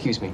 Excuse me.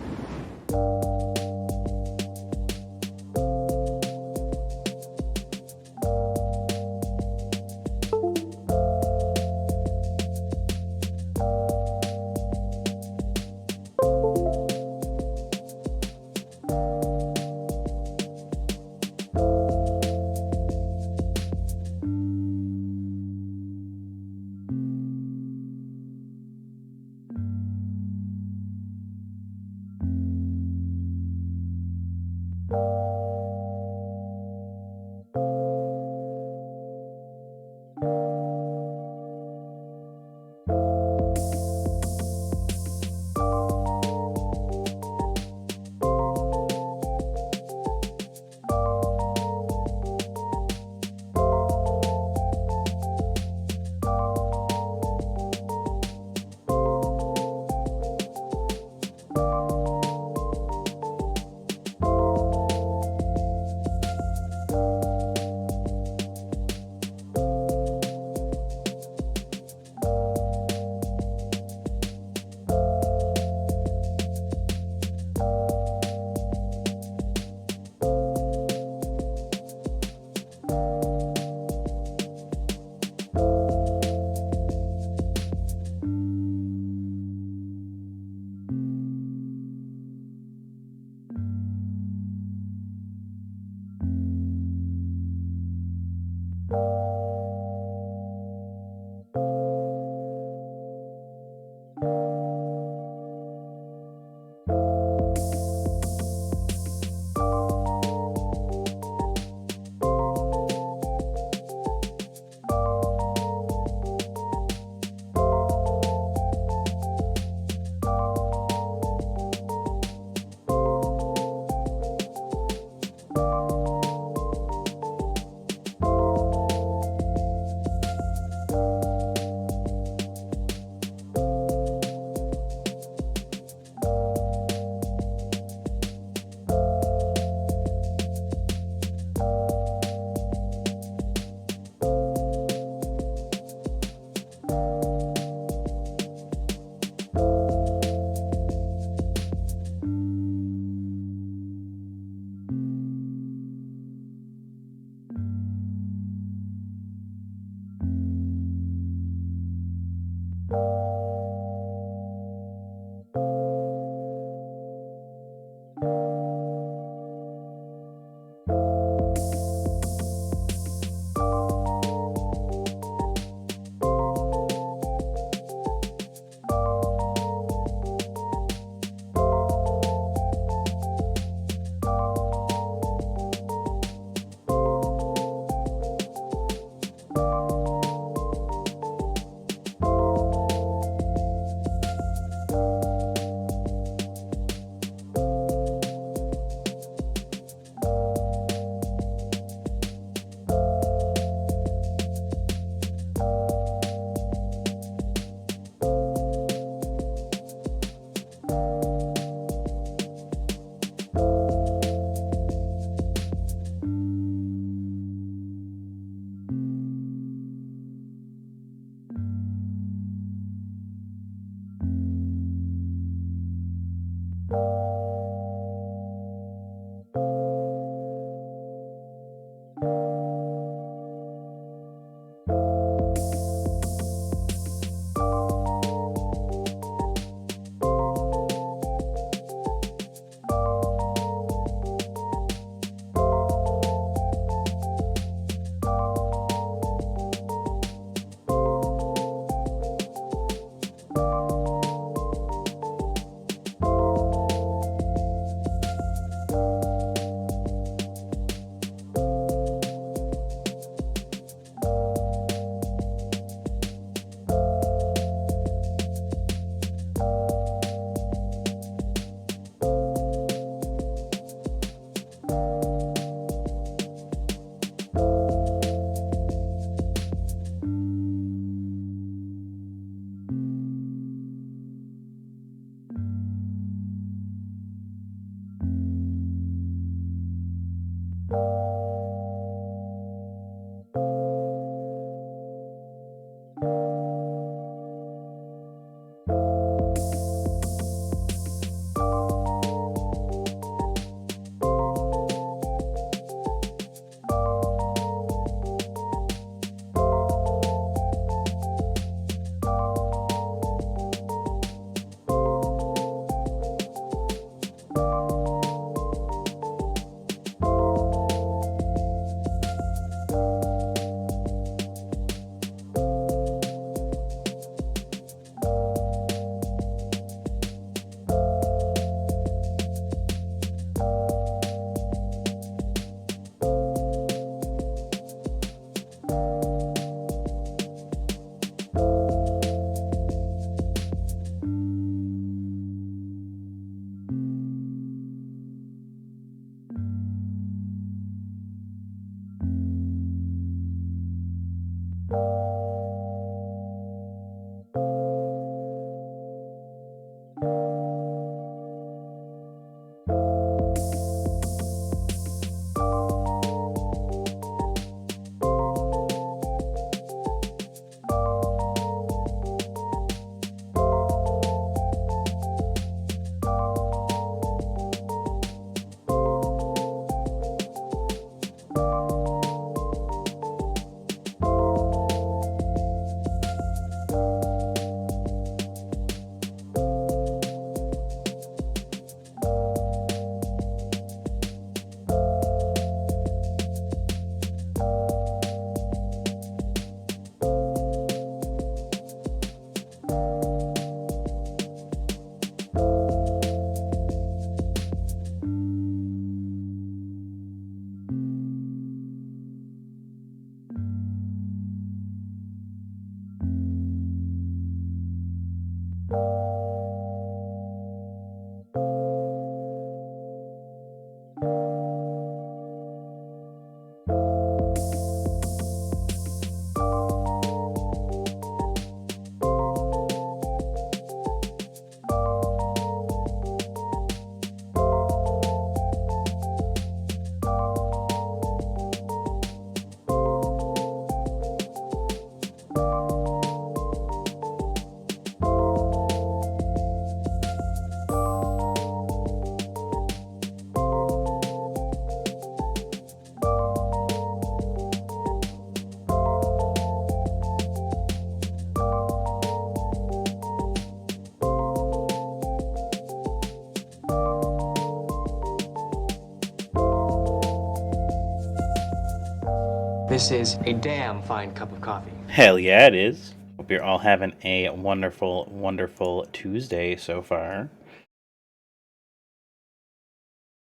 This is a damn fine cup of coffee. Hell yeah, it is. Hope you're all having a wonderful, wonderful Tuesday so far.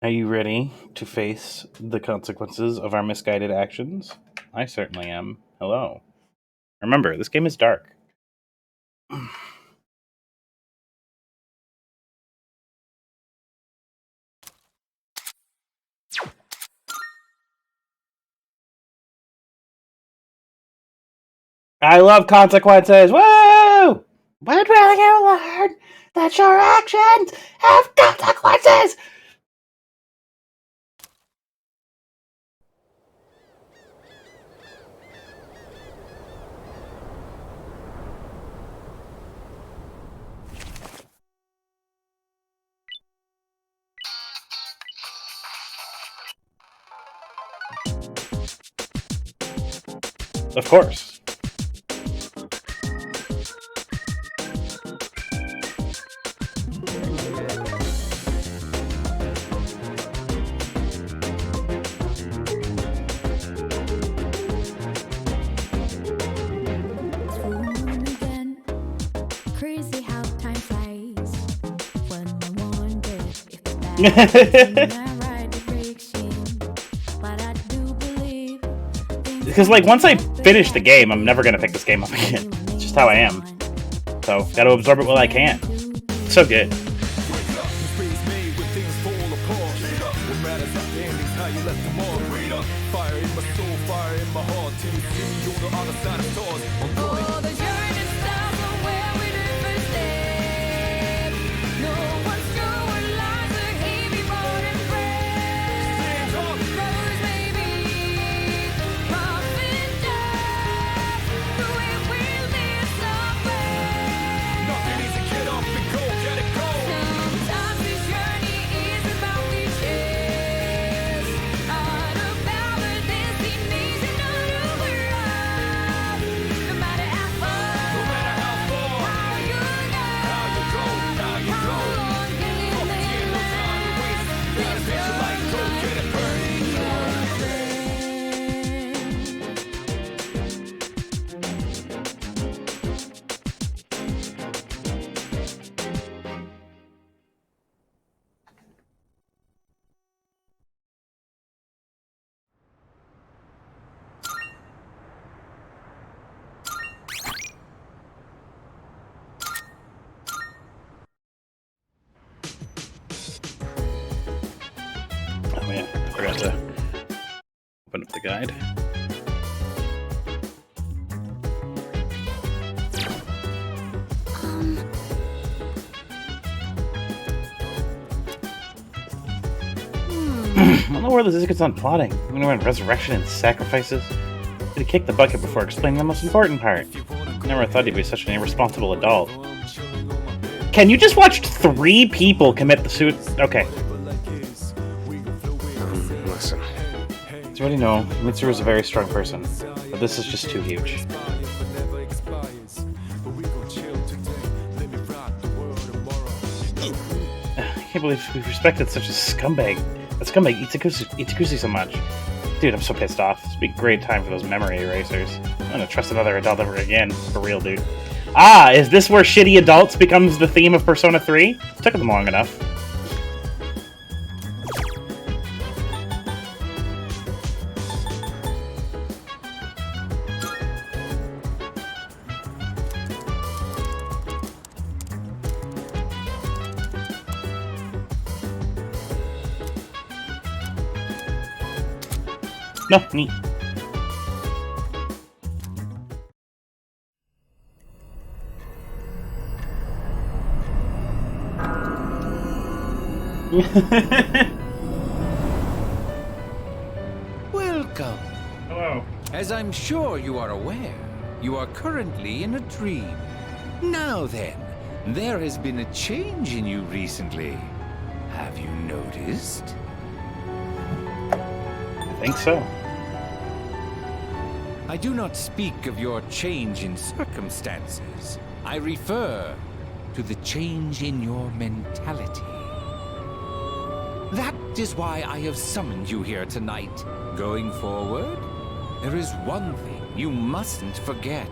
Are you ready to face the consequences of our misguided actions? I certainly am. Hello. Remember, this game is dark. I love consequences. Woo! When will you learn that your actions have consequences? Of course. Crazy how time flies when I wonder if that's right direction. But I do believe Because, like, once I finish the game, I'm never going to pick this game up again. It's just how I am. So, gotta absorb it while I can. So good. Oh yeah, I forgot to open up the guide. I don't know where this is on plotting. I'm gonna run resurrection and sacrifices. I'm gonna kick the bucket before explaining the most important part. Never thought he'd be such an irresponsible adult. Can you just watch 3 people commit the suicide? Okay. Listen. As you already know, Mitsuru is a very strong person, but this is just too huge. I can't believe we've respected such a scumbag. A scumbag Itakushi so much. Dude, I'm so pissed off. This would be a great time for those memory erasers. I'm gonna trust another adult ever again. For real, dude. Ah, is this where shitty adults becomes the theme of Persona 3? Took them long enough. No, neat. Welcome. Hello. As I'm sure you are aware, you are currently in a dream. Now then, there has been a change in you recently. Have you noticed? I think so. I do not speak of your change in circumstances. I refer to the change in your mentality. That is why I have summoned you here tonight. Going forward, there is one thing you mustn't forget.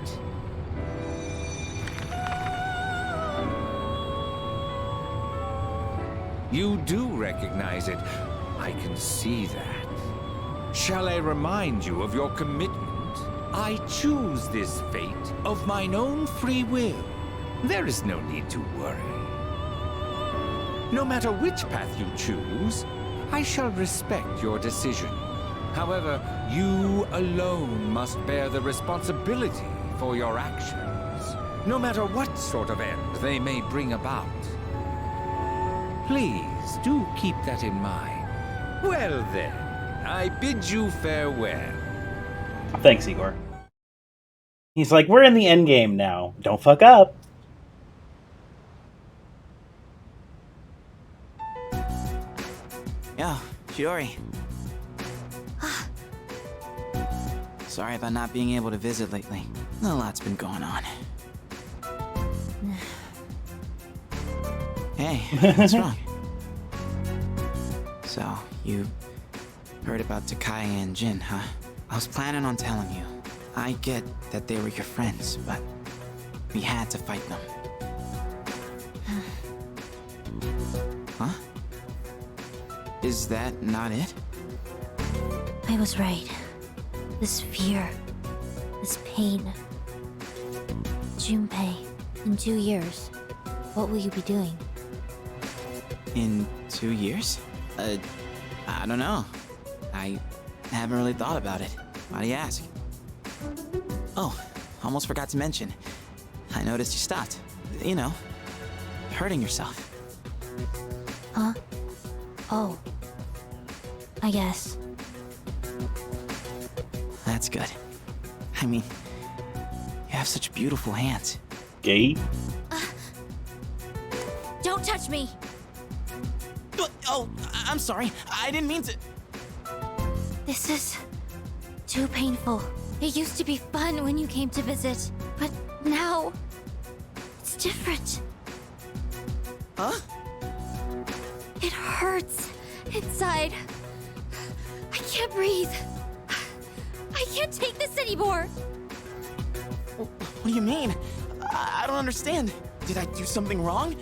You do recognize it. I can see that. Shall I remind you of your commitment? I choose this fate of mine own free will. There is no need to worry. No matter which path you choose, I shall respect your decision. However, you alone must bear the responsibility for your actions, no matter what sort of end they may bring about. Please do keep that in mind. Well then, I bid you farewell. Thanks, Igor. He's like, we're in the end game now. Don't fuck up. Yo, Shiori. Sorry about not being able to visit lately. A lot's been going on. Hey, what's wrong? So, you heard about Takai and Jin, huh? I was planning on telling you. I get that they were your friends, but we had to fight them. Huh? Is that not it? I was right. This fear, this pain. Junpei, in 2 years, what will you be doing? In 2 years? I don't know. I haven't really thought about it. Why do you ask? Oh, almost forgot to mention. I noticed you stopped. You know, hurting yourself. Huh? Oh. I guess. That's good. I mean, you have such beautiful hands. Gay? Don't touch me! Oh, I'm sorry. I didn't mean to. This is too painful. It used to be fun when you came to visit, but now it's different. Huh? It hurts inside. I can't breathe. I can't take this anymore. What do you mean? I don't understand. Did I do something wrong?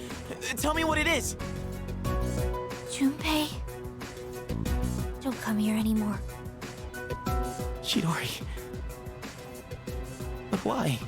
Tell me what it is. Junpei, don't come here anymore. Chidori. But why?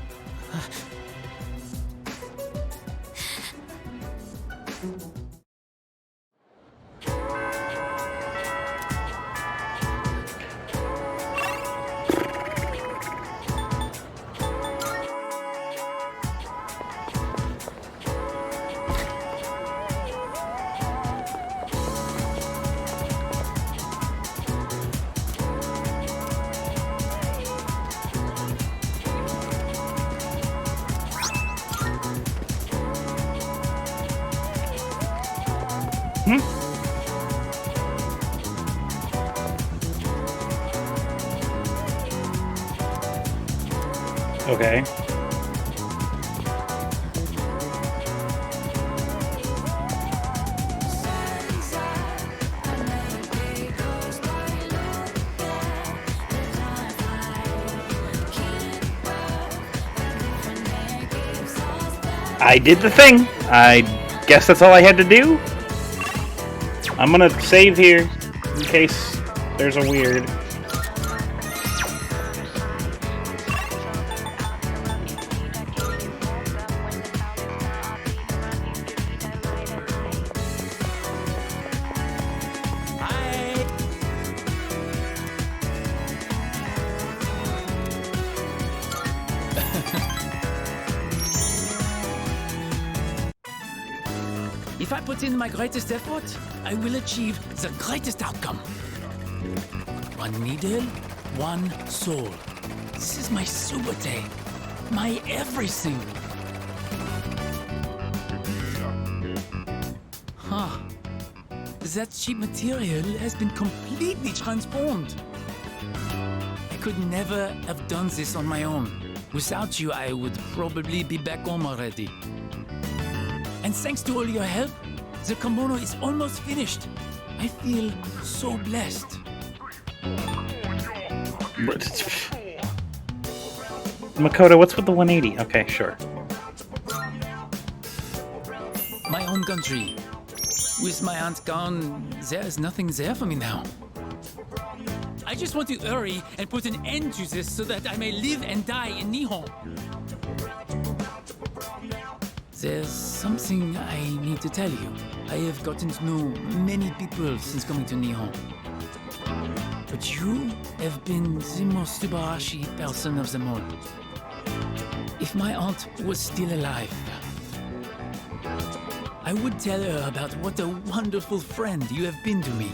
Okay. I did the thing. I guess that's all I had to do. I'm gonna save here in case there's a weird. If I put in my greatest effort, I will achieve the greatest outcome. One needle, one soul. This is my subate, my everything. Huh. That cheap material has been completely transformed. I could never have done this on my own. Without you, I would probably be back home already. And thanks to all your help, the kimono is almost finished. I feel so blessed. Makoto, what's with the 180? Okay, sure. My own country. With my aunt gone, there is nothing there for me now. I just want to hurry and put an end to this so that I may live and die in Nihon. There's something I need to tell you. I have gotten to know many people since coming to Nihon. But you have been the most Subarashi person of them all. If my aunt was still alive, I would tell her about what a wonderful friend you have been to me.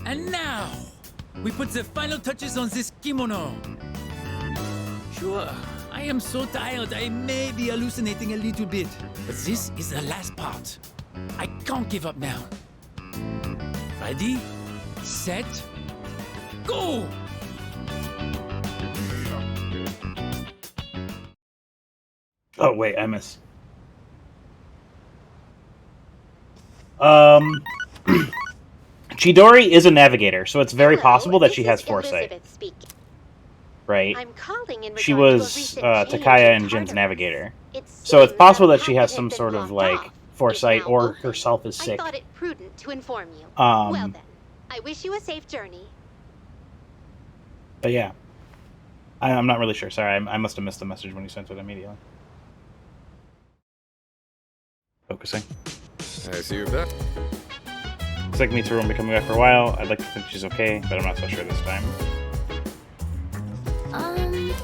And now, we put the final touches on this kimono. Sure, I am so tired I may be hallucinating a little bit, but this is the last part. I can't give up now. Ready, set, go! Oh, wait, I missed. Chidori is a navigator, so it's very possible that she has foresight. Right? I'm calling in She regard to a was recent Takaya change and in Jin's Carter. navigator. It So it's seems possible that that she has pocket some had been sort of, blocked like, off. foresight It's now or open. herself is I sick. thought it prudent to inform you. Um, Well then, I wish you a safe journey. But yeah. I'm not really sure. Sorry, I must have missed the message when you sent it immediately. Focusing. I see you're back. Looks like Mitsuru won't be coming back for a while. I'd like to think she's okay, but I'm not so sure this time. What a relief.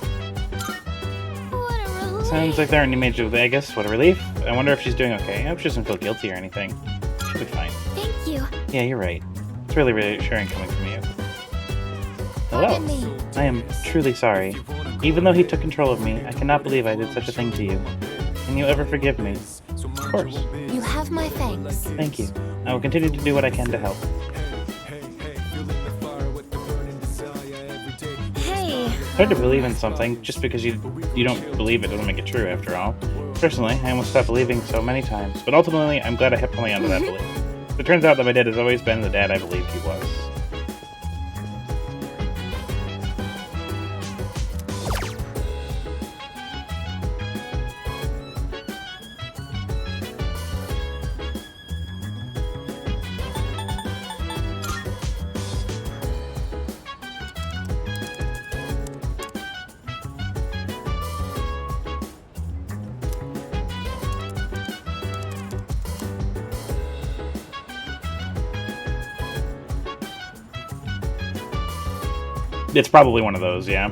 Sounds like there aren't any major... I guess, what a relief. I wonder if she's doing okay. I hope she doesn't feel guilty or anything. She'll be fine. Thank you. Yeah, you're right. It's really reassuring coming from you. Pardon Hello. me. I am truly sorry. Even though he took control of me, I cannot believe I did such a thing to you. Can you ever forgive me? Of course. You have my thanks. Thank you. I will continue to do what I can to help. Hey. Hard to believe in something just because you don't believe it doesn't make it true, after all. Personally, I almost stopped believing so many times, but ultimately, I'm glad I kept holding on to that belief. It turns out that my dad has always been the dad I believed he was. It's probably one of those, yeah.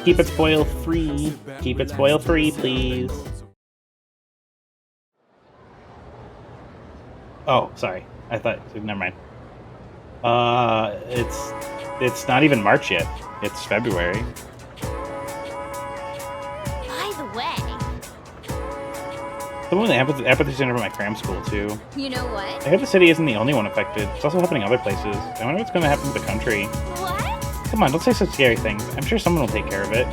Keep it spoil free. Keep it spoil free, please. Oh, sorry. I thought. Never mind. It's not even March yet. It's February. By the way, Someone with the apathy syndrome at my cram school too. you know what? I hear the city isn't the only one affected. It's also happening other places. I wonder what's going to happen to the country. What? Come on, don't say such scary things. I'm sure someone will take care of it.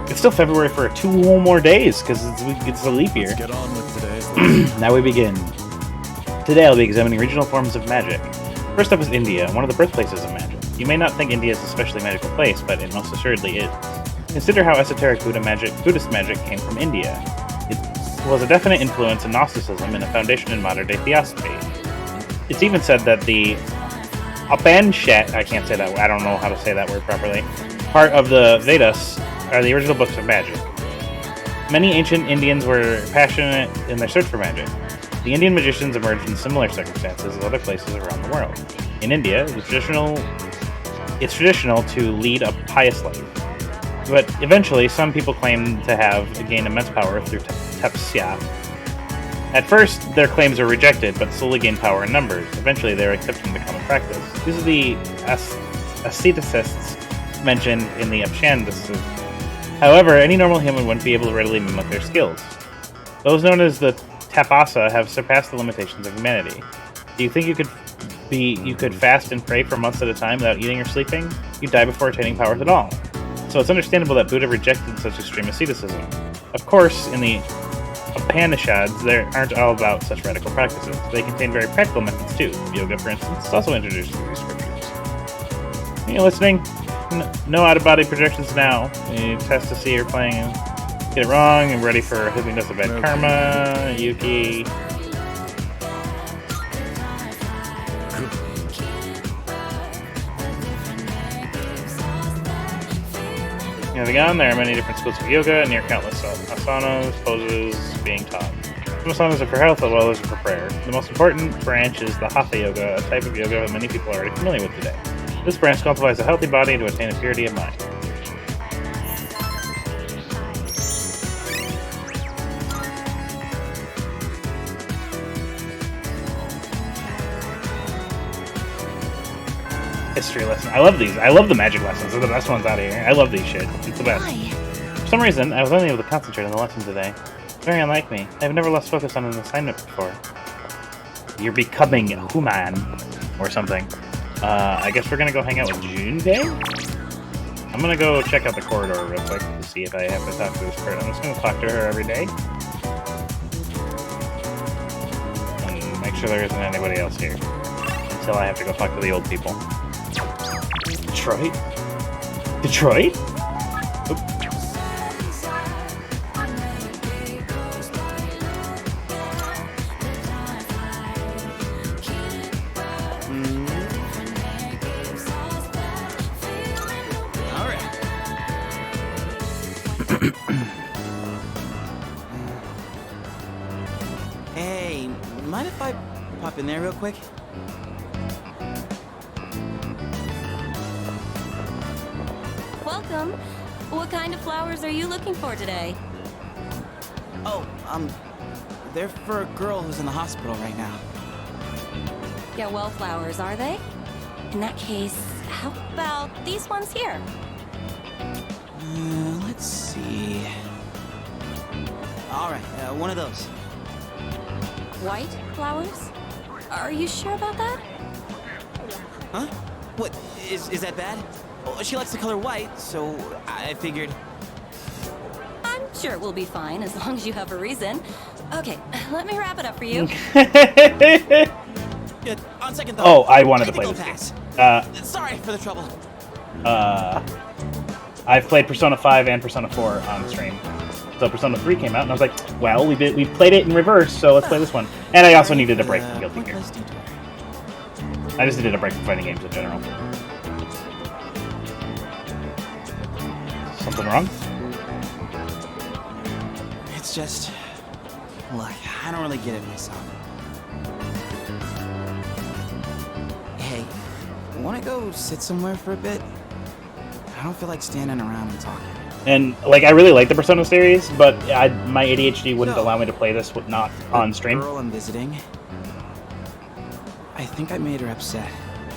It's still February for 2 whole more days, because it's a leap year. Let's get on with today. Now we begin. Today I'll be examining regional forms of magic. First up is India, one of the birthplaces of magic. You may not think India is a especially magical place, but it most assuredly is. Consider how esoteric Buddhist magic came from India. It was a definite influence in Gnosticism and a foundation in modern-day theosophy. It's even said that the Upanishad, I can't say that, I don't know how to say that word properly, part of the Vedas are the original books of magic. Many ancient Indians were passionate in their search for magic. The Indian magicians emerged in similar circumstances as other places around the world. In India, it's traditional to lead a pious life. But eventually, some people claim to have gained immense power through tapasya. At first, their claims are rejected, but slowly gain power in numbers. Eventually, they are accepted into common practice. These are the asceticists mentioned in the Upanishads. However, any normal human wouldn't be able to readily mimic their skills. Those known as the Tapasa have surpassed the limitations of humanity. Do you think you could fast and pray for months at a time without eating or sleeping? You'd die before attaining powers at all. So it's understandable that Buddha rejected such extreme asceticism. Of course, in the Upanishads, they aren't all about such radical practices. They contain very practical methods too. Yoga, for instance, is also introduced in these scriptures. Are you listening? No out-of-body projections now. You test to see you're playing and get it wrong and ready for hoping that's a bad karma. Yuki. Moving on, there are many different schools of yoga and near countless asanas, poses being taught. Some asanas are for health, while others are for prayer. The most important branch is the Hatha Yoga, a type of yoga that many people are already familiar with today. This branch cultivates a healthy body to attain a purity of mind. History lesson. I love these. I love the magic lessons. They're the best ones out of here. I love these shit. It's the best. For some reason, I was only able to concentrate on the lesson today. Very unlike me. I've never lost focus on an assignment before. You're becoming a human. Or something. I guess we're gonna go hang out with Junpei? I'm gonna go check out the corridor real quick to see if I have to talk to this person. I'm just gonna talk to her every day. And make sure there isn't anybody else here. Until I have to go talk to the old people. Detroit? Detroit? Oop. Hey, mind if I pop in there real quick? Welcome. What kind of flowers are you looking for today? Oh, they're for a girl who's in the hospital right now. Yeah, well flowers, are they? In that case, how about these ones here? Let's see. All right, one of those. White flowers? Are you sure about that? Huh? What, is that bad? Well, she likes the color white, so I figured... I'm sure we'll be fine as long as you have a reason. Okay, let me wrap it up for you. Yeah, on second thought. Oh, I wanted to play this pass. game. Sorry for the trouble. I've played Persona 5 and Persona 4 on stream. So Persona 3 came out, and I was like, well, we played it in reverse, so let's play this one. And I also needed a break from Guilty Gear. I just needed a break from fighting games in general. Something wrong? It's just... Look, I don't really get it myself. Hey, wanna go sit somewhere for a bit? I don't feel like standing around and talking. And, like, I really like the Persona series, but my ADHD wouldn't allow me to play this not on stream. The girl I'm visiting, I think I made her upset.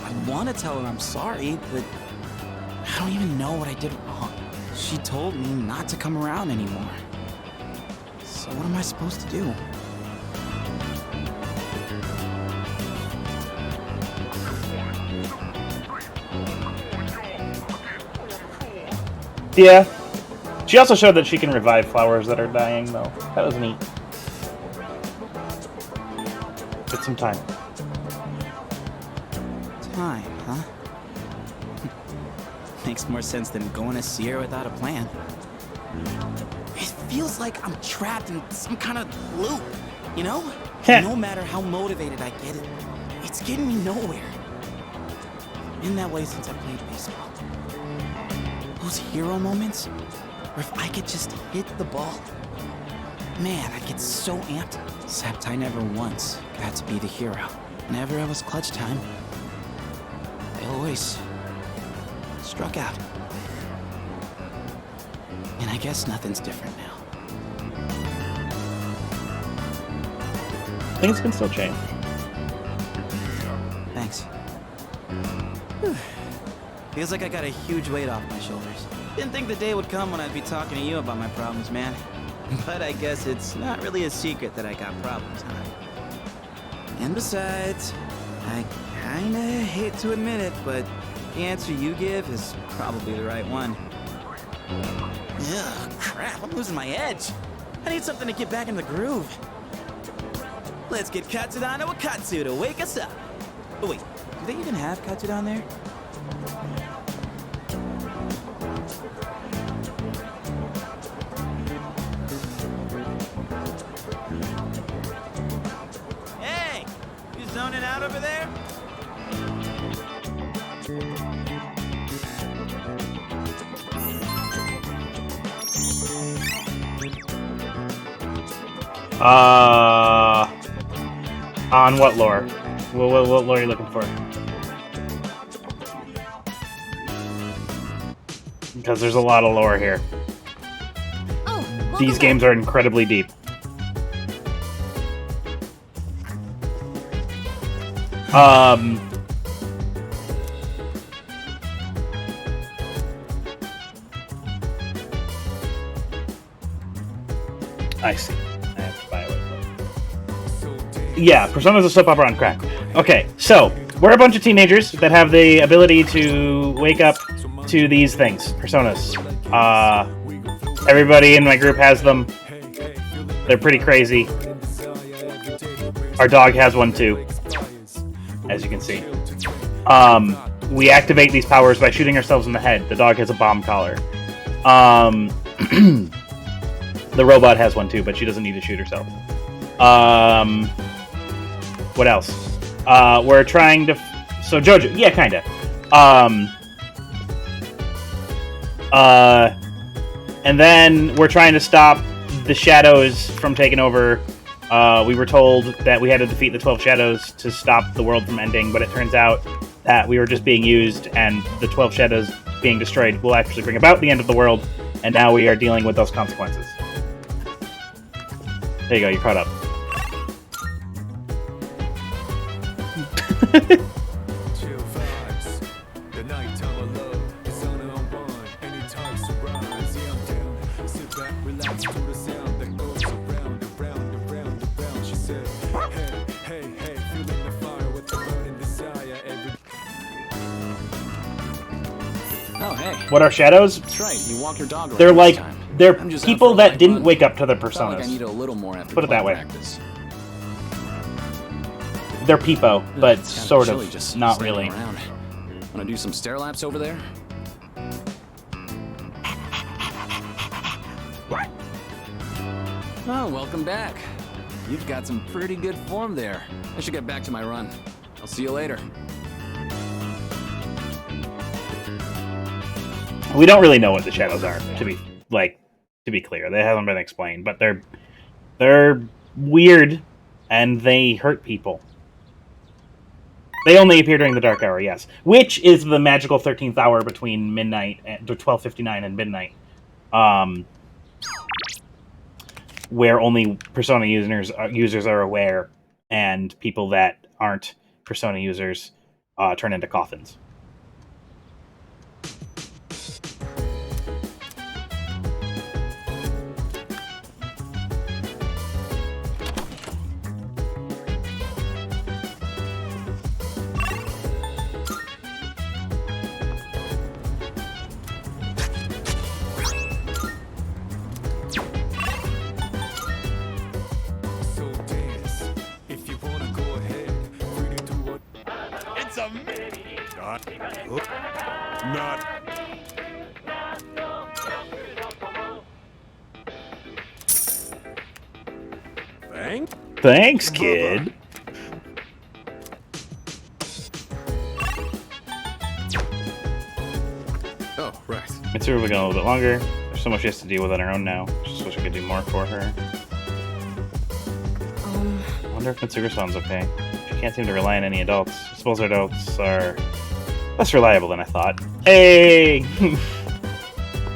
I want to tell her I'm sorry, but I don't even know what I did wrong. She told me not to come around anymore. So what am I supposed to do? Yeah. She also showed that she can revive flowers that are dying, though. That was neat. Took some time. Time, huh? Makes more sense than going to see her without a plan. It feels like I'm trapped in some kind of loop, you know? No matter how motivated I get, it's getting me nowhere. Been that way since I played baseball. Those hero moments, where if I could just hit the ball, man, I get so amped. Except I never once got to be the hero. Whenever it was clutch time, I always struck out. And I guess nothing's different now. Things can still change. Thanks. Whew. Feels like I got a huge weight off my shoulders. Didn't think the day would come when I'd be talking to you about my problems, man. But I guess it's not really a secret that I got problems, huh? And besides, I kinda hate to admit it, but the answer you give is probably the right one. Ugh, crap, I'm losing my edge. I need something to get back in the groove. Let's get Katsudan or Katsu to wake us up. Oh wait, do they even have Katsudan there? Hey, you zoning out over there? On what lore? What lore are you looking for? Because there's a lot of lore here. Oh, These games are incredibly deep. I see. I have to buy it. Yeah, Persona's a soap opera on crack. Okay, so we're a bunch of teenagers that have the ability to wake up to these things, personas. Everybody in my group has them. They're pretty crazy. Our dog has one too, as you can see. We activate these powers by shooting ourselves in the head. The dog has a bomb collar. The robot has one too, but she doesn't need to shoot herself. What else? We're trying to... So Jojo, yeah, kinda. And then we're trying to stop the shadows from taking over. We were told that we had to defeat the 12 shadows to stop the world from ending, but it turns out that we were just being used, and the 12 shadows being destroyed will actually bring about the end of the world, and now we are dealing with those consequences. There you go, you're caught up. Oh, hey. What are shadows? That's right. You walk your dog around They're like, this time. they're I'm just out people for a that light didn't run. wake up to their Felt like I need personas. a little more after Put it that way. practice. They're Peepo, but It's kinda sort chilly of, just not standing really. around. Wanna do some stair laps over there? Oh, welcome back. You've got some pretty good form there. I should get back to my run. I'll see you later. We don't really know what the shadows are, to be clear. They haven't been explained, but they're weird and they hurt people. They only appear during the dark hour, yes, which is the magical 13th hour between midnight and 12:59 and midnight, where only Persona users are aware, and people that aren't Persona users turn into coffins. Thanks, kid. Oh, right. Mitsuru will go a little bit longer. There's so much she has to deal with on her own now. Just wish I could do more for her. I wonder if Mitsuru-san's okay. She can't seem to rely on any adults. I suppose adults are less reliable than I thought. Hey!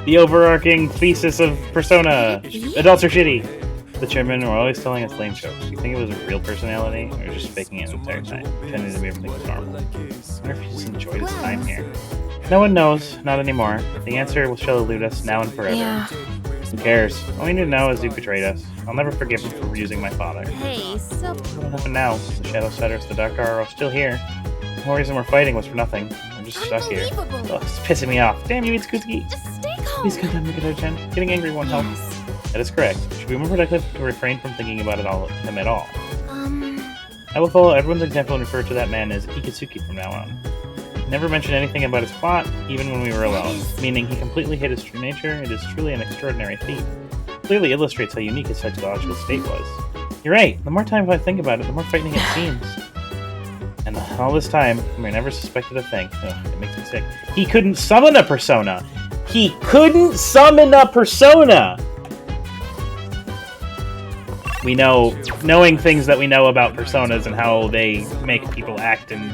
The overarching thesis of Persona. Adults are shitty. The chairman were always telling us lame jokes. You think it was a real personality, or just faking it the entire time, pretending to be everything was normal? I wonder if he just enjoyed his time here. No one knows, not anymore. The answer will shall elude us now and forever. Yeah. Who cares? All you need to know is he betrayed us. I'll never forgive him for using my father. Hey, so What'll happen now? The Shadow Setters, the Dark Hour are still here. The whole reason we're fighting was for nothing. We're just stuck here. unbelievable. Ugh, it's pissing me off. Damn you, Itsukusuki! Just stay calm. Please calm down, Mikado-chan. Getting angry won't help. Yes. That is correct. Should we be more productive to refrain from thinking about him at all? Um, I will follow everyone's example and refer to that man as Ikatsuki from now on. Never mention anything about his plot, even when we were alone. Meaning he completely hid his true nature. It is truly an extraordinary feat. Clearly illustrates how unique his psychological state was. You're right. The more time I think about it, the more frightening it seems. And all this time, we never suspected a thing. Ugh, it makes me sick. He couldn't summon a persona! He couldn't summon a persona! We know, knowing things that we know about personas and how they make people act and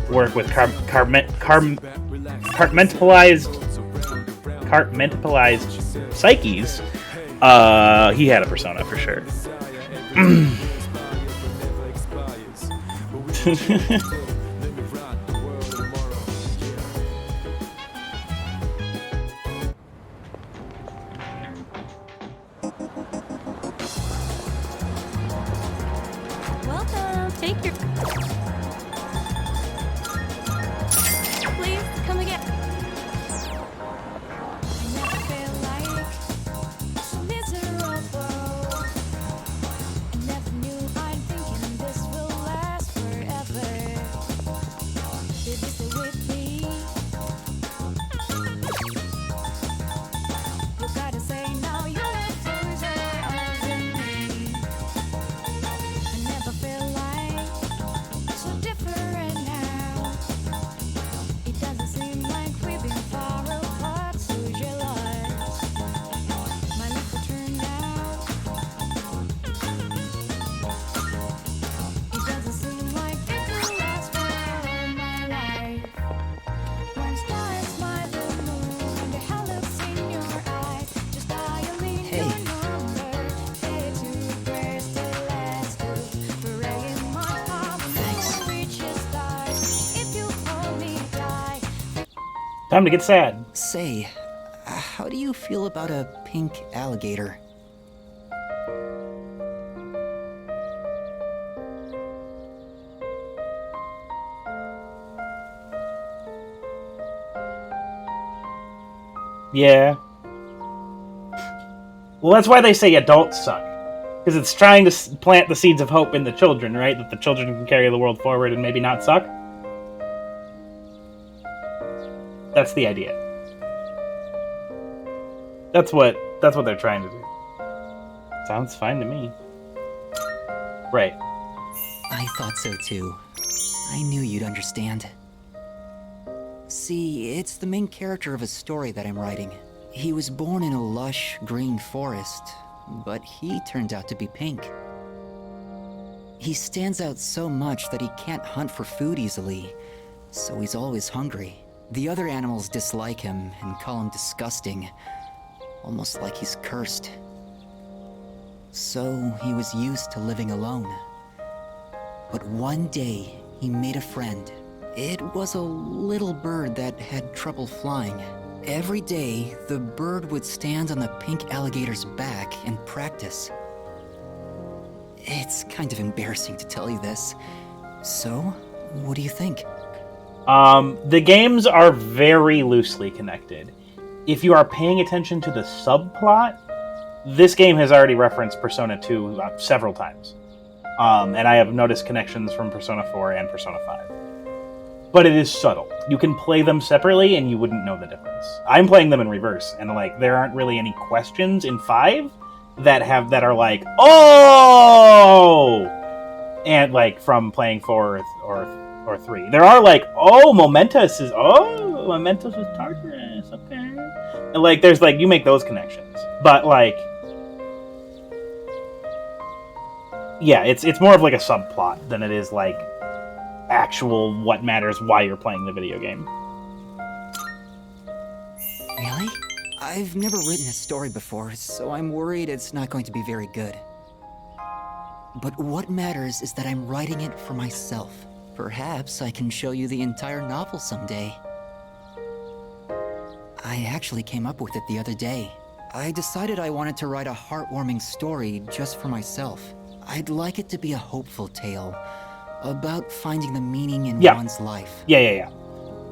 work with compartmentalized psyches, he had a persona for sure. Welcome. Take your. Please come again. never felt like so miserable. I never knew I'm thinking this will last forever. Did you stay with me? You gotta say now you're losing me. I never felt like so different now. It doesn't seem like we've been far apart, so jealous. My life will turn out. It doesn't seem like it will last for all my life. When stars smile the moon and the hell looks in your eyes, just dial in your number. Say two prayers to last us. Pray in my heart when we reach a stars. If you hold me tight. Time to get sad. Say, how do you feel about a pink alligator? Yeah. Well, that's why they say adults suck. Because it's trying to plant the seeds of hope in the children, right? That the children can carry the world forward and maybe not suck. That's the idea. That's what they're trying to do. Sounds fine to me. Right. I thought so too. I knew you'd understand. See, it's the main character of a story that I'm writing. He was born in a lush, green forest, but he turned out to be pink. He stands out so much that he can't hunt for food easily, so he's always hungry. The other animals dislike him and call him disgusting, almost like he's cursed. So he was used to living alone. But one day, he made a friend. It was a little bird that had trouble flying. Every day, the bird would stand on the pink alligator's back and practice. It's kind of embarrassing to tell you this. So, what do you think? The games are very loosely connected. If you are paying attention to the subplot, this game has already referenced Persona 2 several times. And I have noticed connections from Persona 4 and Persona 5. But it is subtle. You can play them separately and you wouldn't know the difference. I'm playing them in reverse, and like there aren't really any questions in 5 that are like, oh! And like from playing 4 or 3. There are like, oh, Momentous is Tartarus, okay. And like there's like, you make those connections. But like, yeah, it's more of like a subplot than it is like actual what matters why you're playing the video game. Really? I've never written a story before, so I'm worried it's not going to be very good. But what matters is that I'm writing it for myself. Perhaps I can show you the entire novel someday. I actually came up with it the other day. I decided I wanted to write a heartwarming story just for myself. I'd like it to be a hopeful tale about finding the meaning in one's life. Yeah.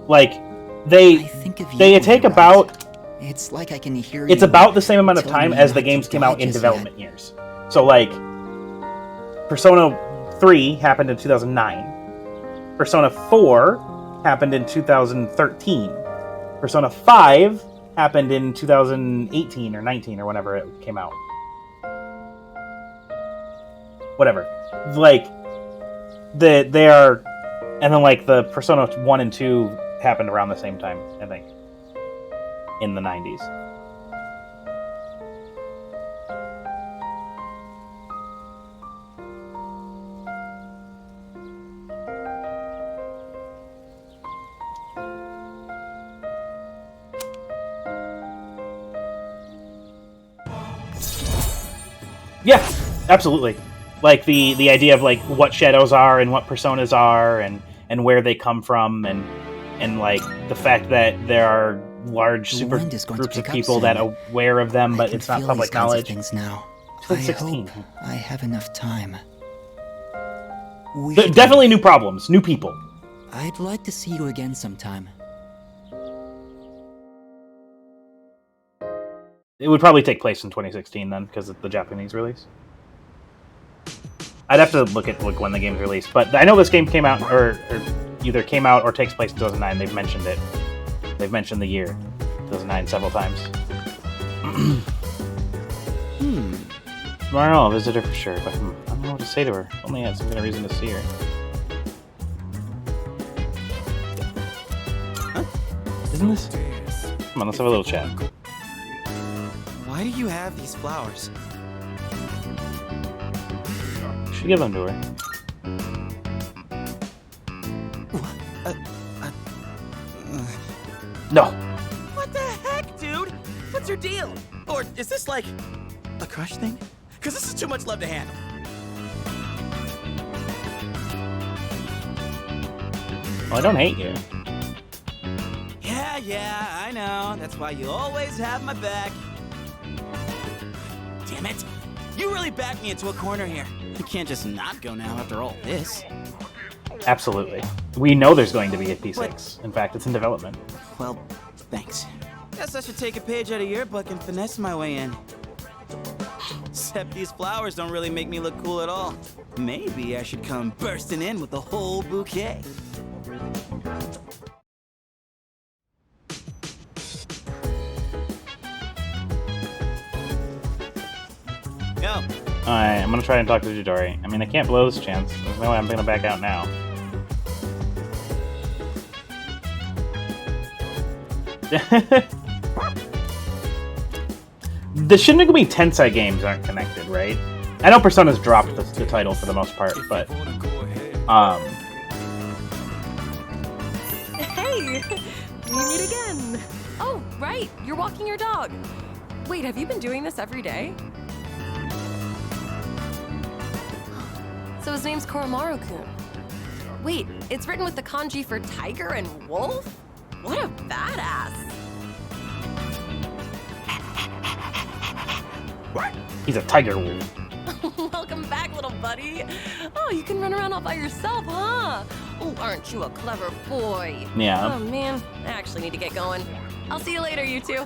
Like, I they think of you they when take you write. about It's like I can hear it's you about the same amount of telling time me as the not to games came die out in just development years. So like, Persona 3 happened in 2009. Persona 4 happened in 2013. Persona 5 happened in 2018 or 19 or whenever it came out. Whatever. Like, they are... And then, like, the Persona 1 and 2 happened around the same time, I think. In the 90s. Yeah, absolutely. Like the idea of like what shadows are and what personas are and where they come from and like the fact that there are large The super wind is going to groups of pick up people that soon. are aware of them, I but can it's not feel public these kinds of knowledge. things now. It's like I 16. hope I have enough time. We Th- should definitely leave. new problems, new people. I'd like to see you again sometime. It would probably take place in 2016 then, because of the Japanese release. I'd have to look at when the game's released, but I know this game came out, or either came out or takes place in 2009. They've mentioned it. They've mentioned the year, 2009, several times. Tomorrow I'll visit her for sure, but I don't know what to say to her. Only had some kind of reason to see her. Isn't this? Come on, let's have a little chat. Why do you have these flowers? Should give them to her. No. What the heck, dude? What's your deal? Or is this like a crush thing? Because this is too much love to handle. Well, I don't hate you. Yeah, I know. That's why you always have my back. Damn it. You really backed me into a corner here. You can't just not go now after all this. Absolutely. We know there's going to be a P6. In fact, it's in development. Well, thanks. Guess I should take a page out of your book and finesse my way in. Except these flowers don't really make me look cool at all. Maybe I should come bursting in with the whole bouquet. Yo. Alright, I'm gonna try and talk to Jidori. I mean, I can't blow this chance. There's no way I'm gonna back out now. The Shin Megami Tensei games aren't connected, right? I know Persona's dropped the title for the most part, but Hey! We meet again! Oh, right! You're walking your dog! Wait, have you been doing this every day? So his name's Koromaru-kun. Wait, it's written with the kanji for tiger and wolf? What a badass! he's a tiger wolf. Welcome back, little buddy. Oh, you can run around all by yourself, huh? Oh, aren't you a clever boy? Yeah. Oh, man. I actually need to get going. I'll see you later, you two.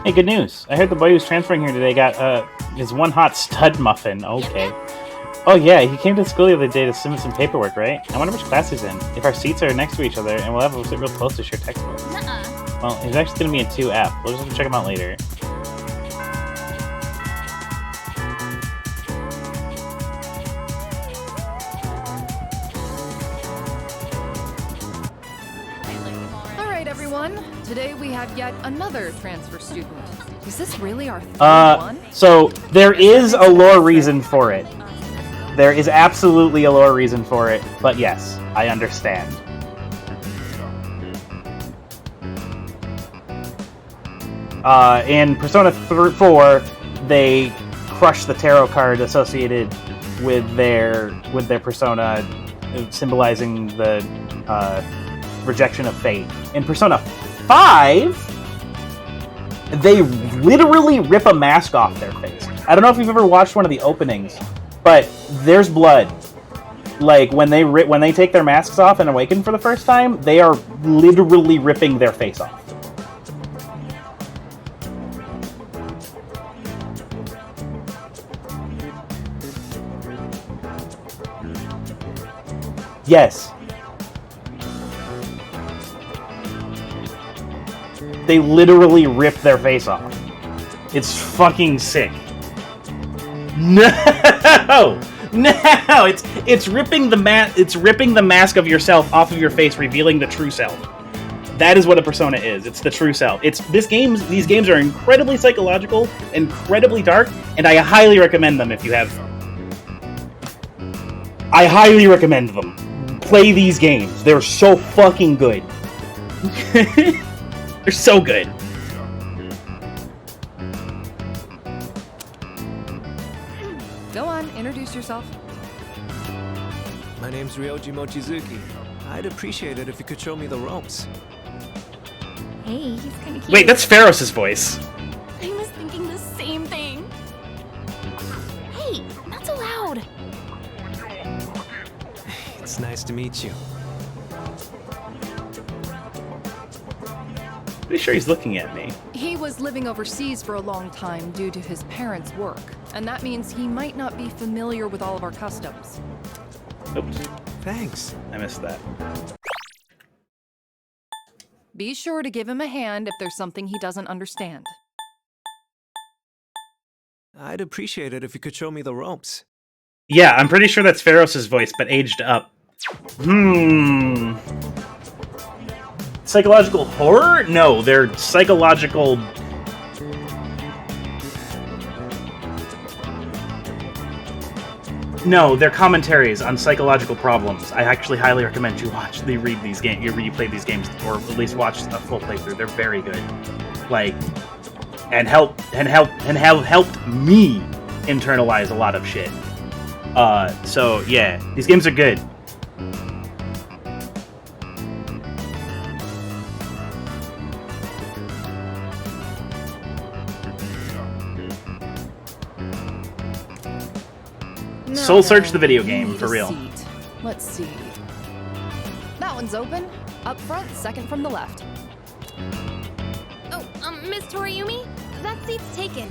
Hey, good news. I heard the boy who's transferring here today got his one hot stud muffin. Okay. Oh yeah, he came to school the other day to submit some paperwork, right? I wonder which class he's in. If our seats are next to each other, and we'll have to sit real close to share textbooks. Well, he's actually going to be in 2F. We'll just have to check him out later. All right, everyone. Today we have yet another transfer student. Is this really our third one? So there is a lore reason for it. There is absolutely a lore reason for it, but yes, I understand. In Persona 4, they crush the tarot card associated with their persona, symbolizing the rejection of fate. In Persona 5, they literally rip a mask off their face. I don't know if you've ever watched one of the openings, but there's blood. Like, when they take their masks off and awaken for the first time, they are literally ripping their face off. Yes. They literally rip their face off. It's fucking sick. No! No! It's ripping the mask of yourself off of your face, revealing the true self. That is what a persona is. It's the true self. These games are incredibly psychological, incredibly dark, and I highly recommend them if you have. I highly recommend them. Play these games. They're so fucking good. They're so good. Go on, introduce yourself. My name's Ryoji Mochizuki. I'd appreciate it if you could show me the ropes. Hey, he's kind of cute. Wait, that's Pharos' voice. I was thinking the same thing. Hey, not so loud. It's nice to meet you. Pretty sure he's looking at me. He was living overseas for a long time due to his parents' work, and that means he might not be familiar with all of our customs. Oops. Thanks. I missed that. Be sure to give him a hand if there's something he doesn't understand. I'd appreciate it if you could show me the ropes. Yeah, I'm pretty sure that's Pharos' voice, but aged up. Psychological horror? No, they're psychological... No, they're commentaries on psychological problems. I actually highly recommend you read these games, you play these games, or at least watch a full playthrough. They're very good. Like, and have helped me internalize a lot of shit. So yeah, these games are good. Soul Search the video game, for real. Let's see. That one's open. Up front, second from the left. Oh, Miss Toriumi? That seat's taken.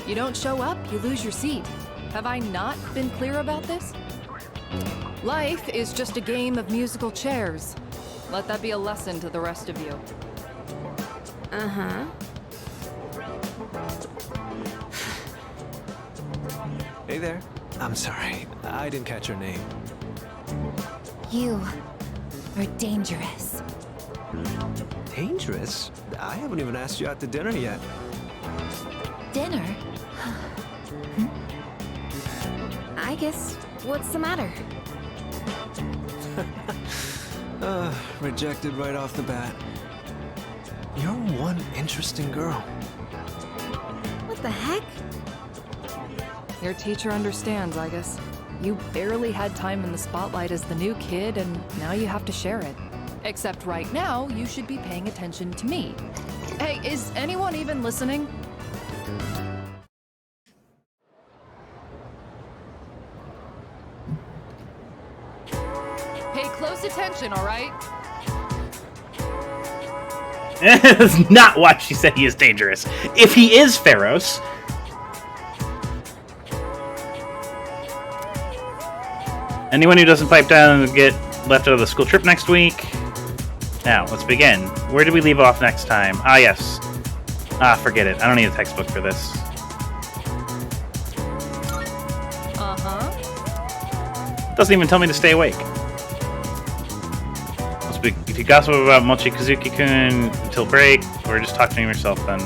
You don't show up, you lose your seat. Have I not been clear about this? Life is just a game of musical chairs. Let that be a lesson to the rest of you. Uh-huh. Hey there. I'm sorry. I didn't catch your name. You are dangerous. Dangerous? I haven't even asked you out to dinner yet. Dinner? I guess, what's the matter? Rejected right off the bat. You're one interesting girl. What the heck? Your teacher understands, I guess. You barely had time in the spotlight as the new kid, and now you have to share it. Except right now, you should be paying attention to me. Hey, is anyone even listening? Pay close attention, all right? That's not why she said he is dangerous. If he is Pharos... Anyone who doesn't pipe down will get left out of the school trip next week. Now, let's begin. Where did we leave off next time? Ah, yes. Ah, forget it. I don't need a textbook for this. Doesn't even tell me to stay awake. If you gossip about Mochizuki-kun until break, or just talk to him yourself then.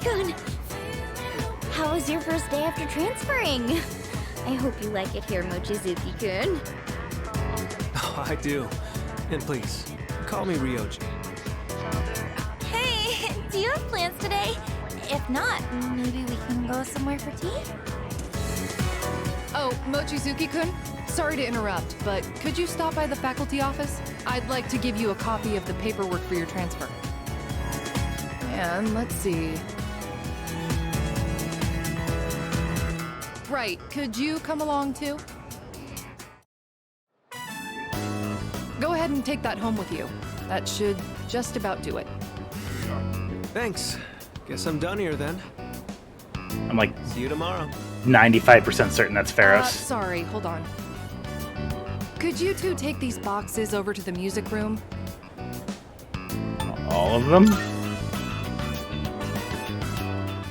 Mochizuki-kun! How was your first day after transferring? I hope you like it here, Mochizuki-kun. Oh, I do. And please, call me Ryoji. Hey, do you have plans today? If not, maybe we can go somewhere for tea? Oh, Mochizuki-kun? Sorry to interrupt, but could you stop by the faculty office? I'd like to give you a copy of the paperwork for your transfer. And let's see. Right, could you come along too? Go ahead and take that home with you. That should just about do it. Thanks. Guess I'm done here then. I'm like See you tomorrow. 95% certain that's Pharos. Sorry, hold on. Could you two take these boxes over to the music room? All of them?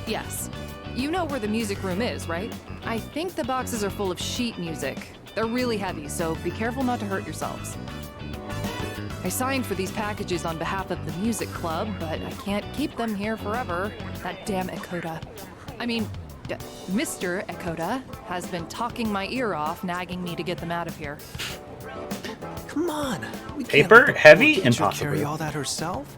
Yes. You know where the music room is, right? I think the boxes are full of sheet music. They're really heavy, so be careful not to hurt yourselves. I signed for these packages on behalf of the music club, but I can't keep them here forever. That damn Ekota. Mr. Ekota has been talking my ear off, nagging me to get them out of here. Come on. We can't Paper, let the heavy, poor teacher impossible. carry all that herself.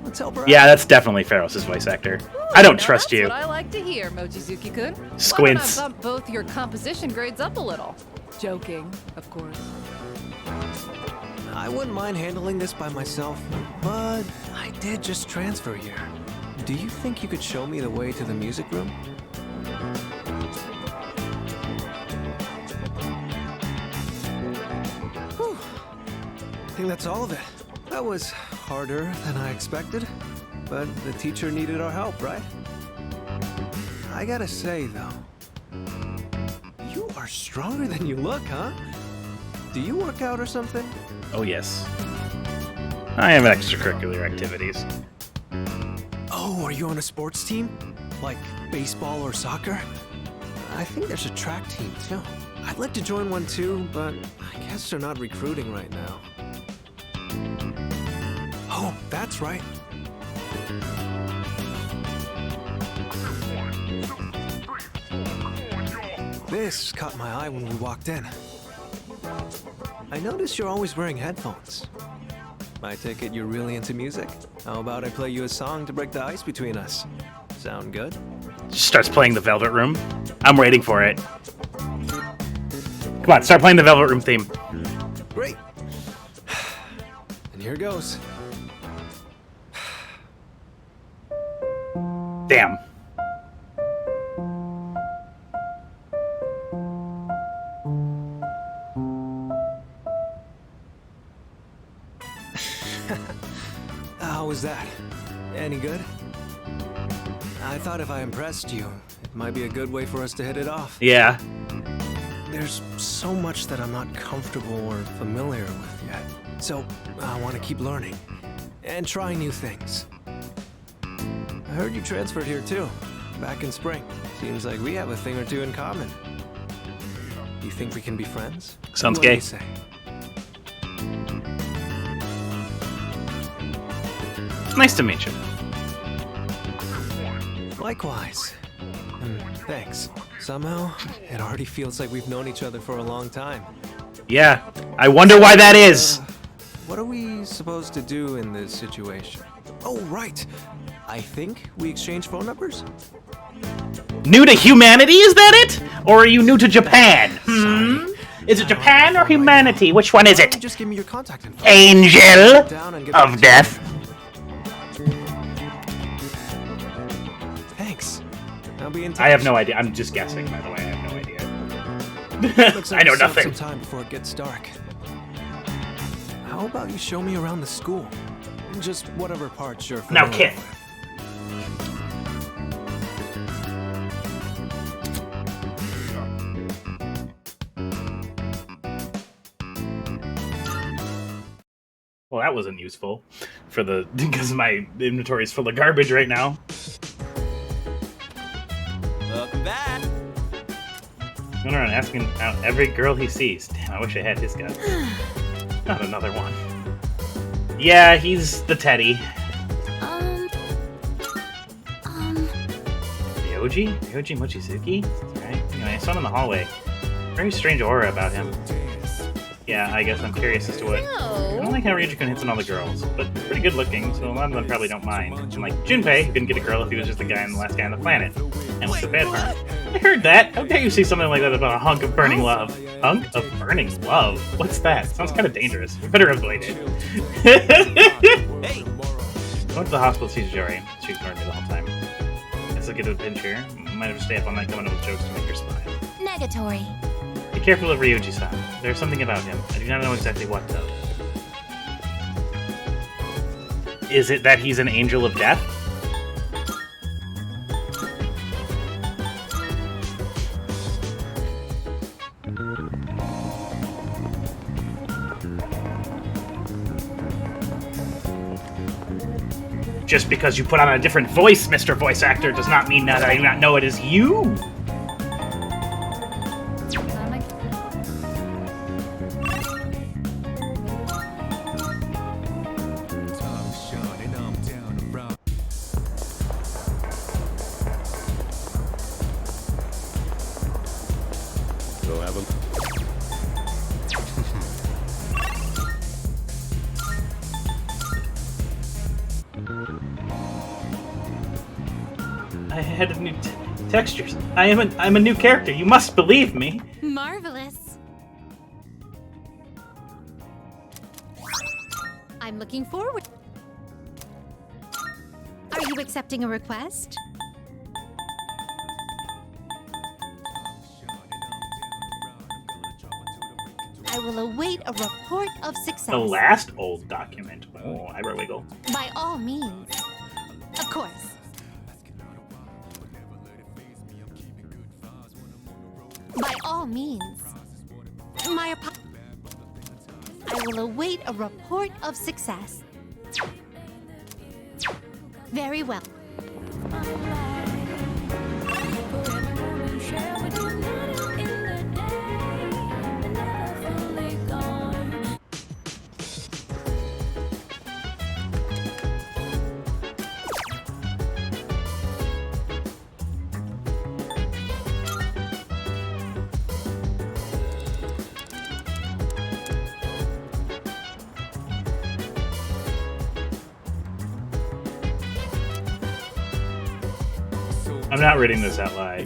Let's help her Yeah, out. that's definitely Pharos' voice actor. I don't Now trust that's you. what I like to hear, Mochizuki-kun. Squints. Why don't I bump both your composition grades up a little? Joking, of course. I wouldn't mind handling this by myself, but I did just transfer here. Do you think you could show me the way to the music room? Whew. I think that's all of it. That was harder than I expected, but the teacher needed our help, right? I gotta say, though, you are stronger than you look, huh? Do you work out or something? Oh, yes. I have extracurricular activities. Oh, are you on a sports team? Like baseball or soccer? I think there's a track team, too. I'd like to join one, too, but I guess they're not recruiting right now. Oh, that's right. This caught my eye when we walked in. I noticed you're always wearing headphones. I take it you're really into music? How about I play you a song to break the ice between us? Sound good? Just starts playing the Velvet Room. I'm waiting for it. Come on, start playing the Velvet Room theme. Great. And here goes. Damn. How was that? Any good? I thought if I impressed you, it might be a good way for us to hit it off. Yeah. There's so much that I'm not comfortable or familiar with yet. So I want to keep learning and try new things. I heard you transferred here too, back in spring. Seems like we have a thing or two in common. You think we can be friends? Sounds What do gay. you say? Nice to meet you. Likewise. Thanks. Somehow, it already feels like we've known each other for a long time. Yeah. I wonder why that is. What are we supposed to do in this situation? Oh, right. I think we exchange phone numbers? New to humanity, is that it? Or are you new to Japan? Is it Japan or humanity? Which one is it? Just give me your contact info. Angel Down and get back of to death. Thanks. I'll be in touch. I have no idea. I'm just guessing, by the way. I have no idea. Looks I like know we still have nothing. Some time before it gets dark. How about you show me around the school? Just whatever parts you're Now, familiar kid. with. Well, that wasn't useful for the because my inventory is full of garbage right now. Welcome back. Going around asking out every girl he sees. Damn, I wish I had his guts. Not another one. Yeah, he's the Teddy. Ryoji? Ryoji Mochizuki? Alright. Anyway, I saw him in the hallway. Very strange aura about him. Yeah, I guess I'm curious as to what... I don't like how Ryuji-kun hits on all the girls, but pretty good looking, so a lot of them probably don't mind. And like Junpei, who couldn't get a girl if he was just the last guy on the planet. And what's the bad part? I heard that! How dare you say something like that about a hunk of burning love? Hunk of burning love? What's that? Sounds kind of dangerous. You better avoid it. Hey! I went to the hospital to see Jory. She ignored me the whole time. Guess I'll get to a pinch here. Might have to stay up all night coming up with jokes to make her smile. Negatory. Be careful of Ryuji-san. There's something about him. I do not know exactly what, though. Is it that he's an angel of death? Just because you put on a different voice, Mr. Voice Actor, does not mean that I do not know it is you! I had new textures. I'm a new character. You must believe me. Marvelous. I'm looking forward. Are you accepting a request? I will await a report of success. The last old document. Oh, eyebrow wiggle. By all means. Of course. By all means. I will await a report of success. Very well. I'm not reading this out loud.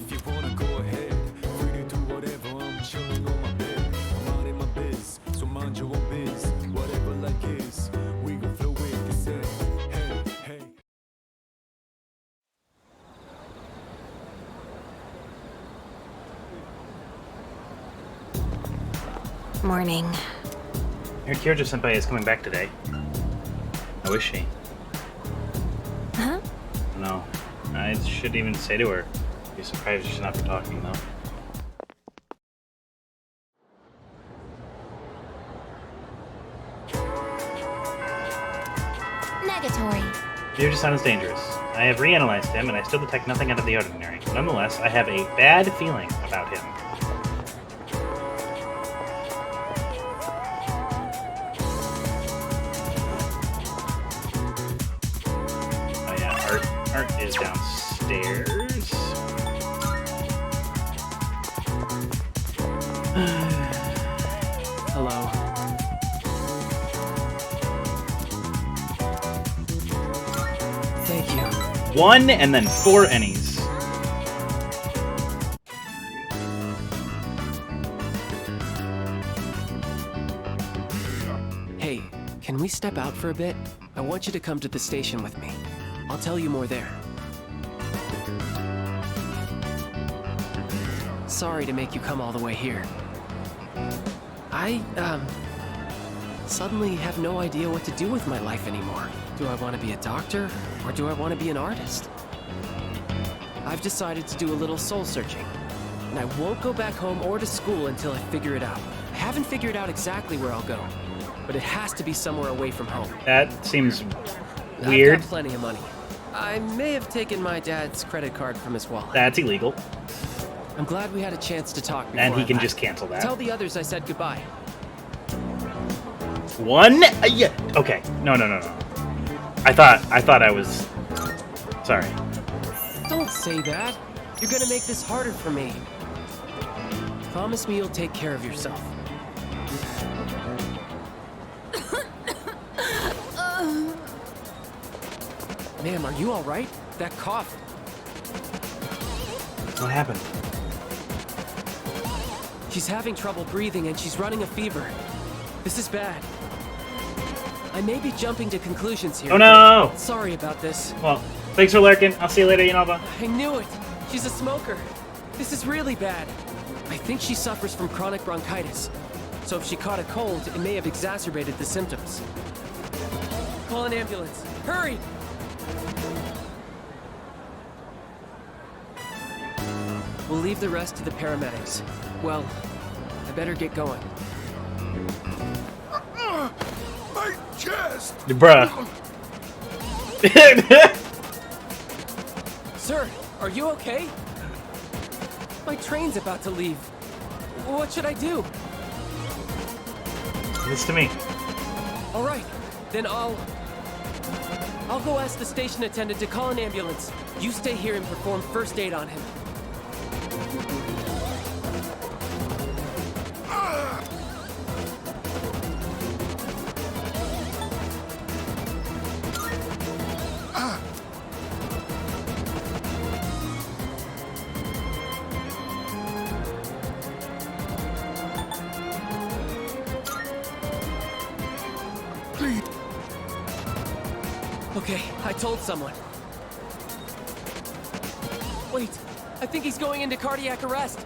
Morning. Your Kyojo-senpai is coming back today. How is she? Huh? No. I shouldn't even say to her. Be surprised if she's not for talking, though. Negatory. Ryuji-san is dangerous. I have reanalyzed him, and I still detect nothing out of the ordinary. Nonetheless, I have a bad feeling about him. Oh yeah, Art is downstairs. Hello. Thank you. 1 and then 4 ennies. Hey, can we step out for a bit? I want you to come to the station with me. I'll tell you more there. Sorry to make you come all the way here. I, suddenly have no idea what to do with my life anymore. Do I want to be a doctor, or do I want to be an artist? I've decided to do a little soul searching, and I won't go back home or to school until I figure it out. I haven't figured out exactly where I'll go, but it has to be somewhere away from home. That seems weird. I've got plenty of money. I may have taken my dad's credit card from his wallet. That's illegal. I'm glad we had a chance to talk before And he I can left. just cancel that. Tell the others I said goodbye. 1? Yeah. Okay. No. I thought I was... Sorry. Don't say that. You're gonna make this harder for me. Promise me you'll take care of yourself. Ma'am, are you alright? That cough. What happened? She's having trouble breathing and she's running a fever. This is bad. I may be jumping to conclusions here. Oh no! but Sorry about this. Well, thanks for lurking. I'll see you later, Yanova. I knew it! She's a smoker. This is really bad. I think she suffers from chronic bronchitis. So if she caught a cold, it may have exacerbated the symptoms. Call an ambulance. Hurry! We'll leave the rest to the paramedics. Well, I better get going. My chest! Bruh. Sir, are you okay? My train's about to leave. What should I do? This to me. All right, then I'll go ask the station attendant to call an ambulance. You stay here and perform first aid on him. Okay, I told someone. Wait, I think he's going into cardiac arrest.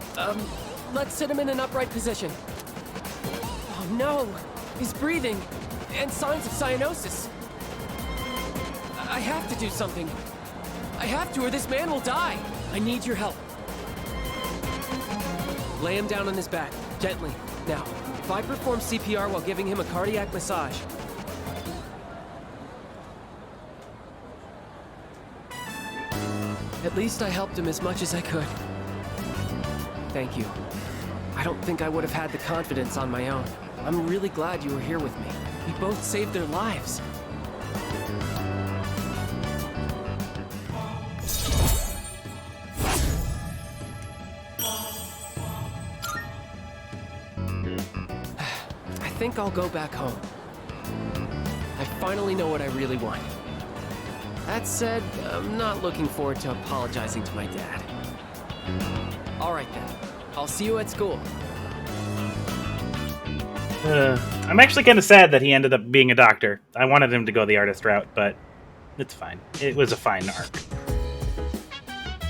Let's sit him in an upright position. Oh no, he's breathing, and signs of cyanosis. I have to do something. I have to, or this man will die. I need your help. Lay him down on his back, gently. Now, if I perform CPR while giving him a cardiac massage, at least I helped him as much as I could. Thank you. I don't think I would have had the confidence on my own. I'm really glad you were here with me. We both saved their lives. I think I'll go back home. I finally know what I really want. That said, I'm not looking forward to apologizing to my dad. All right then. I'll see you at school. I'm actually kind of sad that he ended up being a doctor. I wanted him to go the artist route, but it's fine. It was a fine arc.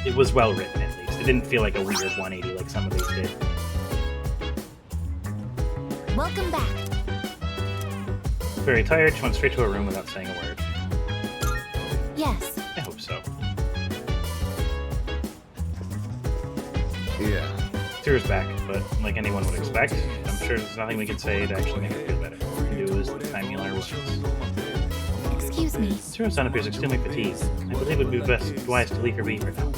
It was well written, at least. It didn't feel like a weird 180 like some of these did. Welcome back. Very tired, she went straight to her room without saying a word. Yes. I hope so. Yeah. Tears back, but like anyone would expect, I'm sure there's nothing we could say to actually make her feel better. All we can do is the time heal our wounds. Excuse me. Zero's son appears extremely fatigued. I believe it would be wise to leave her be for now.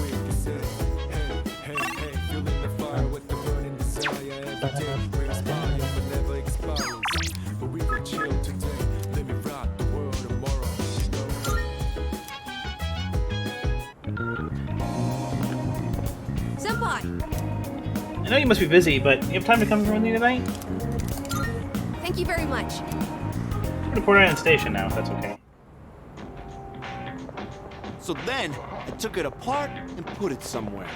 I know you must be busy, but you have time to come with me tonight? Thank you very much. We're to Port Island Station now, if that's okay. So then, I took it apart and put it somewhere.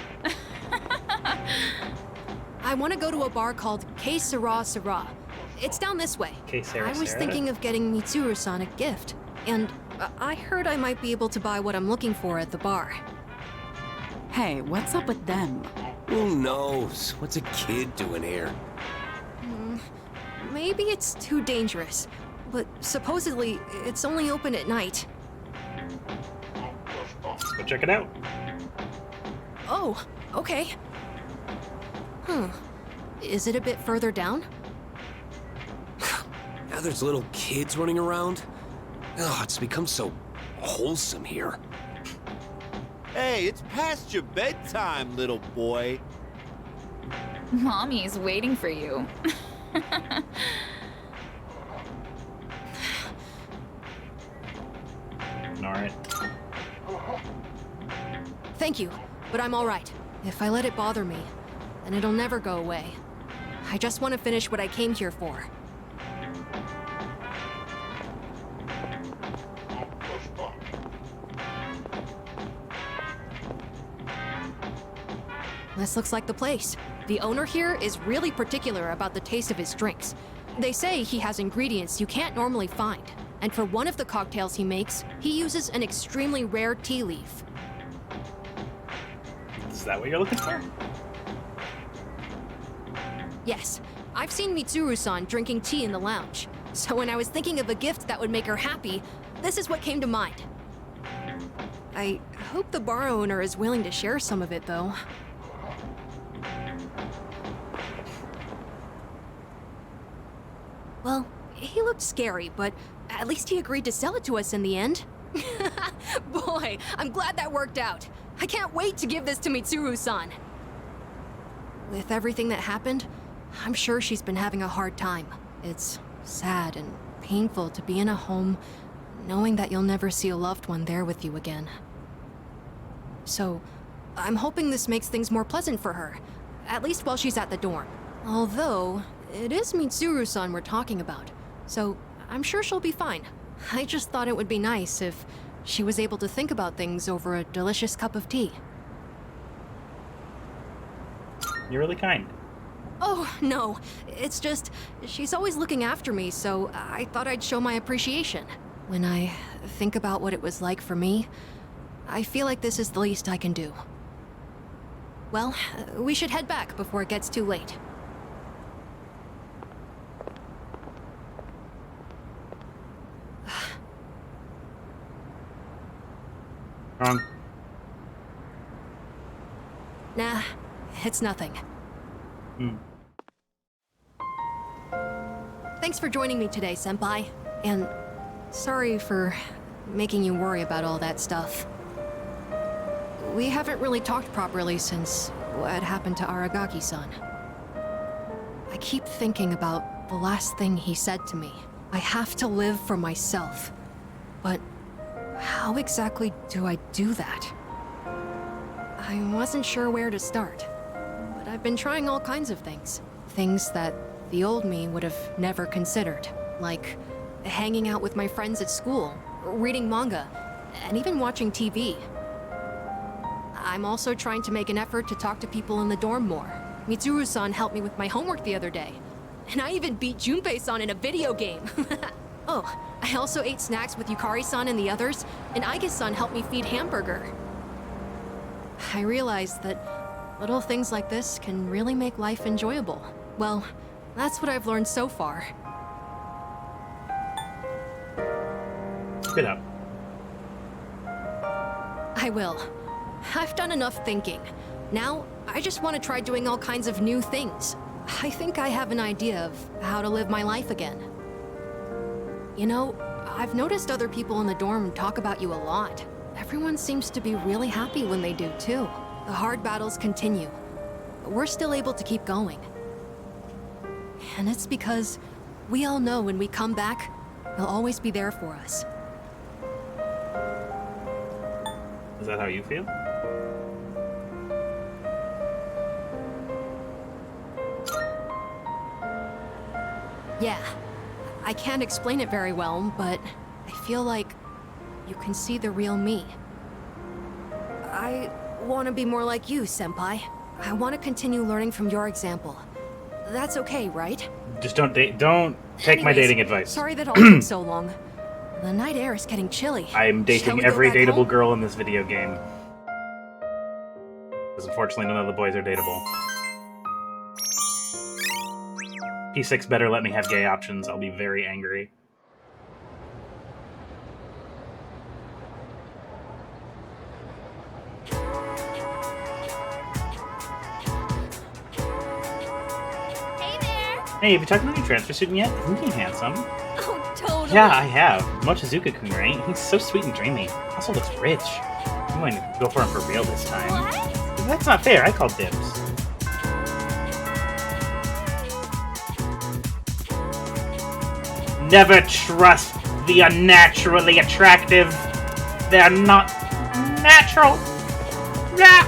I want to go to a bar called Que Sera Sera. It's down this way. Que Sera I was Sera? thinking of getting Mitsuru-san a gift. And I heard I might be able to buy what I'm looking for at the bar. Hey, what's up with them? Who knows? What's a kid doing here? Maybe it's too dangerous. But supposedly, it's only open at night. Let's go check it out. Oh, okay. Is it a bit further down? Now there's little kids running around. Oh, it's become so wholesome here. Hey, it's past your bedtime, little boy. Mommy's waiting for you. Alright. Thank you, but I'm all right. If I let it bother me, then it'll never go away. I just want to finish what I came here for. This looks like the place. The owner here is really particular about the taste of his drinks. They say he has ingredients you can't normally find. And for one of the cocktails he makes, he uses an extremely rare tea leaf. Is that what you're looking for? Yes, I've seen Mitsuru-san drinking tea in the lounge. So when I was thinking of a gift that would make her happy, this is what came to mind. I hope the bar owner is willing to share some of it, though. Well, he looked scary, but at least he agreed to sell it to us in the end. Boy, I'm glad that worked out. I can't wait to give this to Mitsuru-san. With everything that happened, I'm sure she's been having a hard time. It's sad and painful to be in a home knowing that you'll never see a loved one there with you again. So, I'm hoping this makes things more pleasant for her, at least while she's at the dorm. Although, it is Mitsuru-san we're talking about, so I'm sure she'll be fine. I just thought it would be nice if she was able to think about things over a delicious cup of tea. You're really kind. Oh, no. It's just, she's always looking after me, so I thought I'd show my appreciation. When I think about what it was like for me, I feel like this is the least I can do. Well, we should head back before it gets too late. Wrong. Nah, it's nothing. Thanks for joining me today, Senpai. And sorry for making you worry about all that stuff. We haven't really talked properly since what happened to Aragaki-san. I keep thinking about the last thing he said to me. I have to live for myself. But how exactly do I do that? I wasn't sure where to start, but I've been trying all kinds of things. Things that the old me would have never considered, like hanging out with my friends at school, reading manga, and even watching TV. I'm also trying to make an effort to talk to people in the dorm more. Mitsuru-san helped me with my homework the other day, and I even beat Junpei-san in a video game. Oh, I also ate snacks with Yukari-san and the others, and Aige-san helped me feed Hamburger. I realized that little things like this can really make life enjoyable. Well, that's what I've learned so far. Spit up. I will. I've done enough thinking. Now, I just want to try doing all kinds of new things. I think I have an idea of how to live my life again. You know, I've noticed other people in the dorm talk about you a lot. Everyone seems to be really happy when they do, too. The hard battles continue, but we're still able to keep going. And it's because we all know when we come back, you'll always be there for us. Is that how you feel? Yeah. I can't explain it very well, but I feel like you can see the real me. I want to be more like you, Senpai. I want to continue learning from your example. That's okay, right? Just don't take my dating advice. Sorry that all took so long. The night air is getting chilly. I'm Shall dating we go every back dateable home? girl in this video game. Because unfortunately none of the boys are dateable. P6 better let me have gay options. I'll be very angry. Hey there! Hey, have you talked to the new transfer student yet? Isn't he handsome? Oh, totally. Yeah, I have. Mochizuka-kun, right? He's so sweet and dreamy. Also looks rich. I'm going to go for him for real this time. What? That's not fair. I called dibs. Never trust the unnaturally attractive. They're not natural. Yeah.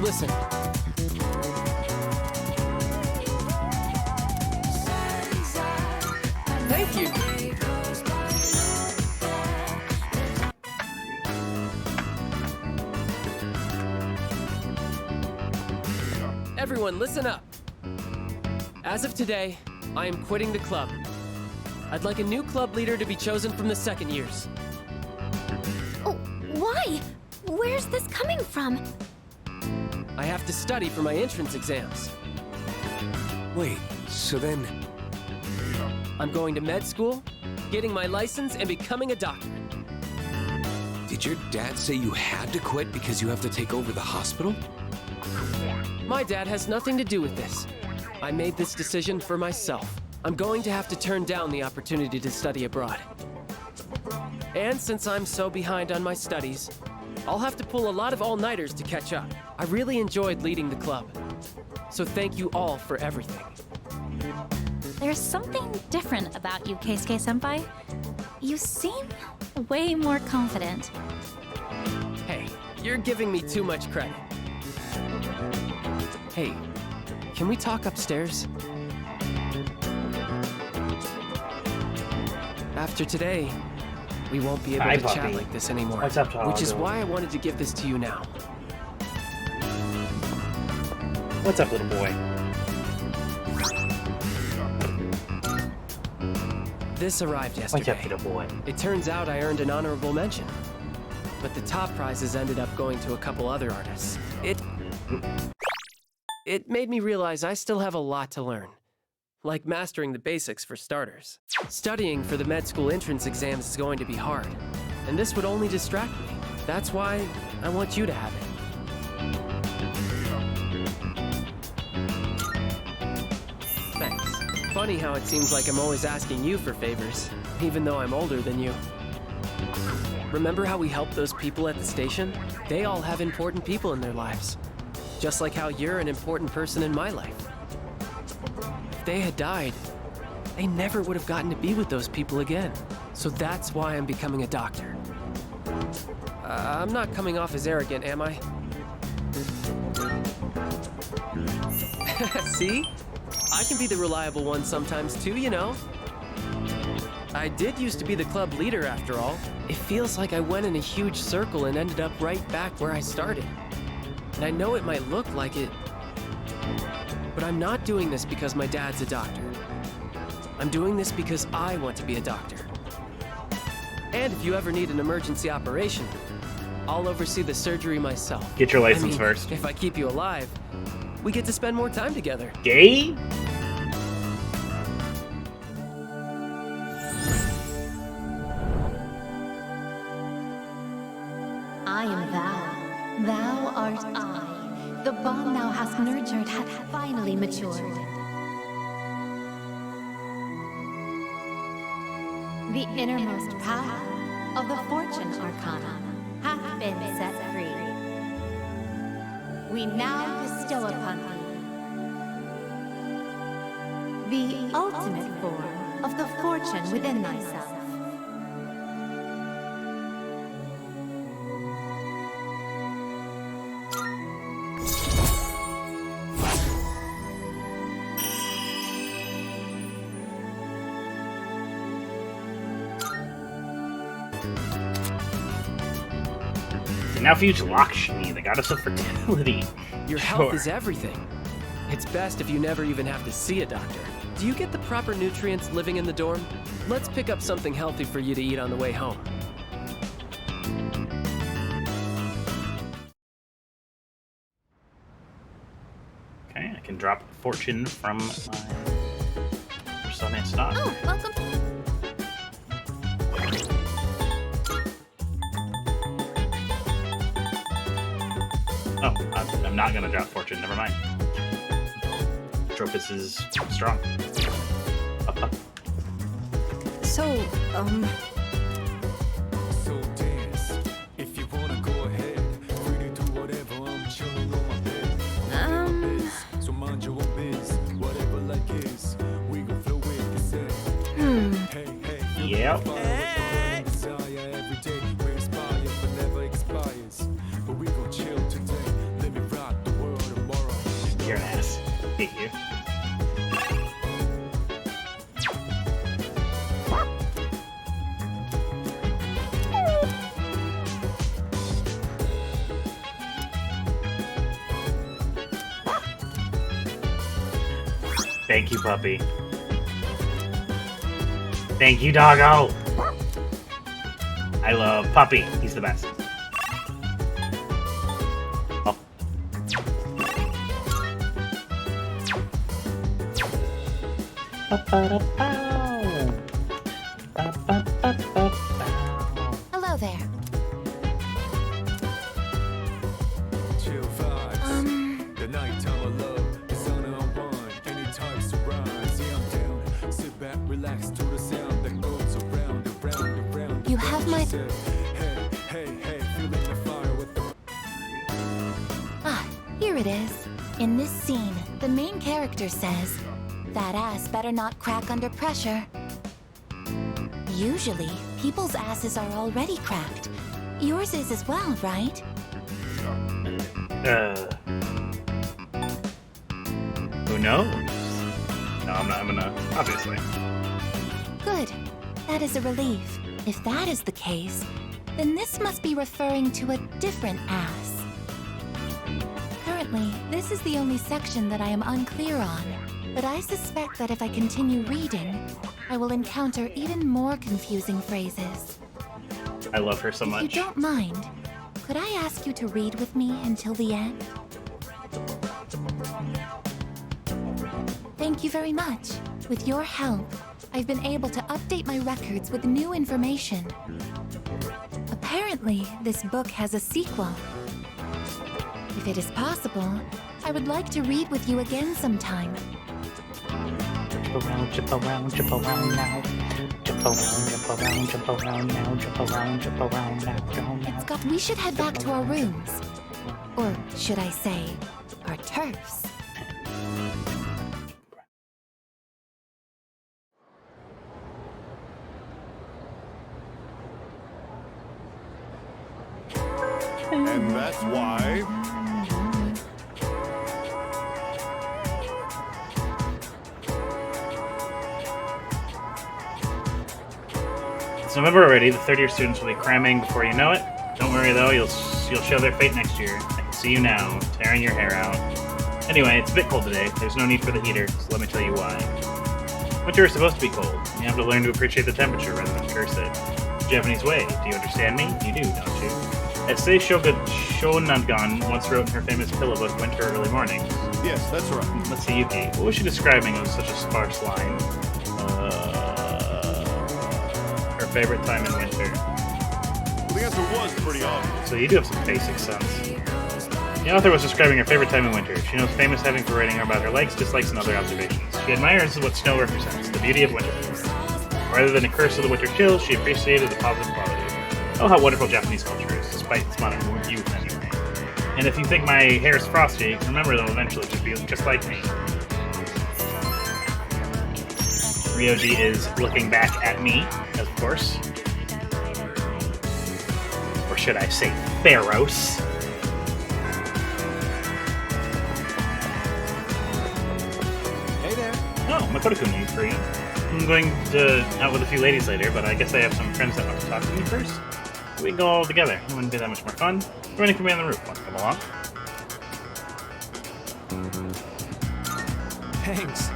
Listen. Thank you. Everyone, listen up. As of today, I am quitting the club. I'd like a new club leader to be chosen from the second years. Oh, why? Where's this coming from? I have to study for my entrance exams. Wait, so then... I'm going to med school, getting my license, and becoming a doctor. Did your dad say you had to quit because you have to take over the hospital? My dad has nothing to do with this. I made this decision for myself. I'm going to have to turn down the opportunity to study abroad. And since I'm so behind on my studies, I'll have to pull a lot of all-nighters to catch up. I really enjoyed leading the club. So thank you all for everything. There's something different about you, Keisuke-senpai. You seem way more confident. Hey, you're giving me too much credit. Hey, can we talk upstairs? After today, we won't be able to chat like this anymore. What's up, Todd? Which is why I wanted to give this to you now. What's up, little boy? This arrived yesterday. What's up, little boy? It turns out I earned an honorable mention. But the top prizes ended up going to a couple other artists. It made me realize I still have a lot to learn. Like mastering the basics for starters. Studying for the med school entrance exams is going to be hard. And this would only distract me. That's why I want you to have it. Thanks. Funny how it seems like I'm always asking you for favors, even though I'm older than you. Remember how we helped those people at the station? They all have important people in their lives. Just like how you're an important person in my life. If they had died, they never would have gotten to be with those people again. So that's why I'm becoming a doctor. I'm not coming off as arrogant, am I? See? I can be the reliable one sometimes too, you know. I did used to be the club leader after all. It feels like I went in a huge circle and ended up right back where I started. And I know it might look like it, but I'm not doing this because my dad's a doctor. I'm doing this because I want to be a doctor. And if you ever need an emergency operation, I'll oversee the surgery myself. Get your license first. If I keep you alive, we get to spend more time together. Gay? I am thou. Thou art I. The bond thou hast nurtured hath finally matured. The innermost path of the fortune arcana hath been set free. We now bestow upon thee the ultimate form of the fortune within thyself. Now fuse Lakshmi, the goddess of fertility. Your health is everything. It's best if you never even have to see a doctor. Do you get the proper nutrients living in the dorm? Let's pick up something healthy for you to eat on the way home. Okay, I can drop fortune from my persona stock. Oh, welcome. Oh, I'm not gonna drop fortune. Never mind. Tropus is strong. Up. So, So dance. If you wanna go ahead, free to do whatever. I'm chilling on my bed. So mind your own biz. Whatever like is, we gon' flow with the set. Hey, hey. Yep. Desire every day. We inspire, but never expires. But we gon' chill today. Let me rock the Thank you, puppy. Thank you, doggo. I love Puppy. He's the best. Oh. Hello there. Chill vibes. The nighttime of love, the sun on one. Anytime surprise. Yeah, I'm down. Sit back, relax to the sound that goes around, around, around. You have my... Hey, hey, hey, feeling the fire with the... Ah, here it is. In this scene, the main character says, "That ass better not crack under pressure." Usually, people's asses are already cracked. Yours is as well, right? Who knows? No, I'm gonna, obviously. Good. That is a relief. If that is the case, then this must be referring to a different ass. Currently, this is the only section that I am unclear on, but I suspect that if I continue reading, I will encounter even more confusing phrases. I love her so much. If you don't mind, could I ask you to read with me until the end? Thank you very much. With your help, I've been able to update my records with new information. Apparently, this book has a sequel. If it is possible, I would like to read with you again sometime. Jump around, jump around, jump around now. Jump around, jump around, jump around now. Jump around, jump around now. We should head back to our rooms. Or should I say, our turfs. And that's why... It's November already. The third-year students will be cramming before you know it. Don't worry though, you'll show their fate next year. I can see you now, tearing your hair out. Anyway, it's a bit cold today. There's no need for the heater, so let me tell you why. Winter is supposed to be cold. You have to learn to appreciate the temperature rather than curse it. The Japanese way. Do you understand me? You do, don't you? Essay Shonagon once wrote in her famous pillow book, Winter Early Morning. Yes, that's right. Let's see, Yuki. What was she describing with such a sparse line? Her favorite time in winter. Well, the answer was pretty obvious. So you do have some basic sense. The author was describing her favorite time in winter. She knows famous having for writing about her likes, dislikes, and other observations. She admires what snow represents, the beauty of winter. Rather than a curse of the winter chill, she appreciated the positive quality. Oh, how wonderful Japanese culture is, despite its modern youth anyway. And if you think my hair is frosty, remember they'll eventually just be just like me. Ryoji is looking back at me, of course. Or should I say, Theros. Hey there. Oh, Makoto-kun, are you free? I'm going out with a few ladies later, but I guess I have some friends that want to talk to me first. We can go all together. It wouldn't be that much more fun. They're waiting for me on the roof. Want to come along? Thanks.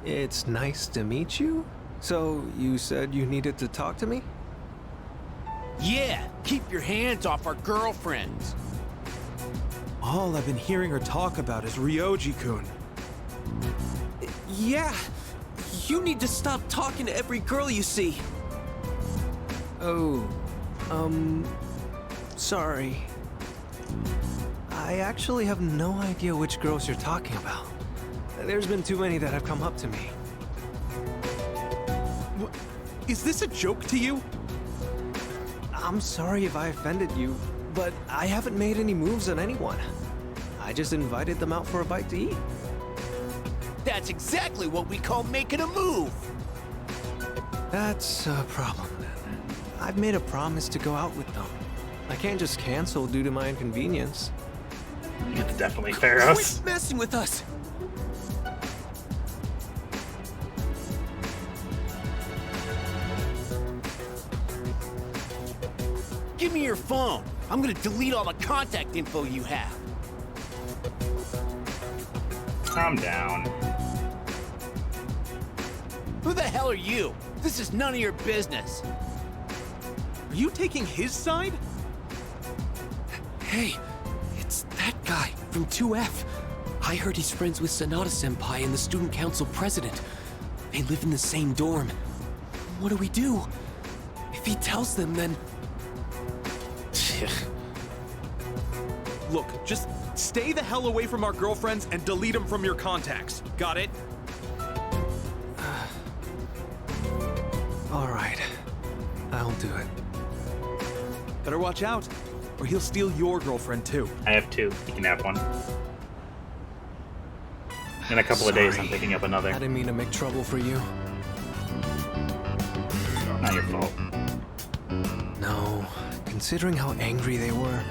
It's nice to meet you? So, you said you needed to talk to me? Yeah, keep your hands off our girlfriends. All I've been hearing her talk about is Ryoji-kun. Yeah, you need to stop talking to every girl you see. Oh, sorry. I actually have no idea which girls you're talking about. There's been too many that have come up to me. Is this a joke to you? I'm sorry if I offended you, but I haven't made any moves on anyone. I just invited them out for a bite to eat. That's exactly what we call making a move. That's a problem then. I've made a promise to go out with them. I can't just cancel due to my inconvenience. It's definitely Theros. Quit messing with us. Give me your phone. I'm gonna delete all the contact info you have. Calm down. Who the hell are you? This is none of your business. Are you taking his side? Hey, it's that guy from 2F. I heard he's friends with Sonata-senpai and the student council president. They live in the same dorm. What do we do? If he tells them, then... Look, just stay the hell away from our girlfriends and delete them from your contacts. Got it? All right. I'll do it. Better watch out, or he'll steal your girlfriend too. I have two. You can have one. In a couple of days, I'm picking up another. I didn't mean to make trouble for you. Not your fault. No, considering how angry they were,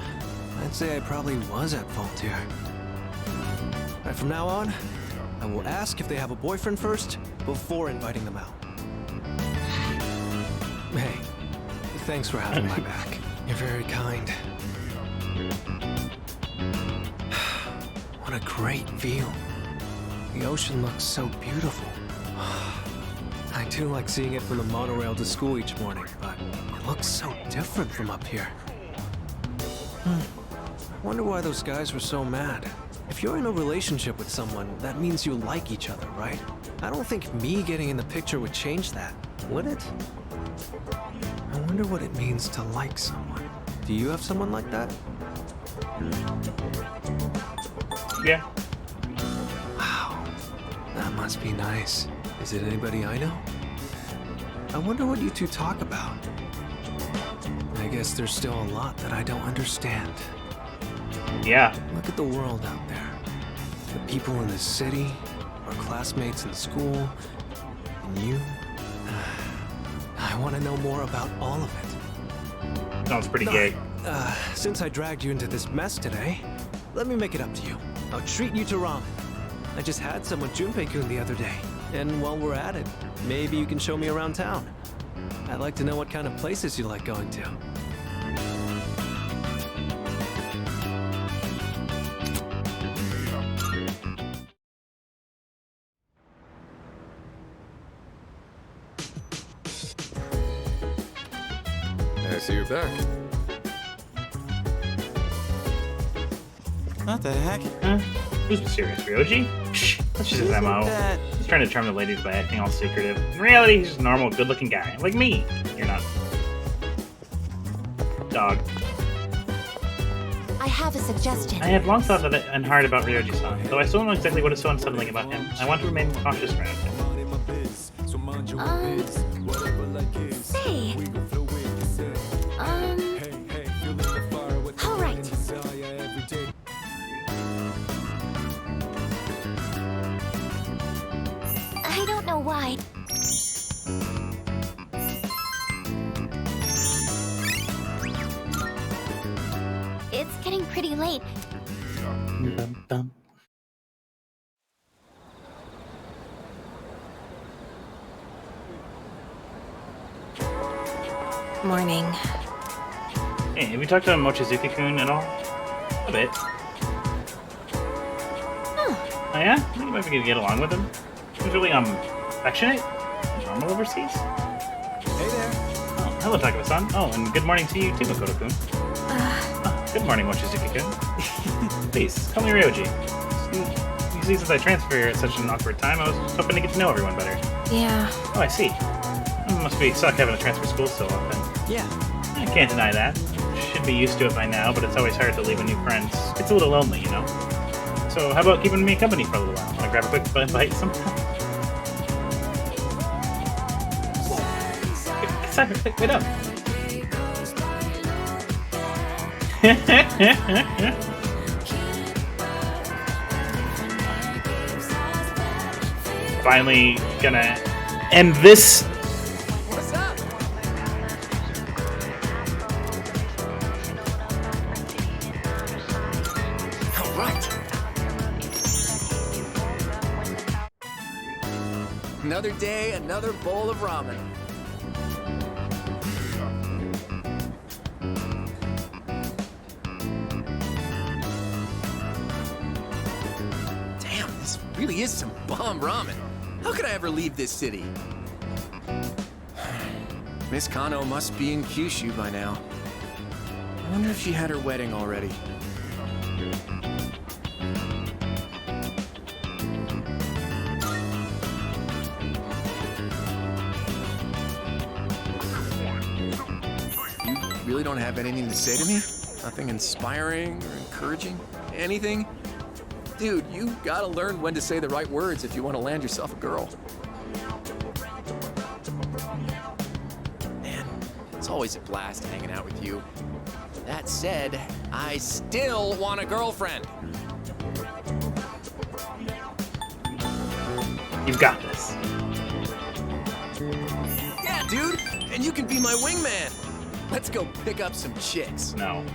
I'd say I probably was at fault here. Right, from now on, I will ask if they have a boyfriend first, before inviting them out. Hey, thanks for having my back. You're very kind. What a great view. The ocean looks so beautiful. I do like seeing it from the monorail to school each morning, but it looks so different from up here. I wonder why those guys were so mad. If you're in a relationship with someone, that means you like each other, right? I don't think me getting in the picture would change that, would it? I wonder what it means to like someone. Do you have someone like that? Yeah. Wow. That must be nice. Is it anybody I know? I wonder what you two talk about. I guess there's still a lot that I don't understand. Yeah. Look at the world out there. The people in the city, our classmates in school, and you. I want to know more about all of it. Sounds pretty gay. Since I dragged you into this mess today, let me make it up to you. I'll treat you to ramen. I just had some with Junpei-kun the other day. And while we're at it, maybe you can show me around town. I'd like to know what kind of places you like going to. I see you're back. What the heck? Who's serious, Ryoji? Psh, that's just his Isn't MO. that- He's trying to charm the ladies by acting all secretive. In reality, he's just a normal, good-looking guy. Like me. You're not. Dog. I have a suggestion. I have long thought that and hard about Ryoji-san, though I still don't know exactly what is so unsettling about him. I want to remain cautious around him. Say. All right. I don't know why. It's getting pretty late. Morning. Hey, have you talked to Mochizuki-kun at all? A bit. Oh yeah? I think you might be able to get along with him. He's really, affectionate? Normal overseas? Hey there. Oh, hello, Takaba-san. Oh, and good morning to you too, Makoto-kun. Good morning, Mochizuki-kun. Please, call me Ryoji. You see, since I transferred here at such an awkward time, I was just hoping to get to know everyone better. Yeah. Oh, I see. It must be suck having to transfer school so often. Yeah. I can't deny that. Should be used to it by now, but it's always hard to leave a new friend. It's a little lonely, you know? So how about keeping me company for a little while? Wanna grab a quick bite sometime? Sorry, wait up. Finally gonna end this. What's up? All right. Another day, another bowl of ramen. really is some bomb ramen. How could I ever leave this city? Miss Kano must be in Kyushu by now. I wonder if she had her wedding already. You really don't have anything to say to me? Nothing inspiring or encouraging? Anything? Dude, you gotta learn when to say the right words if you want to land yourself a girl. Man, it's always a blast hanging out with you. That said, I still want a girlfriend. You've got this. Yeah, dude, and you can be my wingman. Let's go pick up some chicks. No.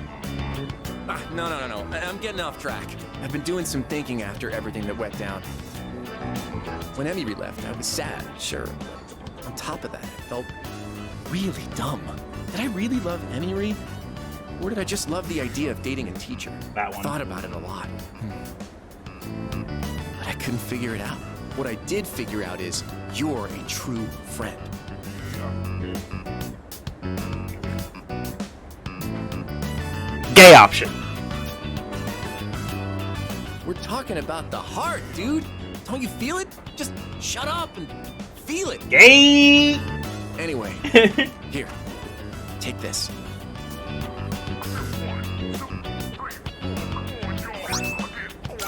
No. I'm getting off track. I've been doing some thinking after everything that went down. When Emmy left, I was sad, sure. But on top of that, I felt really dumb. Did I really love Emmy? Or did I just love the idea of dating a teacher? That one. I thought about it a lot. But I couldn't figure it out. What I did figure out is you're a true friend. Gay option. We're talking about the heart, dude. Don't you feel it? Just shut up and feel it. Gay! Anyway, here, take this.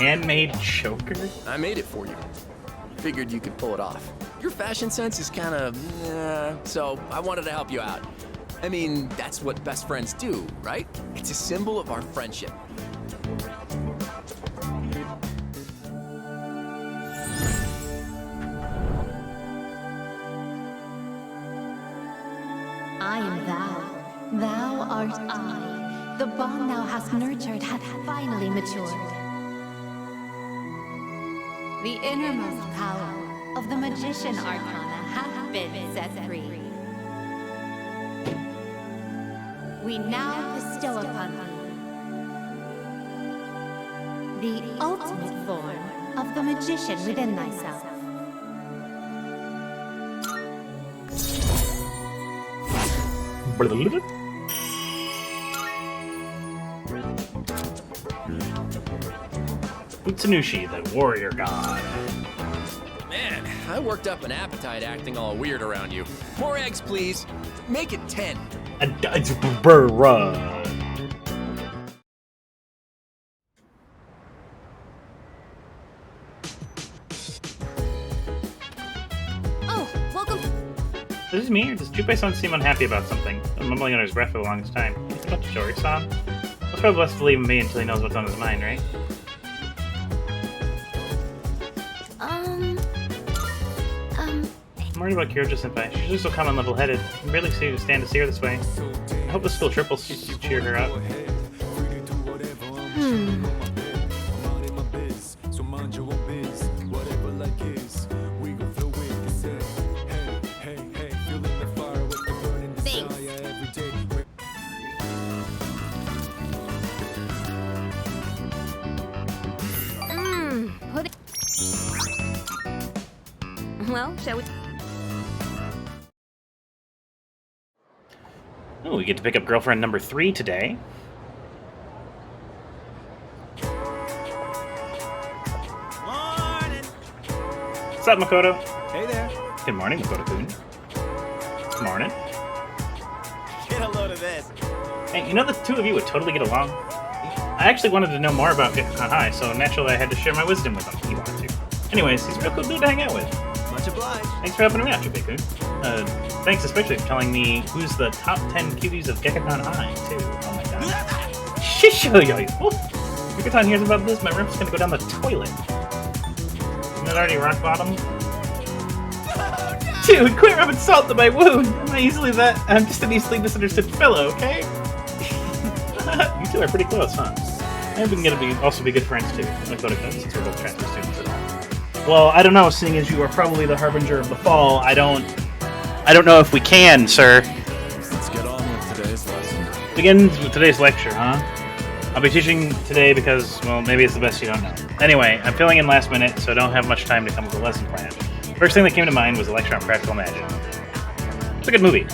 Handmade choker? I made it for you. Figured you could pull it off. Your fashion sense is kind of, so I wanted to help you out. I mean, that's what best friends do, right? It's a symbol of our friendship. I am thou. Thou art I. The bond thou hast nurtured hath finally matured. The innermost power of the magician arcana hath been set free. We now bestow upon thee the ultimate form of the magician within thyself. Utsunushi, the warrior god. Man, I worked up an appetite acting all weird around you. More eggs, please. Make it 10. Oh, welcome. This is me, or does Junpei-san seem unhappy about something? Been mumbling under his breath for the longest time. He's about to Jory-san. That's probably best to leave him be until he knows what's on his mind, right? I'm worried about Kyojo-senpai. She's usually so calm and level-headed. I can barely stand to see her this way. I hope the school trip will cheer her up. Well, shall we? Oh, we get to pick up girlfriend number 3 today. Morning. What's up, Makoto? Hey there. Good morning, Makoto-kun. Good morning. Get a load of this. Hey, you know the two of you would totally get along? I actually wanted to know more about Gekkan High, so naturally I had to share my wisdom with him. He wanted to. Anyways, he's a real cool dude to hang out with. Much obliged. Thanks for helping me out, Junpei-kun. Thanks especially for telling me who's the top 10 cuties of Gekkan High, too. Oh my god. Shisho-yo! If Gekkan hears about this, my room's gonna go down the toilet. Isn't it already rock bottom? Dude, quit rubbing salt to my wound! I'm just an easily misunderstood fellow, okay? You two are pretty close, huh? Maybe we can also be good friends, too. Makoto-kun, since we're both transfer students and all. Well, I don't know, seeing as you are probably the harbinger of the fall, I don't know if we can, sir. Let's get on with today's lesson. Begins with today's lecture, huh? I'll be teaching today because, well, maybe it's the best you don't know. Anyway, I'm filling in last minute, so I don't have much time to come up with a lesson plan. First thing that came to mind was a lecture on practical magic. It's a good movie.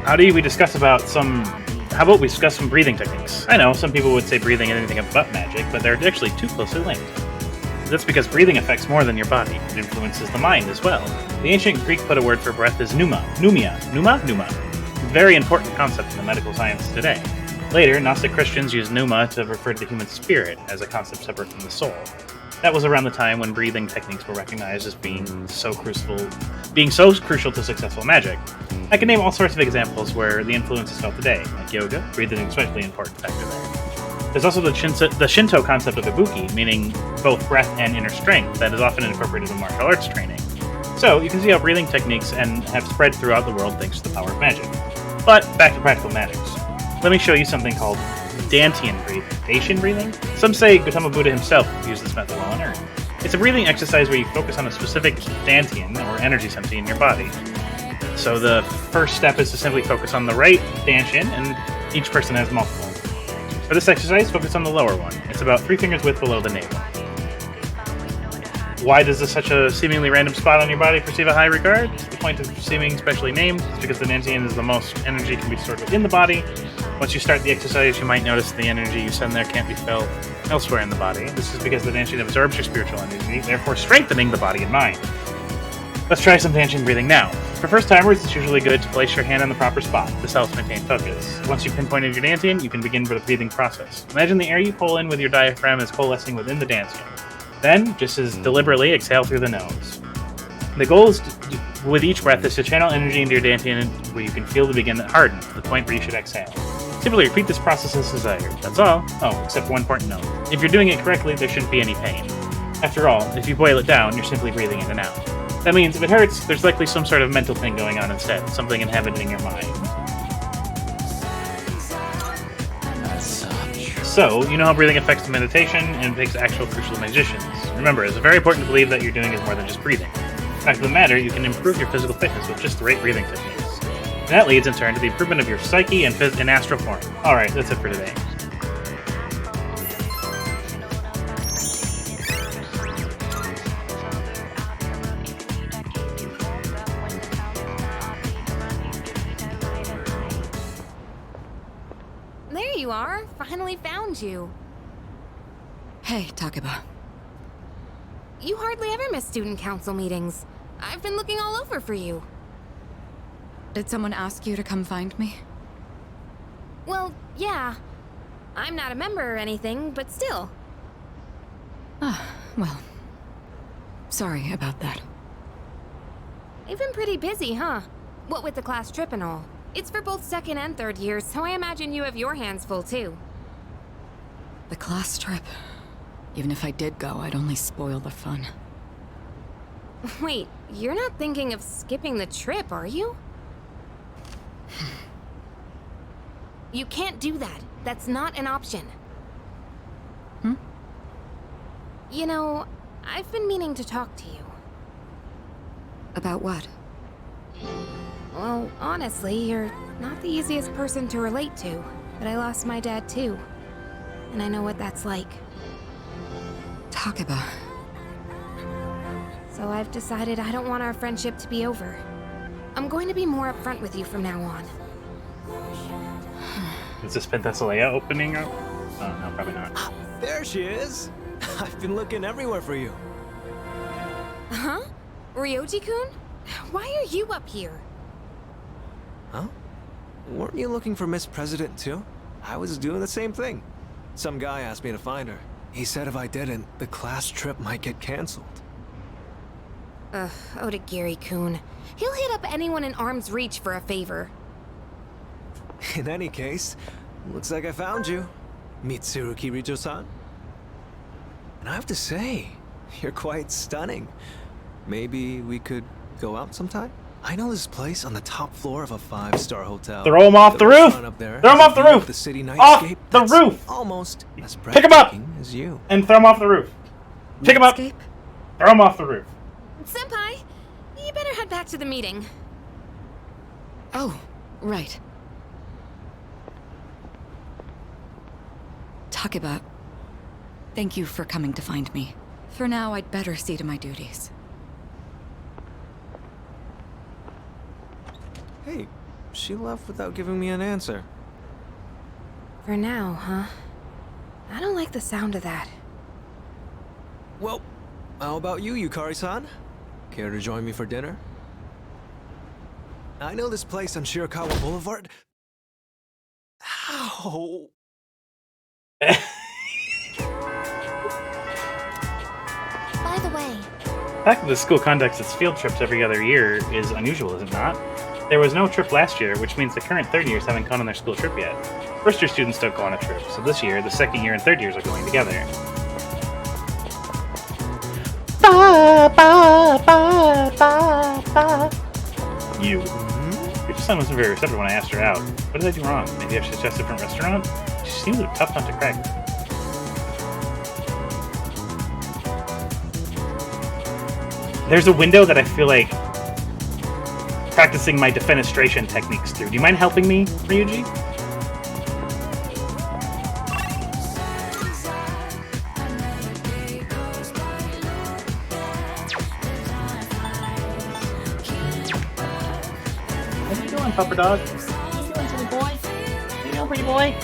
How about we discuss some breathing techniques? I know, some people would say breathing is anything but magic, but they're actually too closely linked. That's because breathing affects more than your body. It influences the mind as well. The ancient Greek put a word for breath as pneuma. Pneuma. Very important concept in the medical science today. Later, Gnostic Christians used pneuma to refer to the human spirit as a concept separate from the soul. That was around the time when breathing techniques were recognized as being so crucial to successful magic. I can name all sorts of examples where the influence is felt today, like yoga. Breathing is especially an important factor there. There's also the Shinto concept of ibuki, meaning both breath and inner strength, that is often incorporated in martial arts training. So, you can see how breathing techniques have spread throughout the world thanks to the power of magic. But, back to practical magics. Let me show you something called Dantian breathing. Dacian breathing? Some say Gautama Buddha himself used this method while on Earth. It's a breathing exercise where you focus on a specific Dantian, or energy center in your body. So the first step is to simply focus on the right Dantian, and each person has multiple. For this exercise, focus on the lower one. It's about 3 fingers width below the navel. Why does such a seemingly random spot on your body perceive a high regard? The point of seeming specially named is because the Dantian is the most energy can be stored within the body. Once you start the exercise, you might notice the energy you send there can't be felt elsewhere in the body. This is because the Dantian absorbs your spiritual energy, therefore strengthening the body and mind. Let's try some Dantian breathing now. For first-timers, it's usually good to place your hand on the proper spot. This helps maintain focus. Once you've pinpointed your Dantian, you can begin with the breathing process. Imagine the air you pull in with your diaphragm is coalescing within the Dantian. Then, just as deliberately, exhale through the nose. The goal is with each breath is to channel energy into your Dantian where you can feel to begin to harden, to the point where you should exhale. Simply repeat this process as desired. That's all. Oh, except one important note. If you're doing it correctly, there shouldn't be any pain. After all, if you boil it down, you're simply breathing in and out. That means if it hurts, there's likely some sort of mental thing going on instead, something inhabiting your mind. So, you know how breathing affects the meditation and makes actual crucial magicians. Remember, it's very important to believe that you're doing is more than just breathing. Fact of the matter, you can improve your physical fitness with just the right breathing techniques. And that leads in turn to the improvement of your psyche and astral form. Alright, that's it for today. There you are. Finally found you. Hey, Takeba. You hardly ever miss student council meetings. I've been looking all over for you. Did someone ask you to come find me? Well, yeah. I'm not a member or anything, but still. Ah, well. Sorry about that. You've been pretty busy, huh? What with the class trip and all. It's for both second and third years, so I imagine you have your hands full too. The class trip. Even if I did go, I'd only spoil the fun. Wait, you're not thinking of skipping the trip, are you? You can't do that. That's not an option. You know, I've been meaning to talk to you. About what? Well, honestly, you're not the easiest person to relate to, but I lost my dad too. And I know what that's like. Takeba. So I've decided I don't want our friendship to be over. I'm going to be more upfront with you from now on. Is this Penthesilea opening up? Oh, no, probably not. There she is. I've been looking everywhere for you. Huh? Ryoji-kun? Why are you up here? Huh? Weren't you looking for Miss President too? I was doing the same thing. Some guy asked me to find her. He said if I didn't, the class trip might get canceled. Ugh, Odagiri-kun. He'll hit up anyone in arm's reach for a favor. In any case, looks like I found you, Mitsuru Kirijo-san. And I have to say, you're quite stunning. Maybe we could go out sometime? I know this place on the top floor of a 5-star hotel. Throw him off the roof! Up there Throw him off the roof! The city Off nightscape the roof! Almost as Pick him up! breathtaking as you. And throw him off the roof. Pick him up! Throw him off the roof. Senpai, you better head back to the meeting. Oh, right. Hakiba, thank you for coming to find me. For now, I'd better see to my duties. Hey, she left without giving me an answer. For now, huh? I don't like the sound of that. Well, how about you, Yukari-san? Care to join me for dinner? I know this place on Shirakawa Boulevard. Ow! By the way, The fact that the school conducts its field trips every other year is unusual, is it not? There was no trip last year, which means the current third years haven't gone on their school trip yet. First year students don't go on a trip, so this year, the second year and third years are going together. Ba, ba, ba, ba, ba. You. Your son wasn't very receptive when I asked her out. What did I do wrong? Maybe I should suggest a different restaurant? She seems a tough nut to crack. There's a window that I feel like practicing my defenestration techniques through. Do you mind helping me, Ryuji? How you doing, pupper dog? How you doing, silly boy? How you doing, pretty boy?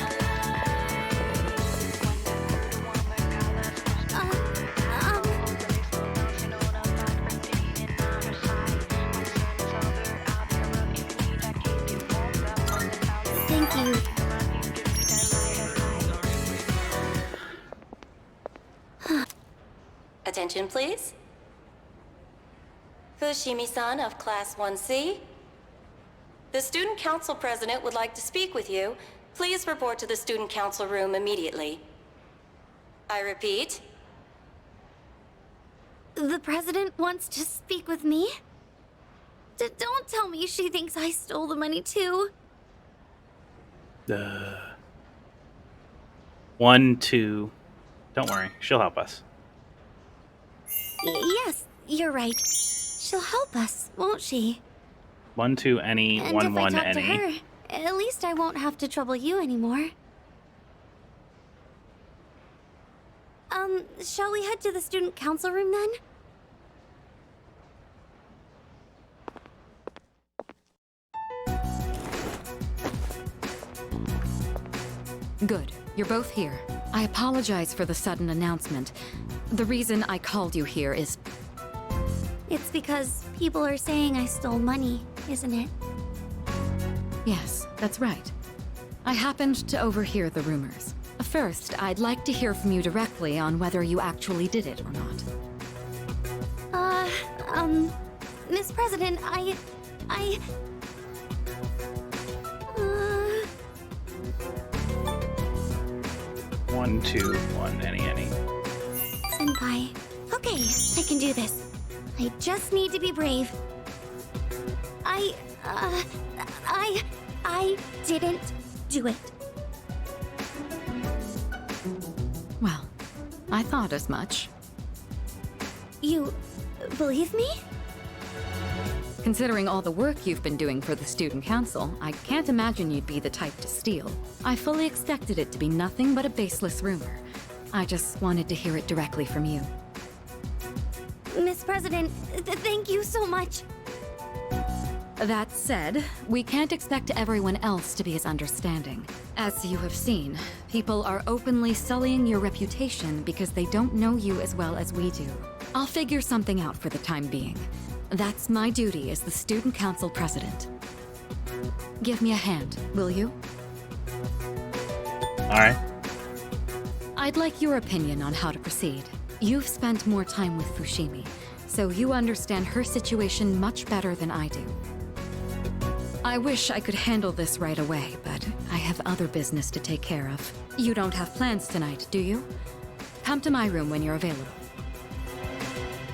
thank you. Attention, please. Fushimi-san of Class 1C. The Student Council President would like to speak with you. Please report to the Student Council room immediately. I repeat. The president wants to speak with me? Don't tell me she thinks I stole the money too. 1, 2. Don't worry, she'll help us. Yes, you're right. She'll help us, won't she? 1, 2, any. And 1, if 1, I talk any. to her, at least I won't have to trouble you anymore. Shall we head to the student council room then? Good. You're both here. I apologize for the sudden announcement. The reason I called you here is... It's because people are saying I stole money, isn't it? Yes, that's right. I happened to overhear the rumors. First, I'd like to hear from you directly on whether you actually did it or not. Miss President, I... 1, 2, 1, any. Senpai. Okay, I can do this. I just need to be brave. I didn't do it. Well, I thought as much. You believe me? Considering all the work you've been doing for the student council, I can't imagine you'd be the type to steal. I fully expected it to be nothing but a baseless rumor. I just wanted to hear it directly from you. Miss President, thank you so much. That said, we can't expect everyone else to be as understanding. As you have seen, people are openly sullying your reputation because they don't know you as well as we do. I'll figure something out for the time being. That's my duty as the student council president. Give me a hand, will you? Alright. I'd like your opinion on how to proceed. You've spent more time with Fushimi, so you understand her situation much better than I do. I wish I could handle this right away, but I have other business to take care of. You don't have plans tonight, do you? Come to my room when you're available.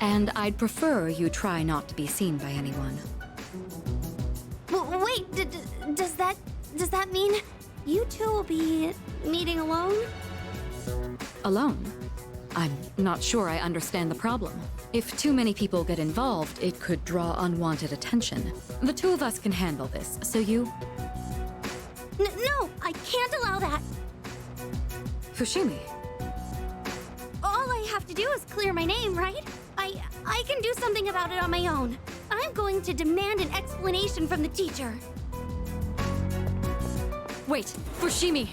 And I'd prefer you try not to be seen by anyone. Wait, does that mean you two will be meeting alone? Alone? I'm not sure I understand the problem. If too many people get involved, it could draw unwanted attention. The two of us can handle this, so you... No, I can't allow that. Fushimi. All I have to do is clear my name, right? I can do something about it on my own. I'm going to demand an explanation from the teacher. Wait, Fushimi!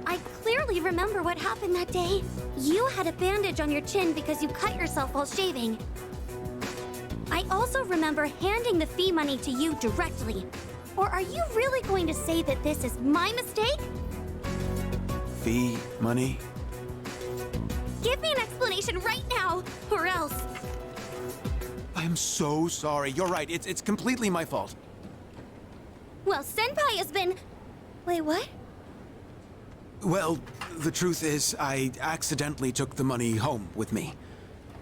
I clearly remember what happened that day. You had a bandage on your chin because you cut yourself while shaving. I also remember handing the fee money to you directly. Or are you really going to say that this is my mistake? Fee, money? Give me an explanation right now, or else. I'm so sorry. You're right. It's completely my fault. Well, Senpai has been... Wait, what? Well, the truth is, I accidentally took the money home with me.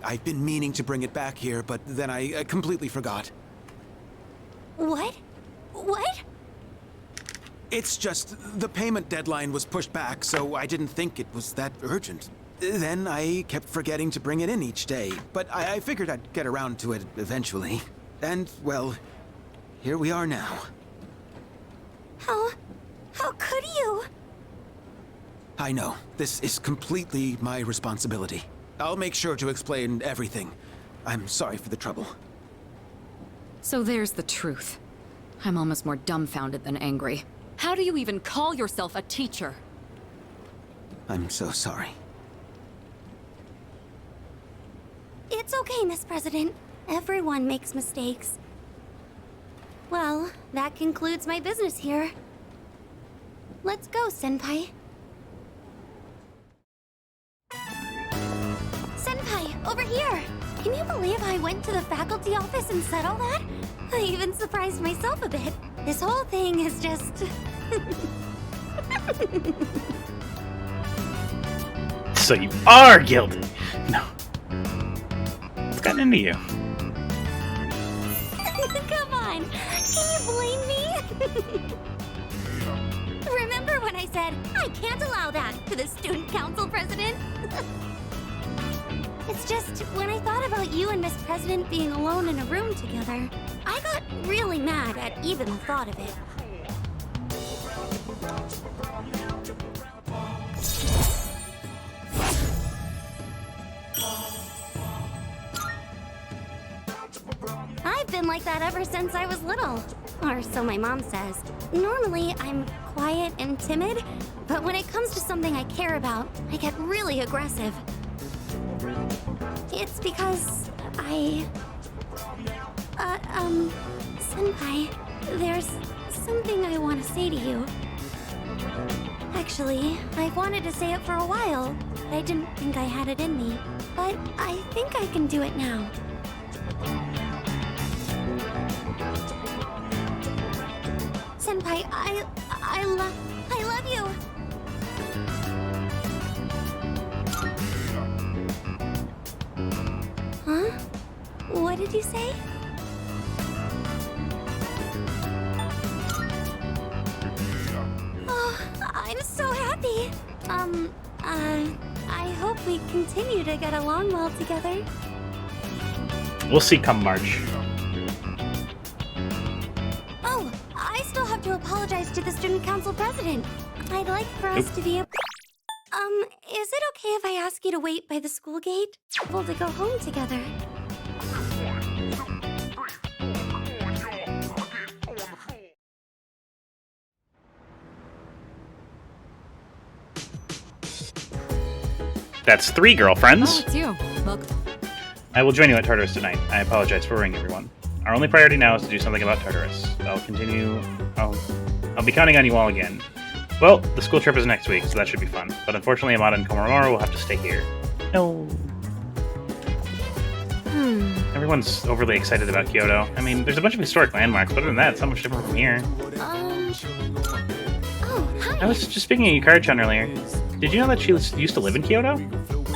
I've been meaning to bring it back here, but then I completely forgot. What? What? It's just, the payment deadline was pushed back, so I didn't think it was that urgent. Then I kept forgetting to bring it in each day, but I figured I'd get around to it eventually. And, well, here we are now. How could you? I know. This is completely my responsibility. I'll make sure to explain everything. I'm sorry for the trouble. So there's the truth. I'm almost more dumbfounded than angry. How do you even call yourself a teacher? I'm so sorry. It's okay, Miss President. Everyone makes mistakes. Well, that concludes my business here. Let's go, Senpai. Senpai, over here! Can you believe I went to the faculty office and said all that? I even surprised myself a bit. This whole thing is just... So you are guilty! No. What's gotten into you? Come on! Can you blame me? Remember when I said, I can't allow that to the student council president? It's just, when I thought about you and Miss President being alone in a room together, I got really mad at even the thought of it. I've been like that ever since I was little. Or so my mom says. Normally, I'm quiet and timid, but when it comes to something I care about, I get really aggressive. It's because Senpai, there's something I want to say to you. Actually, I've wanted to say it for a while, but I didn't think I had it in me. But I think I can do it now. Senpai, I love you. Huh? What did you say? Oh, I'm so happy. I hope we continue to get along well together. We'll see come March. Oh, I still have to apologize to the student council president. I'd like for us to be is it okay if I ask you to wait by the school gate? Able to go home together. That's 3 girlfriends. Oh, it's you. Welcome. I will join you at Tartarus tonight. I apologize for worrying everyone. Our only priority now is to do something about Tartarus. I'll be counting on you all again. Well, the school trip is next week, so that should be fun. But unfortunately, Amada and Komamura will have to stay here. No. Everyone's overly excited about Kyoto. I mean, there's a bunch of historic landmarks, but other than that, it's not much different from here. Oh, hi. I was just speaking of Yukari-chan earlier. Did you know that she used to live in Kyoto?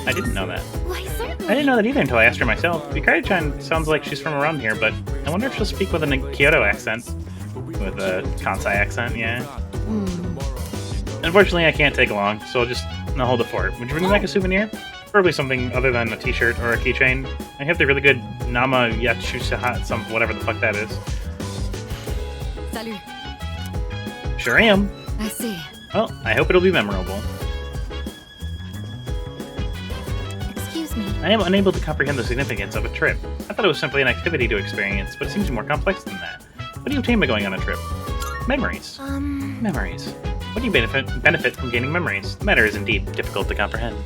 I didn't know that. Why, certainly. I didn't know that either until I asked her myself. Yukari-chan sounds like she's from around here, but I wonder if she'll speak with a Kyoto accent. With a Kansai accent, yeah. Unfortunately, I can't take along, so I'll just hold it for it. Would you bring me back a souvenir? Preferably something other than a t-shirt or a keychain. I have the really good Nama Yatsusaha, whatever the fuck that is. Salut. Sure am. I see. Well, I hope it'll be memorable. Excuse me. I am unable to comprehend the significance of a trip. I thought it was simply an activity to experience, but it seems more complex than that. What do you obtain by going on a trip? Memories. Memories. What do you benefit from gaining memories? The matter is indeed difficult to comprehend.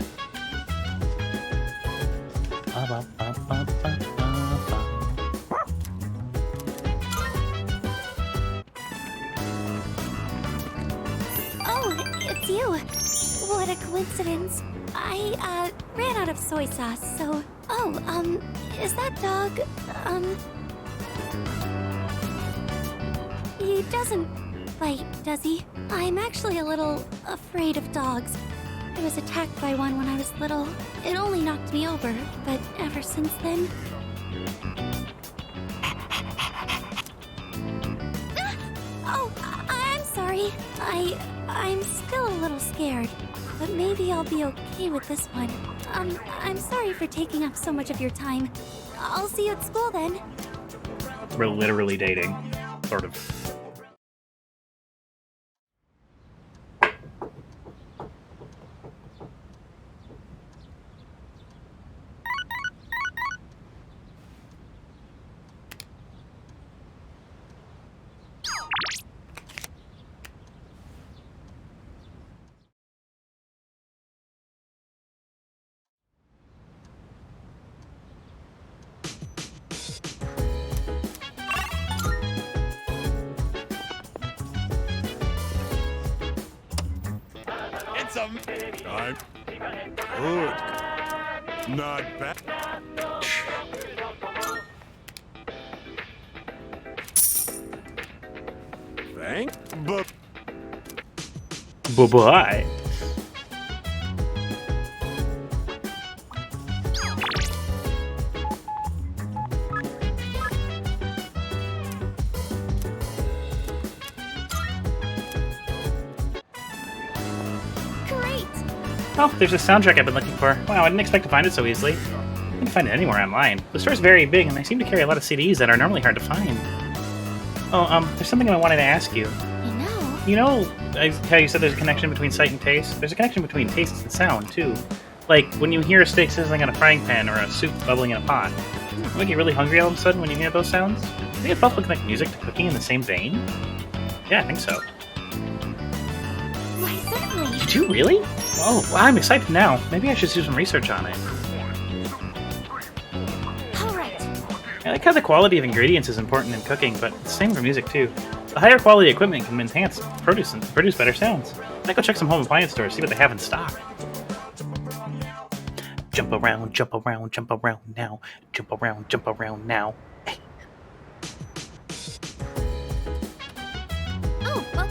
Oh, it's you. What a coincidence. I ran out of soy sauce, so... Oh, is that dog, He doesn't bite, does he? I'm actually a little afraid of dogs. I was attacked by one when I was little. It only knocked me over, but ever since then... Oh, I'm sorry. I'm still a little scared, but maybe I'll be okay with this one. I'm sorry for taking up so much of your time. I'll see you at school then. We're literally dating. Sort of. I'm good. Not bad. Thank, but Bye-bye. Oh, there's a soundtrack I've been looking for. Wow, I didn't expect to find it so easily. I can find it anywhere online. The store's very big, and they seem to carry a lot of CDs that are normally hard to find. Oh, there's something I wanted to ask you. You know how you said there's a connection between sight and taste? There's a connection between taste and sound, too. Like, when you hear a steak sizzling in a frying pan or a soup bubbling in a pot. You get really hungry all of a sudden when you hear those sounds? Do you think both look like music to cooking in the same vein? Yeah, I think so. Why, certainly. You do, really? Oh, well, I'm excited now. Maybe I should do some research on it. Alright. I like how the quality of ingredients is important in cooking, but it's the same for music too. The higher quality equipment can enhance produce and produce better sounds. I'll go check some home appliance stores, see what they have in stock. Jump around, jump around, jump around now. Jump around now. Oh, well.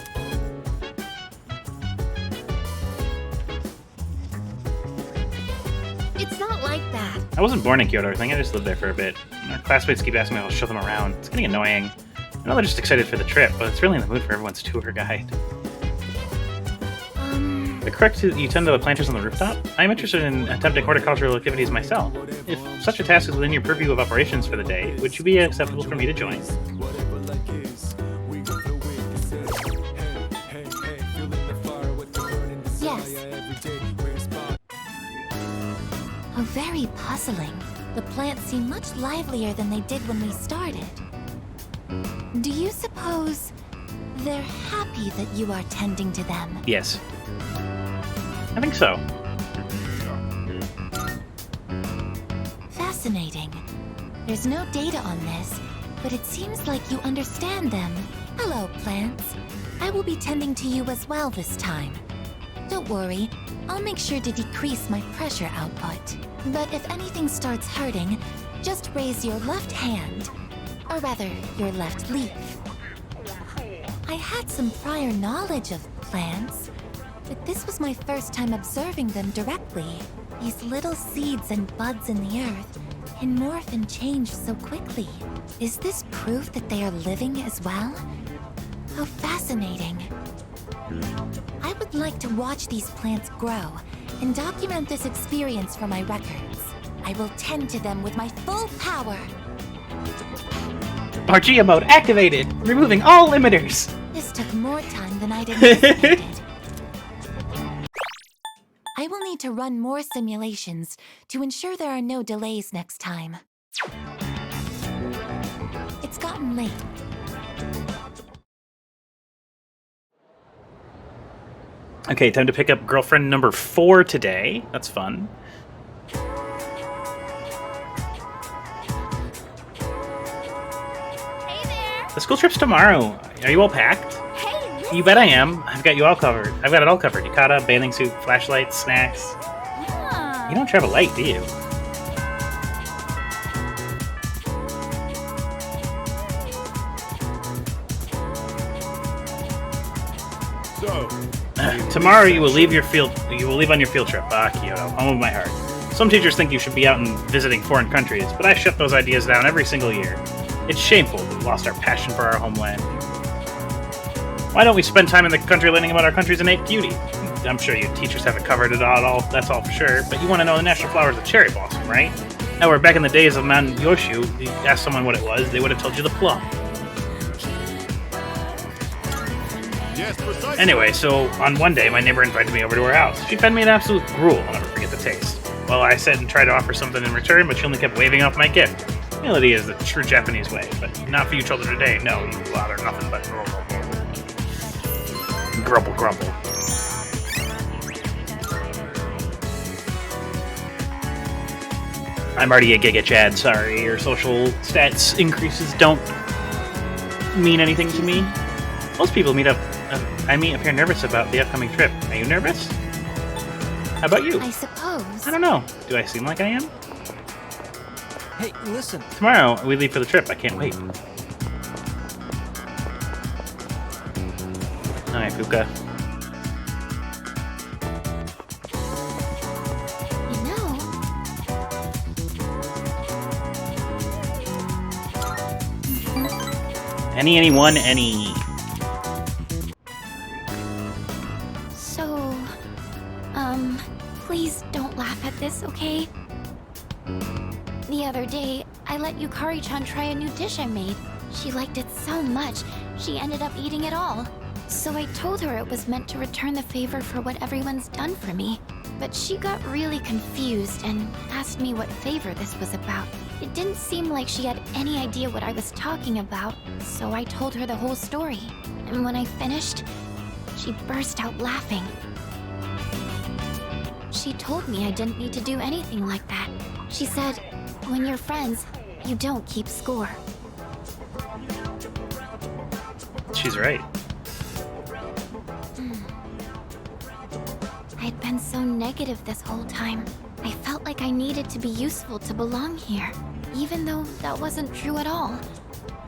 It's not like that. I wasn't born in Kyoto or anything, I just lived there for a bit. Our classmates keep asking me if I'll show them around. It's getting annoying. I know they're just excited for the trip, but it's really in the mood for everyone's tour guide. The correct you tend to the planters on the rooftop? I'm interested in attempting horticultural activities myself. If such a task is within your purview of operations for the day, would you be acceptable for me to join? Yes. Oh, very puzzling. The plants seem much livelier than they did when we started. Do you suppose they're happy that you are tending to them? Yes. I think so. Fascinating. There's no data on this, but it seems like you understand them. Hello, plants. I will be tending to you as well this time. Don't worry, I'll make sure to decrease my pressure output. But if anything starts hurting, just raise your left hand, or rather, your left leaf. I had some prior knowledge of plants, but this was my first time observing them directly. These little seeds and buds in the earth can morph and change so quickly. Is this proof that they are living as well? How fascinating. I would like to watch these plants grow and document this experience for my records. I will tend to them with my full power. Bargia mode activated, removing all limiters. This took more time than I'd anticipated. I will need to run more simulations to ensure there are no delays next time. It's gotten late. Okay, time to pick up girlfriend number 4 today. That's fun. The school trip's tomorrow. Are you all packed? Hey, You bet I am. I've got you all covered. I've got it all covered. Yukata, bathing suit, flashlights, snacks. You don't travel light, do you? So, Tomorrow you will leave on your field trip. Kyoto, home of my heart. Some teachers think you should be out and visiting foreign countries, but I shut those ideas down every single year. It's shameful that we lost our passion for our homeland. Why don't we spend time in the country learning about our country's innate beauty? I'm sure you teachers haven't covered it all, that's all for sure, but you want to know the national flower is the cherry blossom, right? Now, we're back in the days of Mount Yoshu, you asked someone what it was, they would have told you the plum. yes, precisely. Anyway, so on one day, my neighbor invited me over to her house. She fed me an absolute gruel, I'll never forget the taste. Well, I said and tried to offer something in return, but she only kept waving off my gift. Humility is the true Japanese way, but not for you children today. No, you lot are nothing but grumble, grumble. I'm already a Giga Chad, sorry. Your social stats increases don't mean anything to me. Most people meet up here nervous about the upcoming trip. Are you nervous? How about you? I suppose. I don't know. Do I seem like I am? Hey, listen. Tomorrow, we leave for the trip. I can't wait. Hi, Fuka. You know, Anyone, any. So, please don't laugh at this, okay? The other day, I let Yukari-chan try a new dish I made. She liked it so much, she ended up eating it all. So I told her it was meant to return the favor for what everyone's done for me. But she got really confused and asked me what favor this was about. It didn't seem like she had any idea what I was talking about, so I told her the whole story. And when I finished, she burst out laughing. She told me I didn't need to do anything like that. She said, when you're friends, you don't keep score. She's right. I'd been so negative this whole time. I felt like I needed to be useful to belong here, even though that wasn't true at all.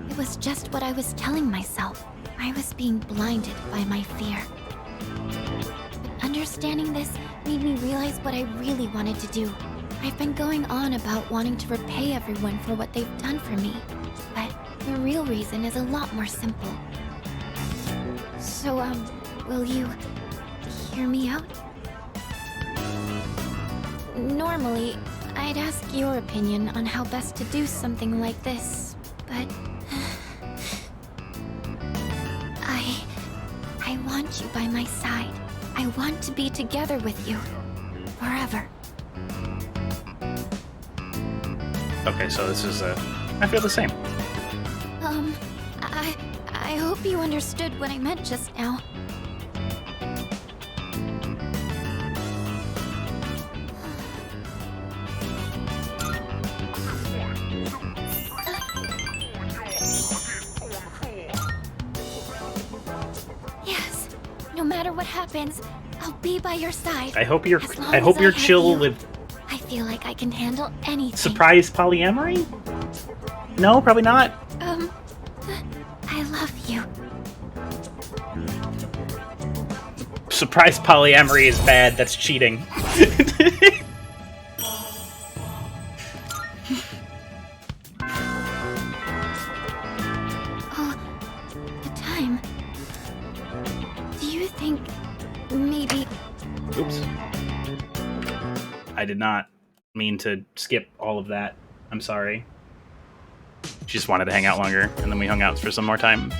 It was just what I was telling myself. I was being blinded by my fear. But understanding this made me realize what I really wanted to do. I've been going on about wanting to repay everyone for what they've done for me, but the real reason is a lot more simple. So, will you hear me out? Normally, I'd ask your opinion on how best to do something like this, but I want you by my side. I want to be together with you forever. Okay, so this is I feel the same. I hope you understood what I meant just now. Yes, no matter what happens, I'll be by your side. I hope you're As long as I have chill you. with I feel like I can handle anything. surprise polyamory? No, probably not. I love you. Surprise polyamory is bad. That's cheating. Oh, the time. Do you think maybe... Oops. I did not mean to skip all of that. I'm sorry. She just wanted to hang out longer, and then we hung out for some more time.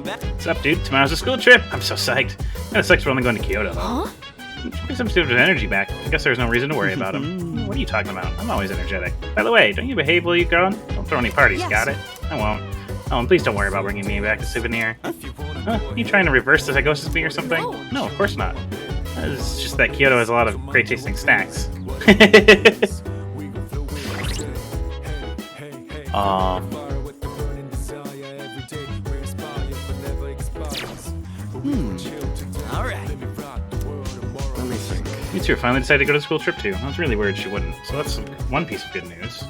back. What's up, dude? Tomorrow's a school trip. I'm so psyched. Kinda sucks we're only going to Kyoto, though. Huh? Give some students energy back. I guess there's no reason to worry about them. What are you talking about? I'm always energetic. By the way, don't you behave while you're gone? Don't throw any parties, Yes. got it? I won't. Oh, and please don't worry about bringing me back a souvenir. Huh? You trying to reverse the psychosis of me or something? No, of course not. It's just that Kyoto has a lot of great tasting snacks. Alright. Let me think. You two finally decided to go to a school trip too. I was really worried she wouldn't. So that's one piece of good news.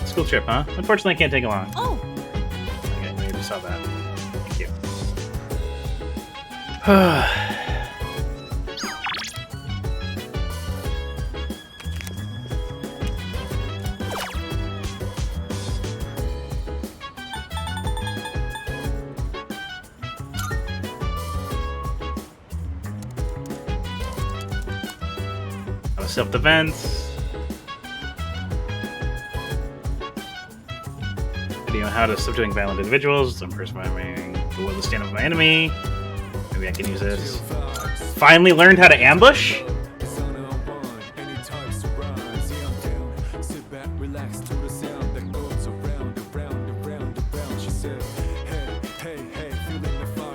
School trip, huh? Unfortunately, I can't take along. Oh, Okay, maybe you saw that. Thank you. Self-defense. Video on how to subduing violent individuals. I'm performing the will to stand up with my enemy. Maybe I can use this. Finally learned how to ambush?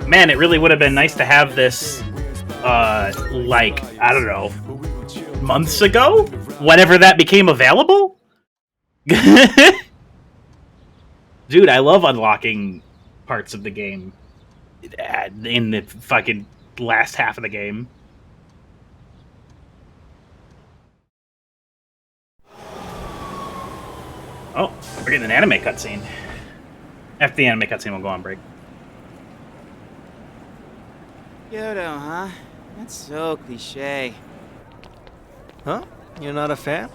Man, it really would have been nice to have this, like, I don't know, months ago? Whenever that became available? Dude, I love unlocking parts of the game in the fucking last half of the game. Oh, we're getting an anime cutscene. After the anime cutscene, we'll go on break. Kyoto, huh? That's so cliche. Huh? You're not a fan?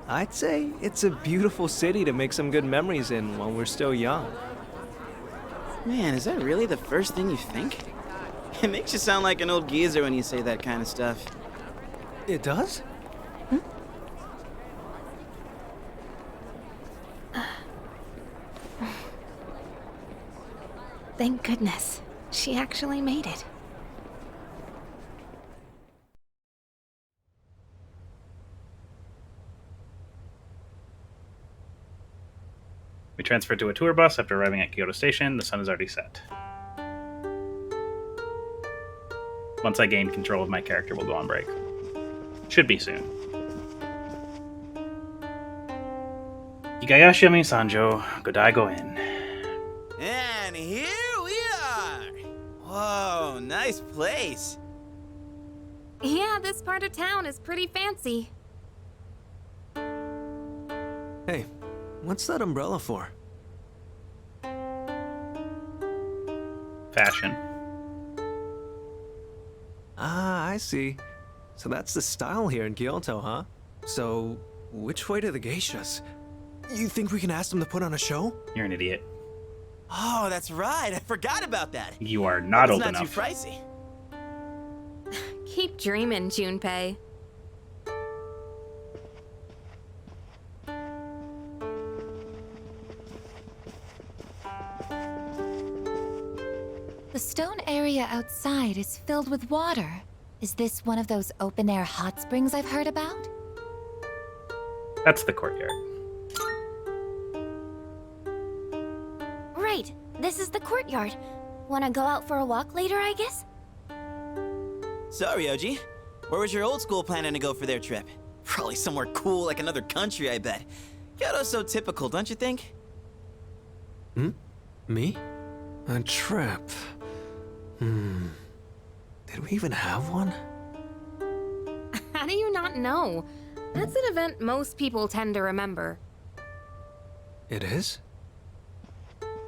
I'd say it's a beautiful city to make some good memories in while we're still young. Man, is that really the first thing you think? It makes you sound like an old geezer when you say that kind of stuff. It does? Thank goodness. She actually made it. We transferred to a tour bus after arriving at Kyoto Station. The sun is already set. Once I gain control of my character, we'll go on break. Should be soon. Higayashimi Sanjo, Godai go in. And here we are! Whoa, nice place. yeah, this part of town is pretty fancy. Hey, what's that umbrella for? Fashion. Ah, I see. So that's the style here in Kyoto, huh? So, which way to the geishas? You think we can ask them to put on a show? You're an idiot. Oh, that's right. I forgot about that. You are not old It's enough. not too pricey. Keep dreaming, Junpei. The stone area outside is filled with water. Is this one of those open-air hot springs I've heard about? That's the courtyard. Right, this is the courtyard. Wanna go out for a walk later, I guess? So, Ryoji, where was your old school planning to go for their trip? Probably somewhere cool like another country, I bet. Kyoto's so typical, don't you think? Me? A trip? Did we even have one? How do you not know? That's an event most people tend to remember. It is?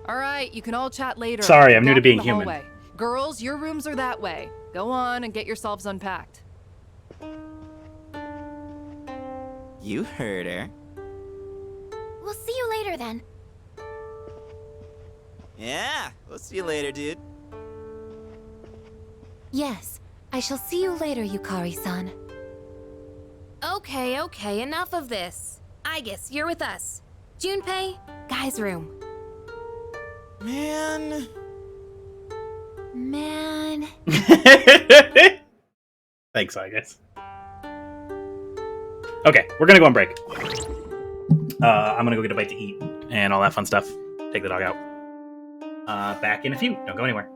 All right, you can all chat later. Sorry, I'm new to Block in being the human. hallway. Girls, your rooms are that way. Go on and get yourselves unpacked. You heard her. We'll see you later then. Yeah, we'll see you later, dude. Yes, I shall see you later, Yukari-san. Okay, enough of this. I guess you're with us. Junpei, guy's room. Man. Thanks, I guess. Okay, we're gonna go on break. I'm gonna go get a bite to eat and all that fun stuff. Take the dog out. Back in a few. Don't go anywhere.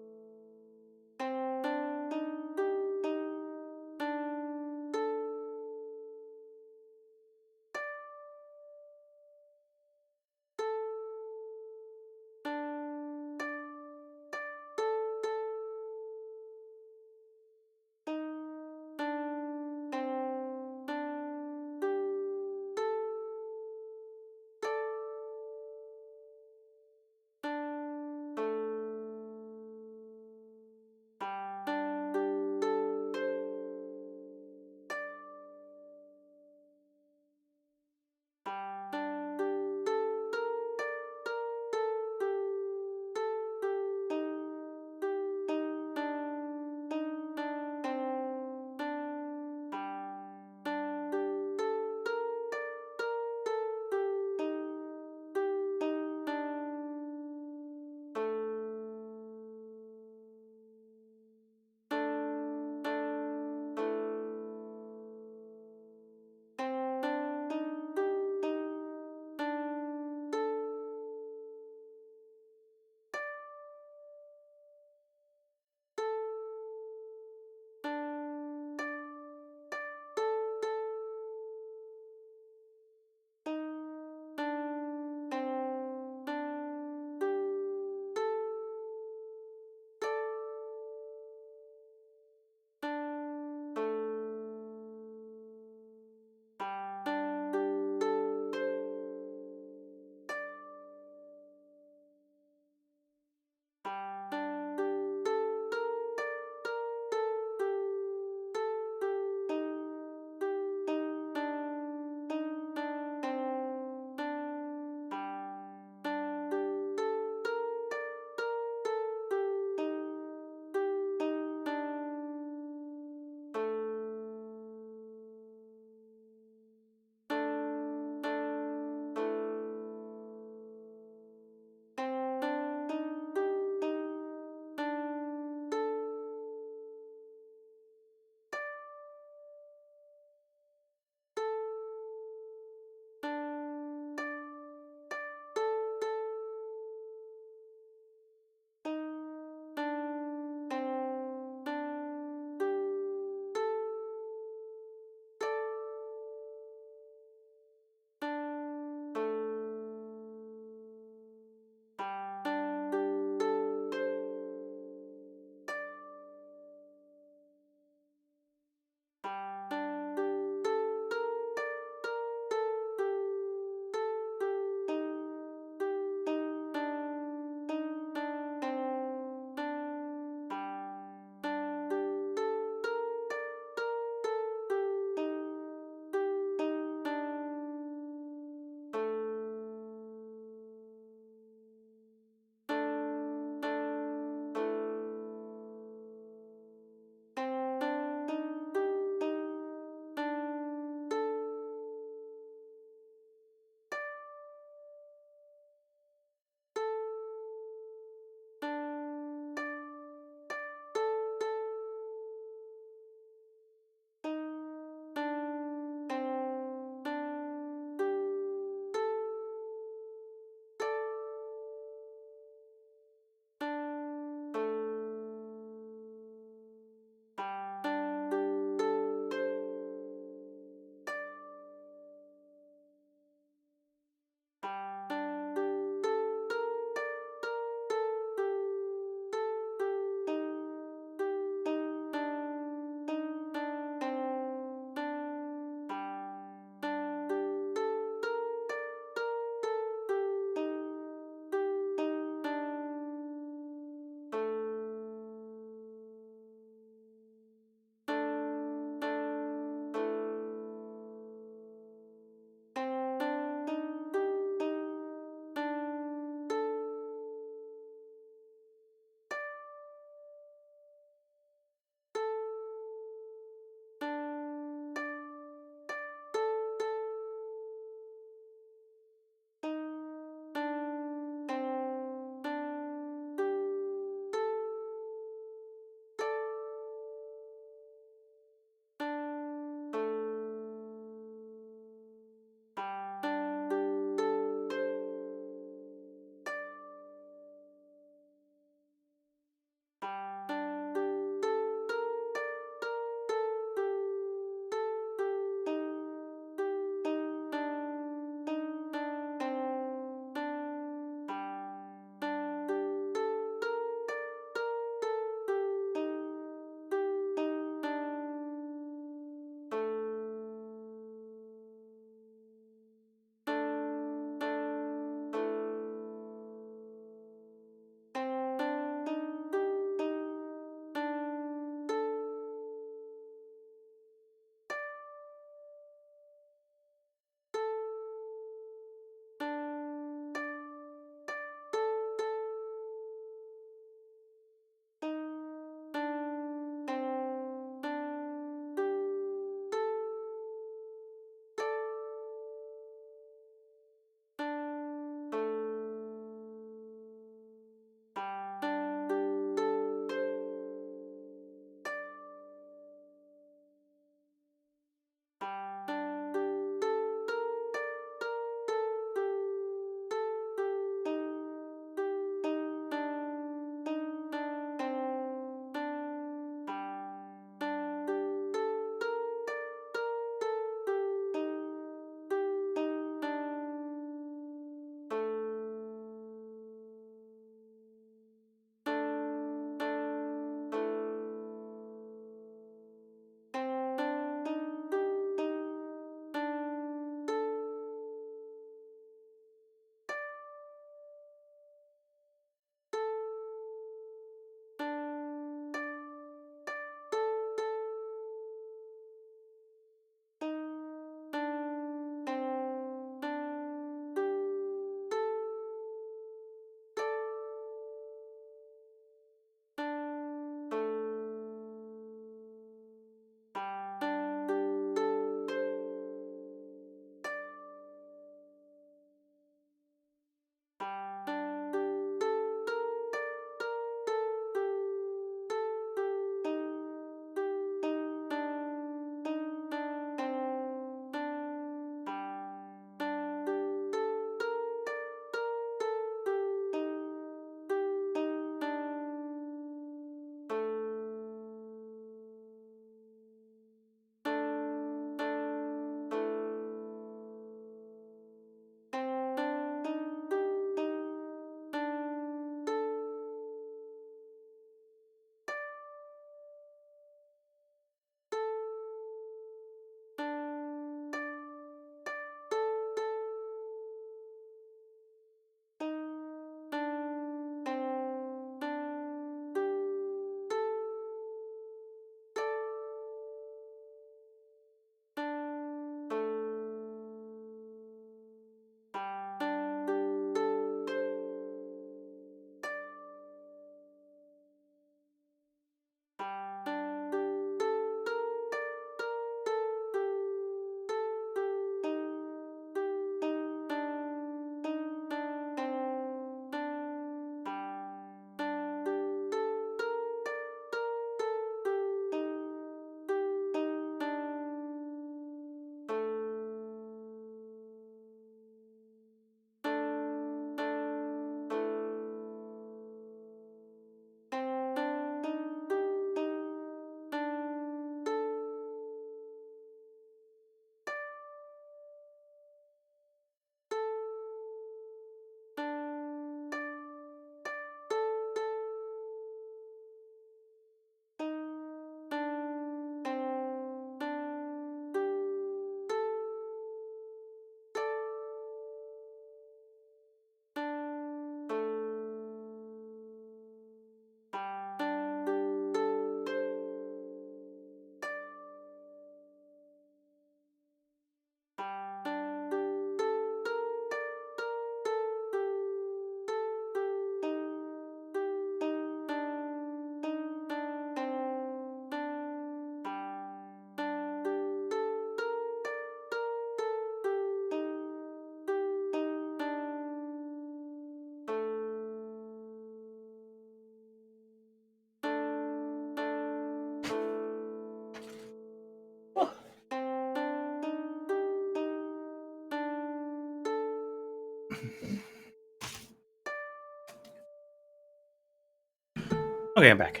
Okay, I'm back.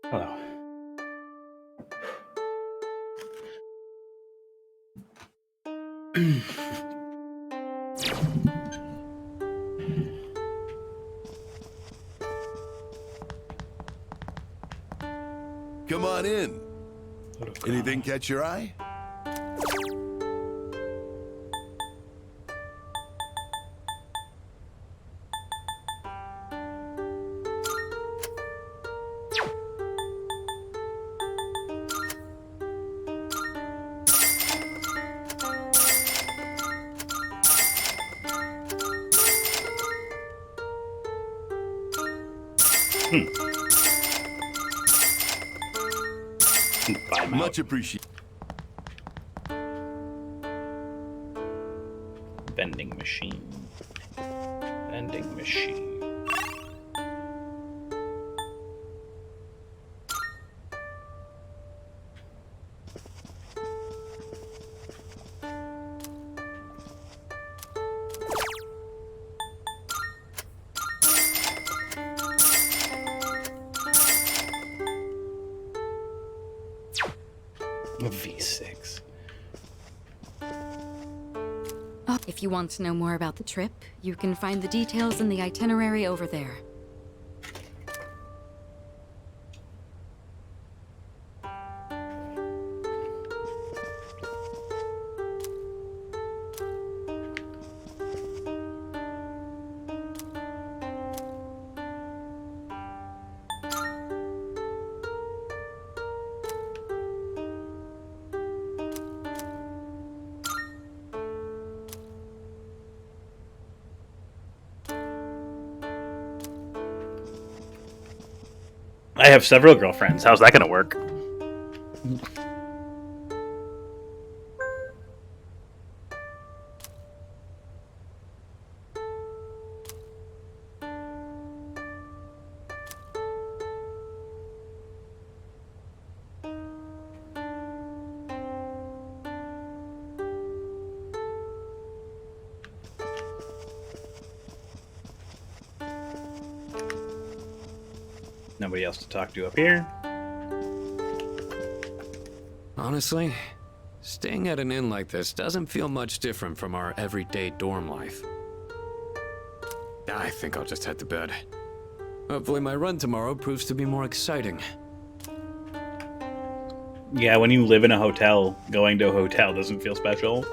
Hello. Come on in. Anything catch your eye? Much appreciated. Vending machine. Vending machine. V6. If you want to know more about the trip, you can find the details in the itinerary over there. I have several girlfriends. How's that gonna work? Nobody else to talk to up here. Honestly, staying at an inn like this doesn't feel much different from our everyday dorm life. I think I'll just head to bed. Hopefully my run tomorrow proves to be more exciting. Yeah, when you live in a hotel, going to a hotel doesn't feel special.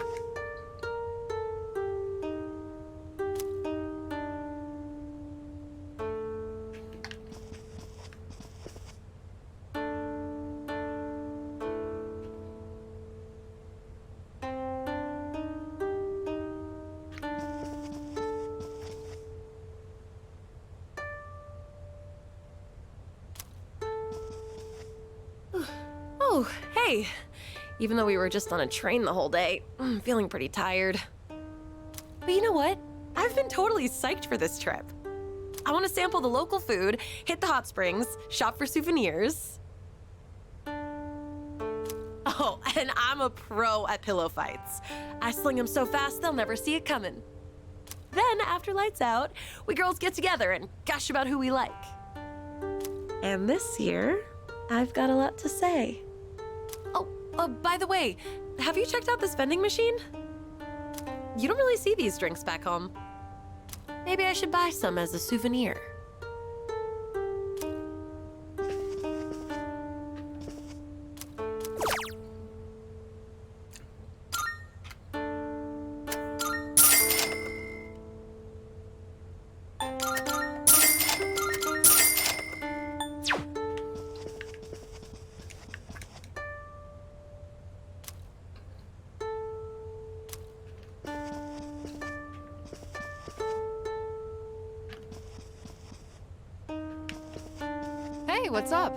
Oh, hey. Even though we were just on a train the whole day, I'm feeling pretty tired. But you know what? I've been totally psyched for this trip. I want to sample the local food, hit the hot springs, shop for souvenirs. Oh, and I'm a pro at pillow fights. I sling them so fast they'll never see it coming. Then, after lights out, we girls get together and gush about who we like. And this year, I've got a lot to say. Oh, by the way, have you checked out this vending machine? You don't really see these drinks back home. Maybe I should buy some as a souvenir. Hey, what's up?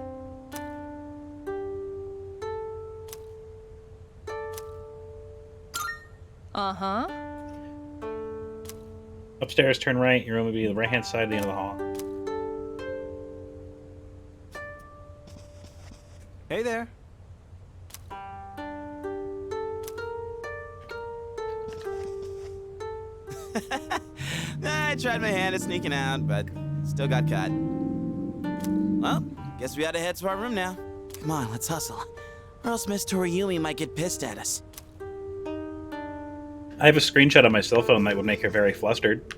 Uh-huh. Upstairs, turn right. Your room will be the right-hand side at the end of the hall. Hey there. I tried my hand at sneaking out, but still got caught. Well, guess we gotta head to our room now. Come on, let's hustle. Or else Miss Toriumi might get pissed at us. I have a screenshot on my cell phone that would make her very flustered.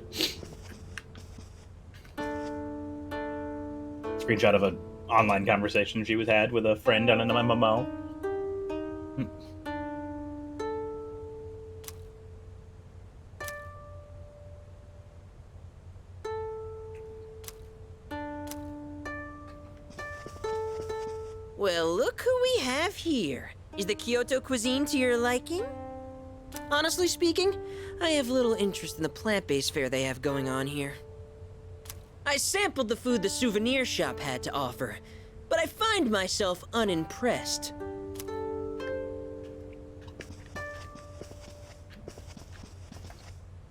Screenshot of an online conversation she was had with a friend on an MMO. Well, look who we have here. Is the Kyoto cuisine to your liking? Honestly speaking, I have little interest in the plant-based fare they have going on here. I sampled the food the souvenir shop had to offer, but I find myself unimpressed.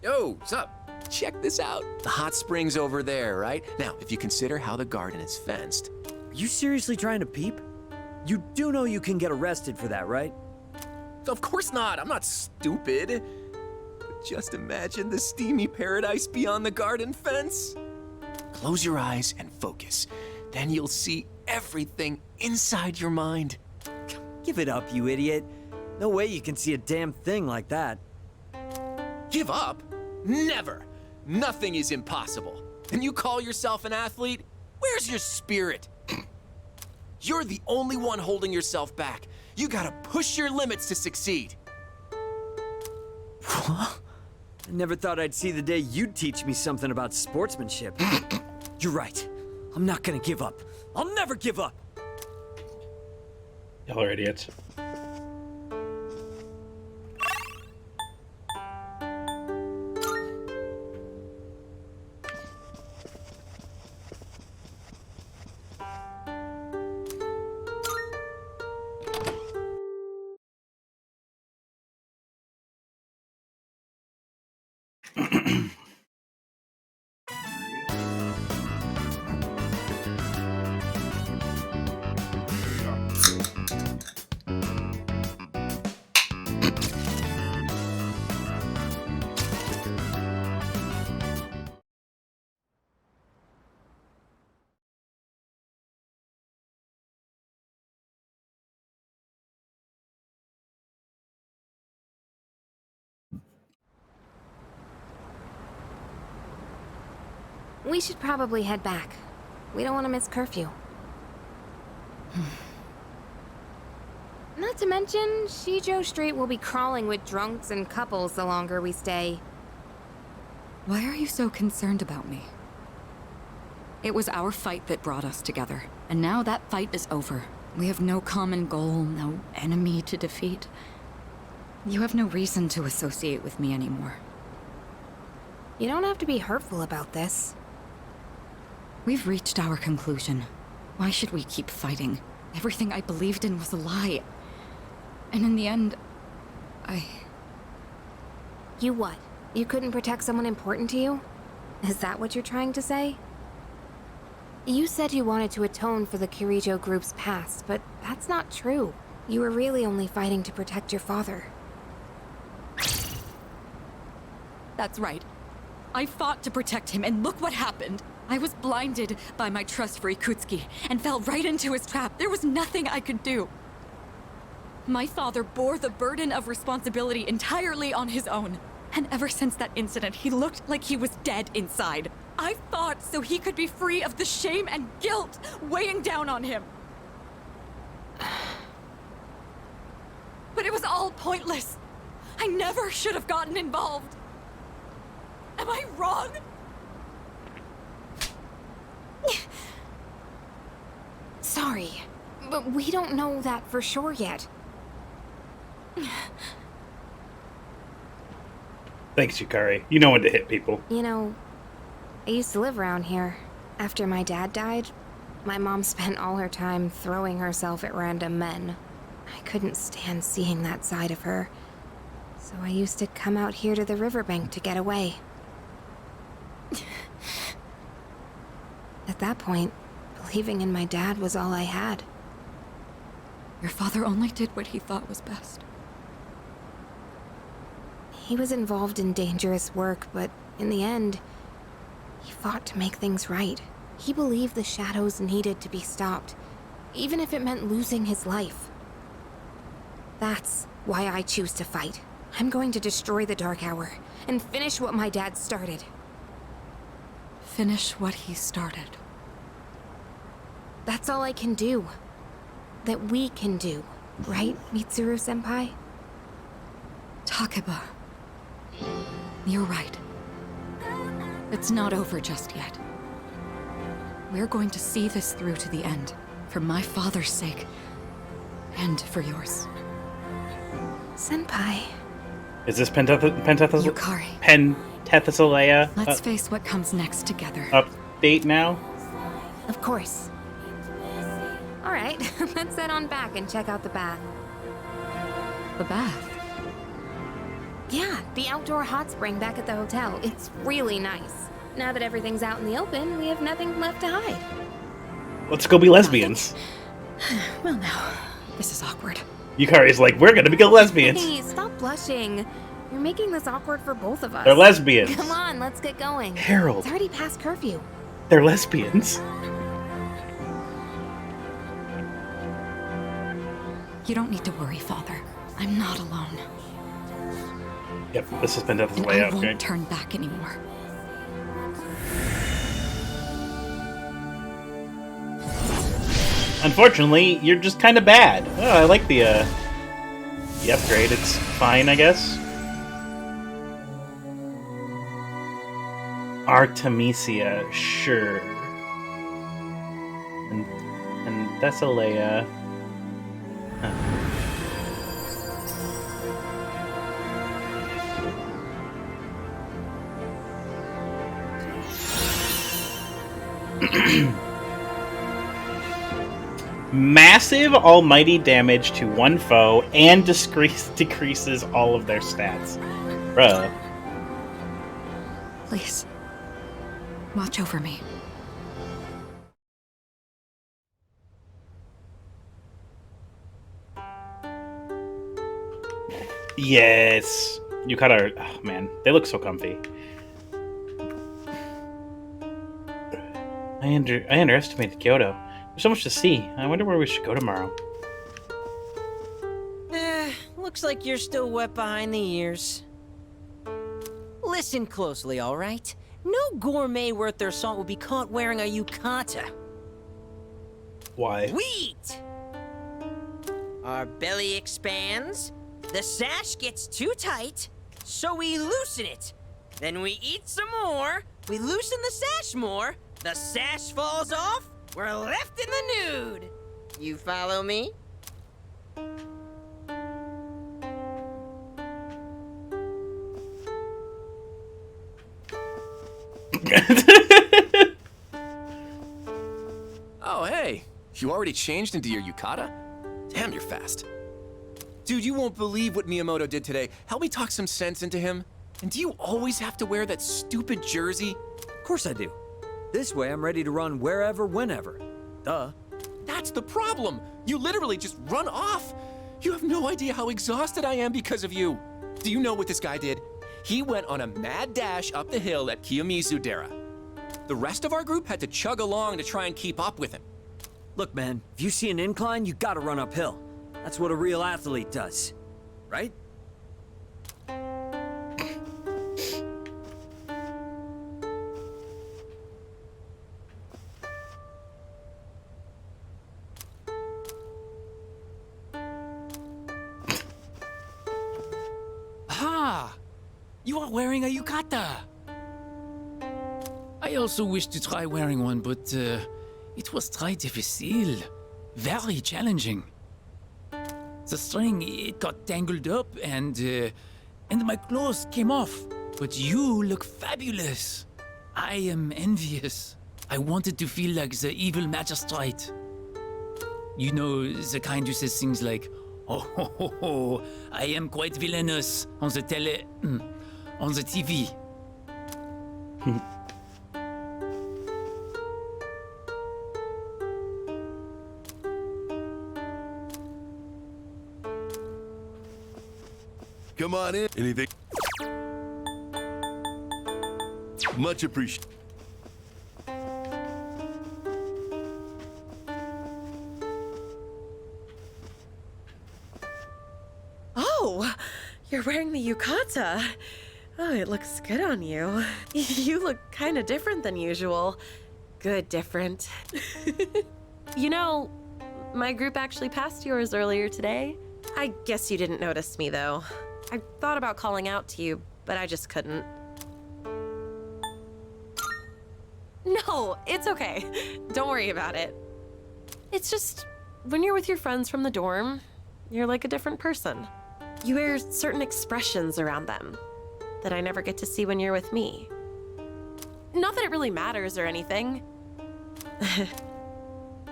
Yo, what's up? Check this out. The hot spring's over there, right? Now, if you consider how the garden is fenced. Are you seriously trying to peep? You do know you can get arrested for that, right? Of course not. I'm not stupid. But just imagine the steamy paradise beyond the garden fence. Close your eyes and focus. Then you'll see everything inside your mind. Give it up, you idiot. No way you can see a damn thing like that. Give up? Never. Nothing is impossible. And you call yourself an athlete? Where's your spirit? You're the only one holding yourself back. You gotta push your limits to succeed. I never thought I'd see the day you'd teach me something about sportsmanship. You're right. I'm not gonna give up. I'll never give up. Y'all are idiots. We should probably head back. We don't want to miss curfew. Not to mention, Shijo Street will be crawling with drunks and couples the longer we stay. Why are you so concerned about me? It was our fight that brought us together, and now that fight is over. We have no common goal, no enemy to defeat. You have no reason to associate with me anymore. You don't have to be hurtful about this. We've reached our conclusion. Why should we keep fighting? Everything I believed in was a lie. And in the end, You what? You couldn't protect someone important to you? Is that what you're trying to say? You said you wanted to atone for the Kirijo group's past, but that's not true. You were really only fighting to protect your father. That's right. I fought to protect him, and look what happened. I was blinded by my trust for Ikutsuki, and fell right into his trap. There was nothing I could do. My father bore the burden of responsibility entirely on his own. And ever since that incident, he looked like he was dead inside. I fought so he could be free of the shame and guilt weighing down on him. But it was all pointless. I never should have gotten involved. Am I wrong? Sorry, but we don't know that for sure yet. Thanks, Yukari. You know when to hit people. You know, I used to live around here. After my dad died, my mom spent all her time throwing herself at random men. I couldn't stand seeing that side of her, so I used to come out here to the riverbank to get away. At that point, believing in my dad was all I had. Your father only did what he thought was best. He was involved in dangerous work, but in the end, he fought to make things right. He believed the shadows needed to be stopped, even if it meant losing his life. That's why I choose to fight. I'm going to destroy the Dark Hour and finish what my dad started. Finish what he started. That's all I can do. That we can do. Right, Mitsuru-senpai? Takeba. You're right. It's not over just yet. We're going to see this through to the end. For my father's sake. And for yours. Senpai. Is this Pentathlea? Let's face what comes next together. Update now? Of course. Alright, let's head on back and check out the bath. The bath? Yeah, the outdoor hot spring back at the hotel. It's really nice. Now that everything's out in the open, we have nothing left to hide. Let's go be lesbians. Well now, this is awkward. Yukari's like, we're gonna become lesbians. Hey, stop blushing. You're making this awkward for both of us. They're lesbians. Come on, let's get going. Harold. It's already past curfew. They're lesbians. You don't need to worry, Father. I'm not alone. Yep, this has been Death's And way I up. won't turn back anymore. Unfortunately, you're just kind of bad. Oh, I like the upgrade. It's fine, I guess. Artemisia, sure. And Thessalia. Massive almighty damage to one foe and decreases all of their stats. Bruh. Please. Watch over me. Yes. You cut our... Oh, man. They look so comfy. I underestimated Kyoto. There's so much to see. I wonder where we should go tomorrow. Looks like you're still wet behind the ears. Listen closely, all right? No gourmet worth their salt will be caught wearing a yukata. Why? We eat! Our belly expands, the sash gets too tight, so we loosen it. Then we eat some more, we loosen the sash more, the sash falls off, we're left in the nude. You follow me? Oh, hey. You already changed into your yukata? Damn, you're fast. Dude, you won't believe what Miyamoto did today. Help me talk some sense into him. And do you always have to wear that stupid jersey? Of course I do. This way I'm ready to run wherever, whenever. Duh. That's the problem. You literally just run off. You have no idea how exhausted I am because of you. Do you know what this guy did? He went on a mad dash up the hill at Kiyomizu-dera. The rest of our group had to chug along to try and keep up with him. Look, man, if you see an incline, you gotta run uphill. That's what a real athlete does. Right? Ah! You are wearing a yukata! I also wish to try wearing one, but it was très difficile. Very challenging. The string, it got tangled up and my clothes came off. But you look fabulous. I am envious. I wanted to feel like the evil magistrate. You know, the kind who says things like, oh, ho, ho, ho, I am quite villainous on the on the TV. Come on in. Anything? Much appreciated. Oh, you're wearing the yukata. Oh, it looks good on you. You look kind of different than usual. Good different. You know, my group actually passed yours earlier today. I guess you didn't notice me, though. I thought about calling out to you, but I just couldn't. No, it's okay. Don't worry about it. It's just, when you're with your friends from the dorm, you're like a different person. You wear certain expressions around them that I never get to see when you're with me. Not that it really matters or anything.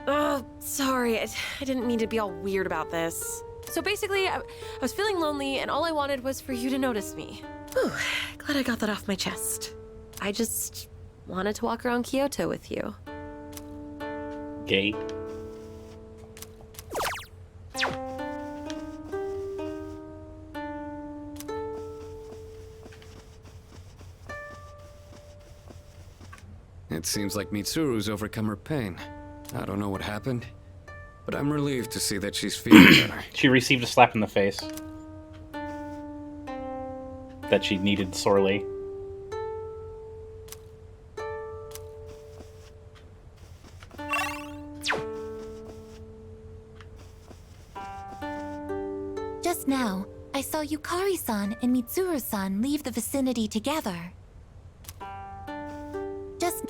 Oh, sorry. I didn't mean to be all weird about this. So basically, I was feeling lonely, and all I wanted was for you to notice me. Whew, glad I got that off my chest. I just wanted to walk around Kyoto with you. Gay. It seems like Mitsuru's overcome her pain. I don't know what happened, but I'm relieved to see that she's feeling better. She received a slap in the face that she needed sorely. Just now, I saw Yukari-san and Mitsuru-san leave the vicinity together. Just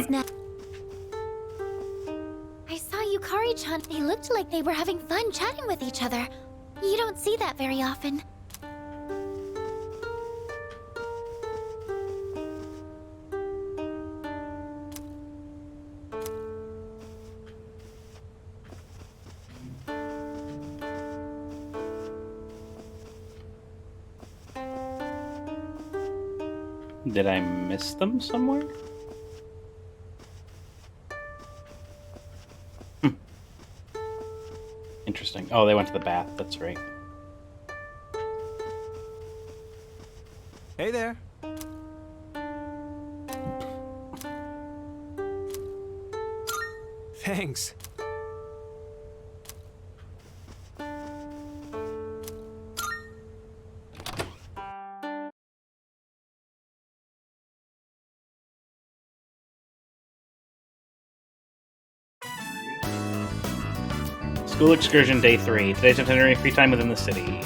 now. I saw Yukari-chan. They looked like they were having fun chatting with each other. You don't see that very often. Did I miss them somewhere? Interesting. Oh, they went to the bath. That's right. Hey there. Thanks. School excursion day 3. Today's itinerary: free time within the city.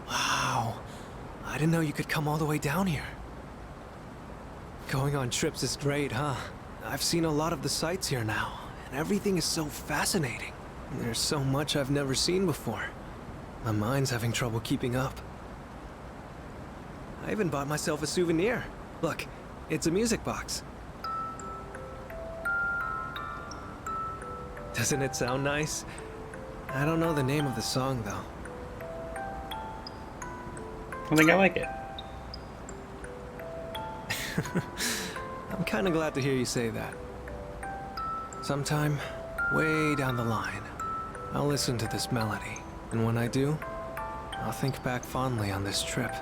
Wow. I didn't know you could come all the way down here. Going on trips is great, huh? I've seen a lot of the sights here now, and everything is so fascinating. There's so much I've never seen before. My mind's having trouble keeping up. I even bought myself a souvenir. Look, it's a music box. Doesn't it sound nice? I don't know the name of the song, though. I think I like it. I'm kind of glad to hear you say that. Sometime, way down the line, I'll listen to this melody, and when I do, I'll think back fondly on this trip.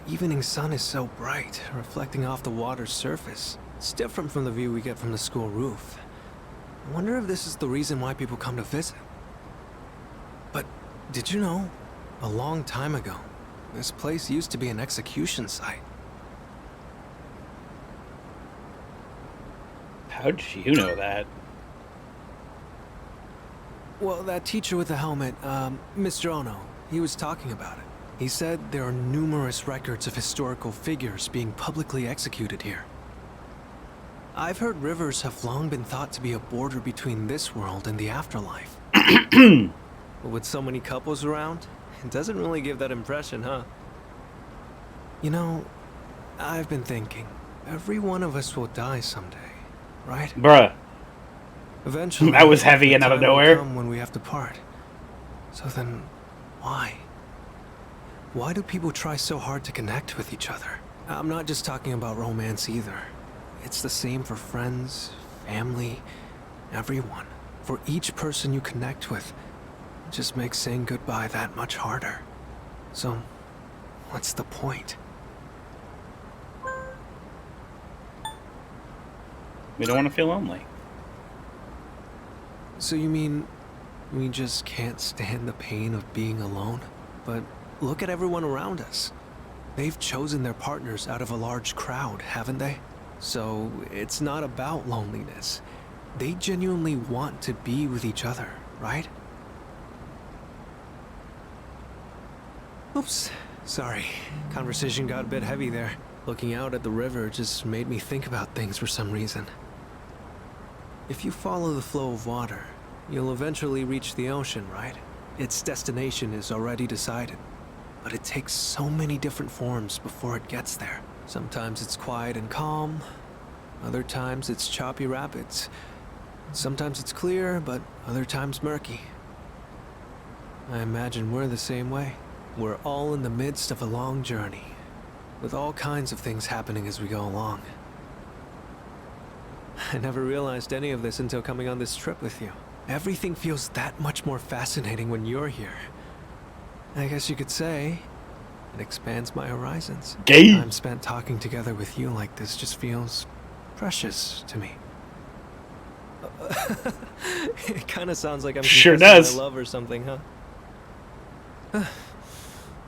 Evening sun is so bright, reflecting off the water's surface. It's different from the view we get from the school roof. I wonder if this is the reason why people come to visit. But did you know, a long time ago, this place used to be an execution site. How'd you know that? Well, that teacher with the helmet, Mr. Ono, he was talking about it. He said there are numerous records of historical figures being publicly executed here. I've heard rivers have long been thought to be a border between this world and the afterlife. But with so many couples around, it doesn't really give that impression, huh? You know, I've been thinking, every one of us will die someday, right? Bruh. Eventually, That was heavy the and out of time will nowhere. come when we have to part. So then, why? Why do people try so hard to connect with each other? I'm not just talking about romance either. It's the same for friends, family, everyone. For each person you connect with, it just makes saying goodbye that much harder. So, what's the point? We don't want to feel lonely. So you mean we just can't stand the pain of being alone? But look at everyone around us. They've chosen their partners out of a large crowd, haven't they? So it's not about loneliness. They genuinely want to be with each other, right? Oops, sorry. Conversation got a bit heavy there. Looking out at the river just made me think about things for some reason. If you follow the flow of water, you'll eventually reach the ocean, right? Its destination is already decided. But it takes so many different forms before it gets there. Sometimes it's quiet and calm. Other times it's choppy rapids. Sometimes it's clear, but other times murky. I imagine we're the same way. We're all in the midst of a long journey, with all kinds of things happening as we go along. I never realized any of this until coming on this trip with you. Everything feels that much more fascinating when you're here. I guess you could say it expands my horizons. Gay. Time spent talking together with you like this just feels precious to me. It kind of sounds like I'm Sure confessing does. my love or something, huh?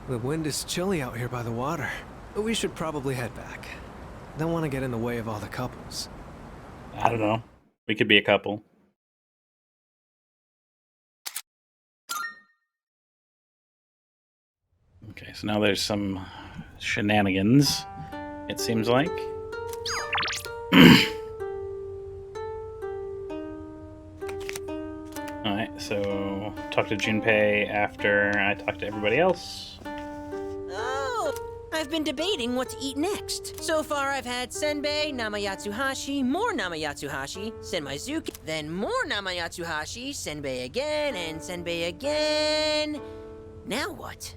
The wind is chilly out here by the water. But we should probably head back. Don't want to get in the way of all the couples. I don't know. We could be a couple. Okay, so now there's some shenanigans, it seems like. Alright, so talk to Junpei after I talk to everybody else. Oh, I've been debating what to eat next. So far, I've had senbei, namayatsuhashi, more namayatsuhashi, senmaizuki, then more namayatsuhashi, senbei again, and senbei again. Now what?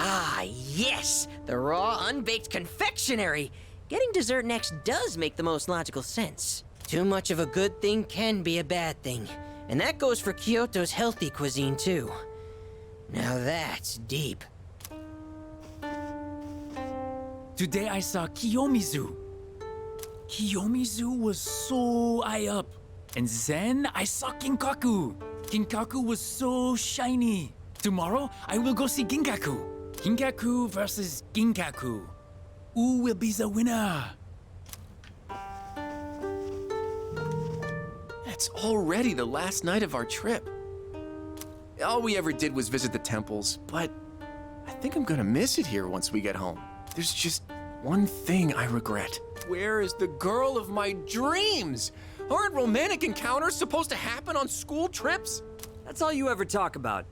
Ah, yes! The raw, unbaked confectionery! Getting dessert next does make the most logical sense. Too much of a good thing can be a bad thing. And that goes for Kyoto's healthy cuisine, too. Now that's deep. Today I saw Kiyomizu. Kiyomizu was so high up. And then I saw Kinkaku. Kinkaku was so shiny. Tomorrow I will go see Ginkaku. Ginkaku versus Ginkaku. Who will be the winner? It's already the last night of our trip. All we ever did was visit the temples, but I think I'm gonna miss it here once we get home. There's just one thing I regret. Where is the girl of my dreams? Aren't romantic encounters supposed to happen on school trips? That's all you ever talk about.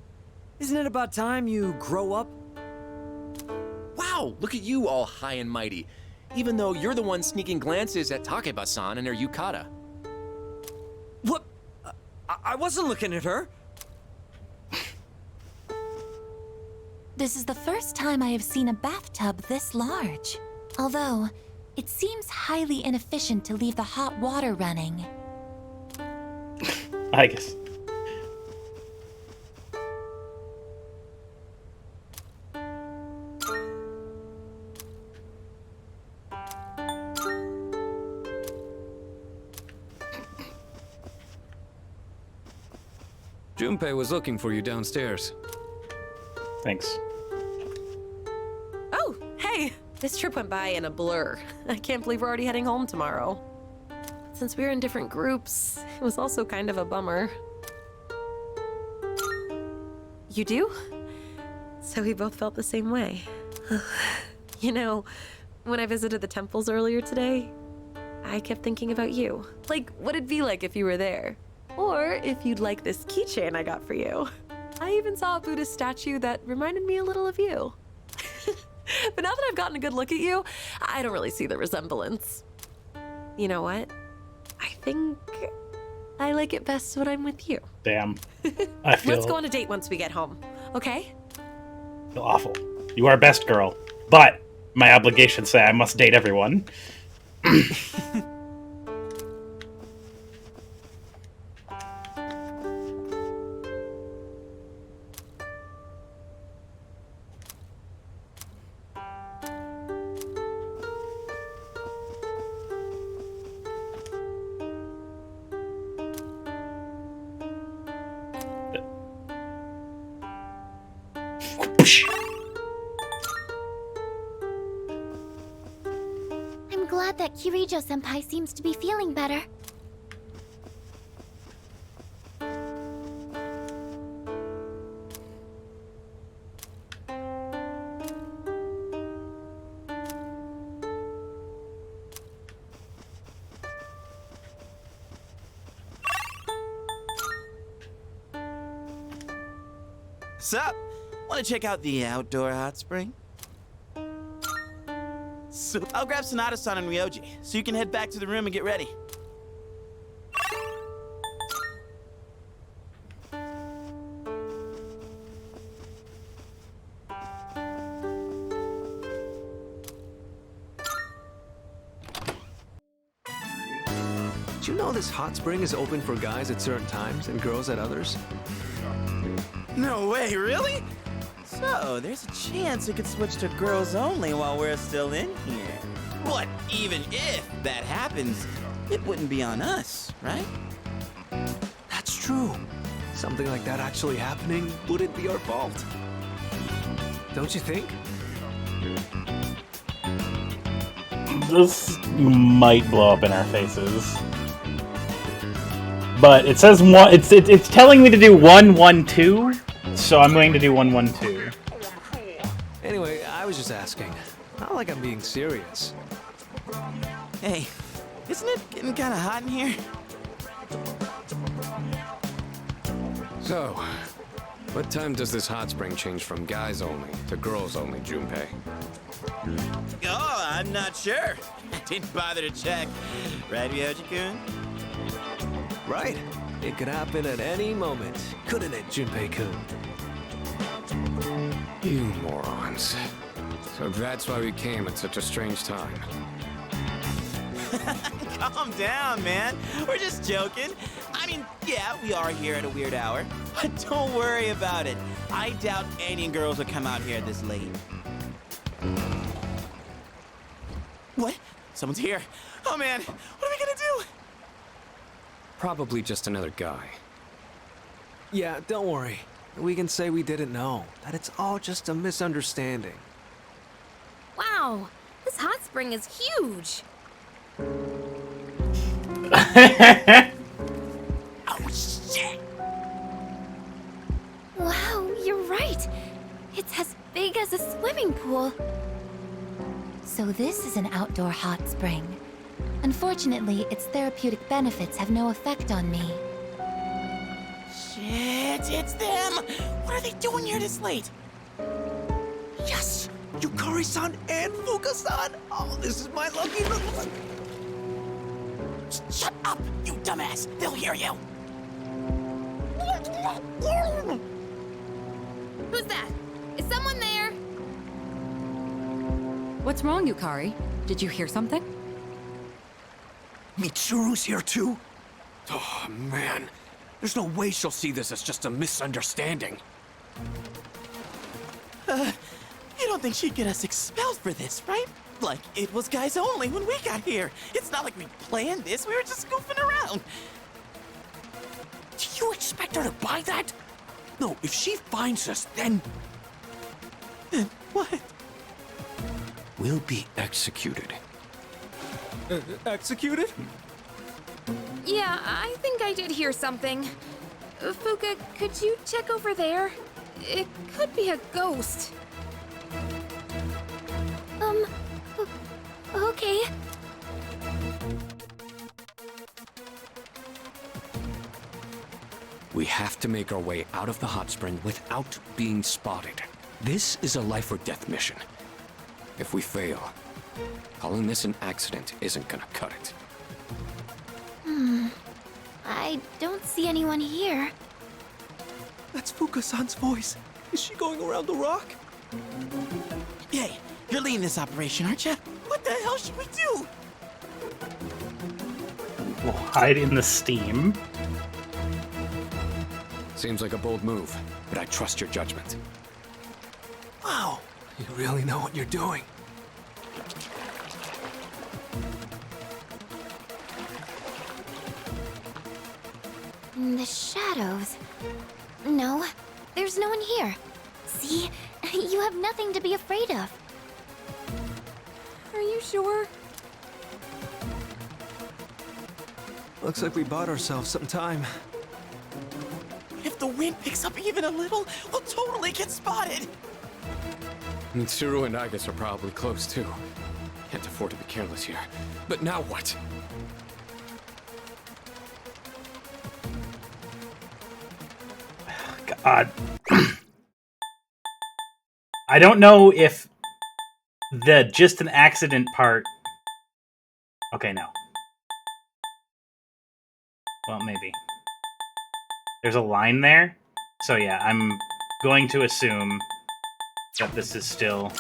Isn't it about time you grow up? Wow, look at you all high and mighty. Even though you're the one sneaking glances at Takeba-san and her yukata. What? I wasn't looking at her. This is the first time I have seen a bathtub this large. Although, it seems highly inefficient to leave the hot water running. I guess. Junpei was looking for you downstairs. Thanks. Oh, hey! This trip went by in a blur. I can't believe we're already heading home tomorrow. Since we were in different groups, it was also kind of a bummer. You do? So we both felt the same way. You know, when I visited the temples earlier today, I kept thinking about you. Like, what it'd be like if you were there. Or if you'd like this keychain I got for you. I even saw a Buddhist statue that reminded me a little of you. But now that I've gotten a good look at you, I don't really see the resemblance. You know what? think I like it best when I'm with you. Damn. I feel, Let's go on a date once we get home, okay? feel awful. You are best girl, but my obligations say I must date everyone. I'm glad that Kirijo-senpai seems to be feeling better. Sup? Want to check out the outdoor hot spring? So I'll grab Sonata-san and Ryoji, so you can head back to the room and get ready. Did you know this hot spring is open for guys at certain times and girls at others? No way, really? So, there's a chance we could switch to girls only while we're still in here. But even if that happens, it wouldn't be on us, right? That's true. Something like that actually happening wouldn't be our fault. Don't you think? This might blow up in our faces. But it says one. It's telling me to do 1-1-2, so I'm going to do 1-1-2. Anyway, I was just asking. Not like I'm being serious. Hey, isn't it getting kind of hot in here? So, what time does this hot spring change from guys only to girls only, Junpei? Oh, I'm not sure. I didn't bother to check. Right, Ryoji-kun? Right. It could happen at any moment, couldn't it, Junpei-kun? You morons. So that's why we came at such a strange time. Calm down, man. We're just joking. I mean, yeah, we are here at a weird hour. But don't worry about it. I doubt any girls will come out here this late. What? Someone's here. Oh, man. What are we gonna do? Probably just another guy. Yeah, don't worry. We can say we didn't know. That it's all just a misunderstanding. Wow, this hot spring is huge. Oh, shit! Wow, you're right. It's as big as a swimming pool. So this is an outdoor hot spring. Unfortunately, its therapeutic benefits have no effect on me. Shit, it's them! What are they doing here this late? Yes! Yukari-san and Fuka-san! Oh, this is my lucky number! Shut up, you dumbass! They'll hear you! Who's that? Is someone there? What's wrong, Yukari? Did you hear something? Mitsuru's here too? Oh, man. There's no way she'll see this as just a misunderstanding. You don't think she'd get us expelled for this, right? Like, it was guys only when we got here. It's not like we planned this, we were just goofing around. Do you expect her to buy that? No, if she finds us, then... Then what? We'll be executed. Executed? Yeah, I think I did hear something. Fuka, could you check over there? It could be a ghost. Okay. We have to make our way out of the hot spring without being spotted. This is a life or death mission. If we fail, calling this an accident isn't gonna cut it. I don't see anyone here. That's Fuka-san's voice. Is she going around the rock? Hey, you're leading this operation, aren't you? What the hell should we do? We'll hide in the steam. Seems like a bold move, but I trust your judgment. Wow, you really know what you're doing. The shadows. No, there's no one here. See? You have nothing to be afraid of. Are you sure? Looks like we bought ourselves some time. If the wind picks up even a little, we'll totally get spotted. Mitsuru and Agus are probably close too. Can't afford to be careless here. But now what? God. I don't know if the just an accident part... Okay, no. Well, maybe. There's a line there. So yeah, I'm going to assume that this is still...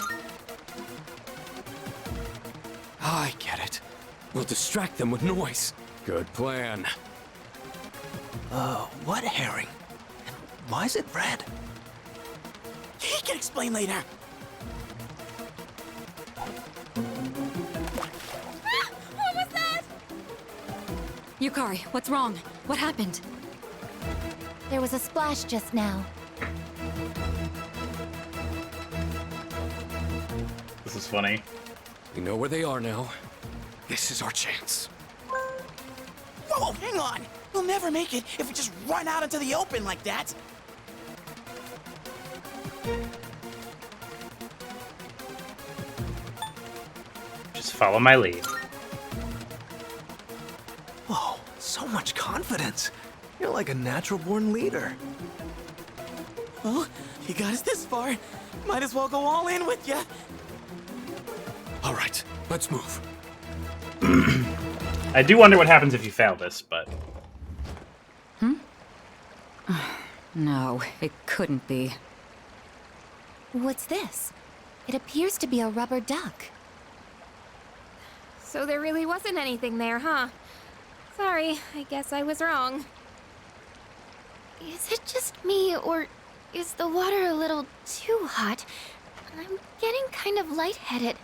I get it. We'll distract them with noise. Good plan. What herring? And why is it red? He can explain later. What was that? Yukari, what's wrong? What happened? There was a splash just now. This is funny. We know where they are now. This is our chance. Whoa, hang on! We'll never make it if we just run out into the open like that. Just follow my lead. Whoa, so much confidence. You're like a natural-born leader. Well, you got us this far. Might as well go all in with ya. All right, let's move. I do wonder what happens if you fail this, but... No, it couldn't be. What's this? It appears to be a rubber duck. So there really wasn't anything there, huh? Sorry, I guess I was wrong. Is it just me, or is the water a little too hot? I'm getting kind of lightheaded.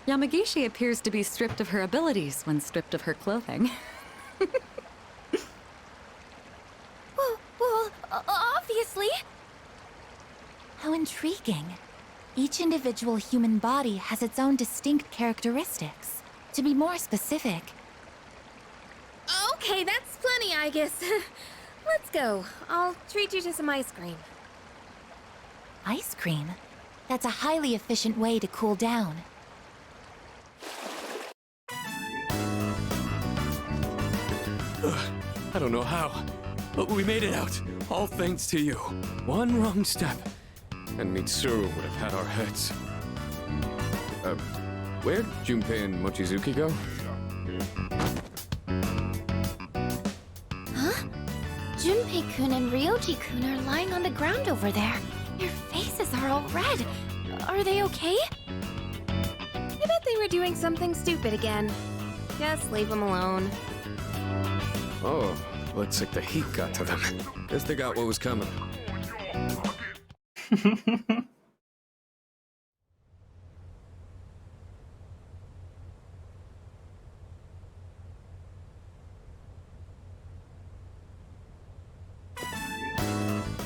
Yamagishi appears to be stripped of her abilities when stripped of her clothing. Well, obviously. How intriguing. Each individual human body has its own distinct characteristics. To be more specific... Okay, that's plenty, I guess. Let's go. I'll treat you to some ice cream. Ice cream? That's a highly efficient way to cool down. I don't know how, but we made it out. All thanks to you. One wrong step, and Mitsuru would have had our heads. Where'd Junpei and Mochizuki go? Huh? Junpei-kun and Ryoji-kun are lying on the ground over there. Their faces are all red. Are they okay? I bet they were doing something stupid again. Just leave them alone. Oh, looks like the heat got to them. Guess they got what was coming.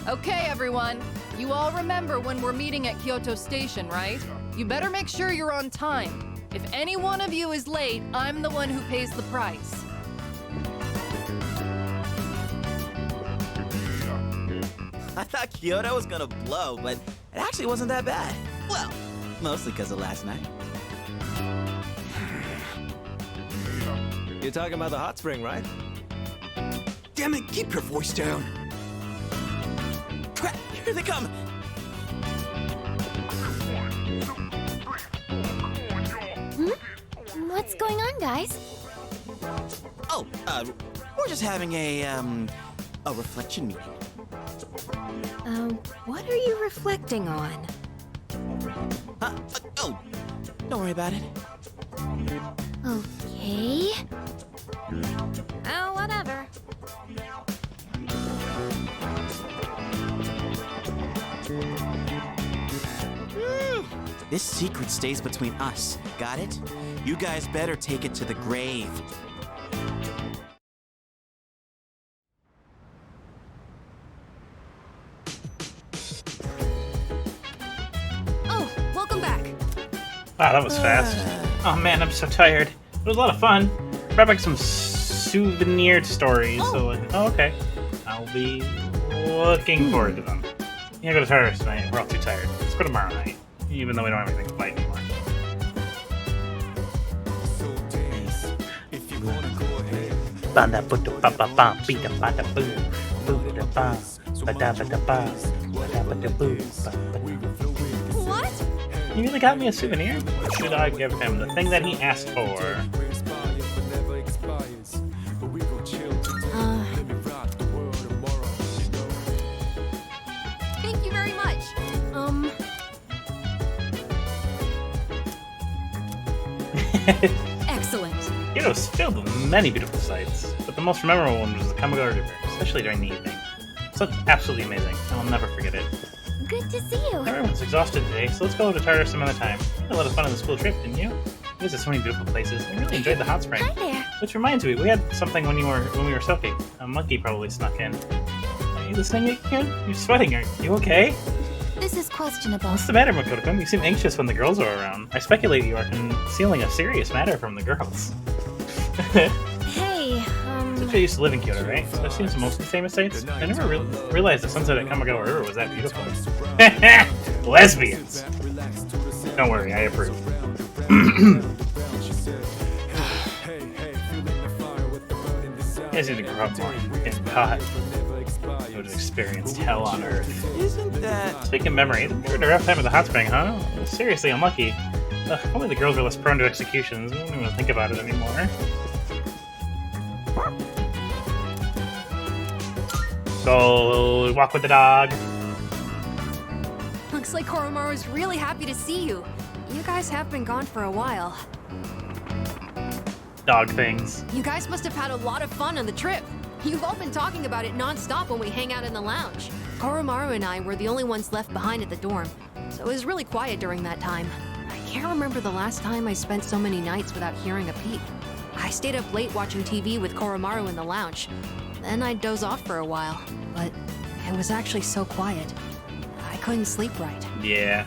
Okay, everyone. You all remember when we're meeting at Kyoto Station, right? You better make sure you're on time. If any one of you is late, I'm the one who pays the price. I thought Kyoto was gonna blow, but it actually wasn't that bad. Well, mostly because of last night. You're talking about the hot spring, right? Damn it, keep your voice down. Crap, here they come. What's going on, guys? Oh, We're just having a reflection meeting. What are you reflecting on? Oh, don't worry about it. Okay. Oh, whatever. This secret stays between us. Got it? You guys better take it to the grave. Oh, welcome back. Wow, that was fast. Oh man, I'm so tired. It was a lot of fun. Brought back some souvenir stories. So, like, oh, okay. I'll be looking forward to them. Yeah, go to Tartarus tonight. We're all too tired. Let's go tomorrow night, even though we don't have anything to fight anymore. What? He really got me a souvenir? What should I give him? The thing that he asked for. Thank you very much. Excellent. Kyoto's filled with many beautiful sights, but the most memorable one was the Kamigawa River, especially during the evening. So it's absolutely amazing. I'll never forget it. Good to see you. Everyone's exhausted today, so let's go to Tartarus some other time. You had a lot of fun on the school trip, didn't you? We visited so many beautiful places. I really enjoyed the hot spring. Hi there. Which reminds me, we had something when we were soaking. A monkey probably snuck in. Are you listening, Yuki-kun? You're sweating. Are you okay? This is questionable. What's the matter, Makoto-kun? You seem anxious when the girls are around. I speculate you are concealing a serious matter from the girls. Hey, Since I used to live in Kyoto, right? So I've seen some mostly famous sights. I never realized the sunset at Kamigawa River was that beautiful. Lesbians! Don't worry, I approve. You guys need to grow up more and get caught. You would have experienced hell on Earth. Isn't that... Speaking of memory, you had a rough time at the hot spring, huh? Seriously unlucky. If only the girls were less prone to executions. I don't even think about it anymore. Go walk with the dog. Looks like Koromaru's really happy to see you. You guys have been gone for a while. Dog things. You guys must have had a lot of fun on the trip. You've all been talking about it non-stop when we hang out in the lounge. Koromaru and I were the only ones left behind at the dorm, so it was really quiet during that time. I can't remember the last time I spent so many nights without hearing a peep. I stayed up late watching TV with Koromaru in the lounge. Then I'd doze off for a while, but it was actually so quiet. I couldn't sleep right. Yeah.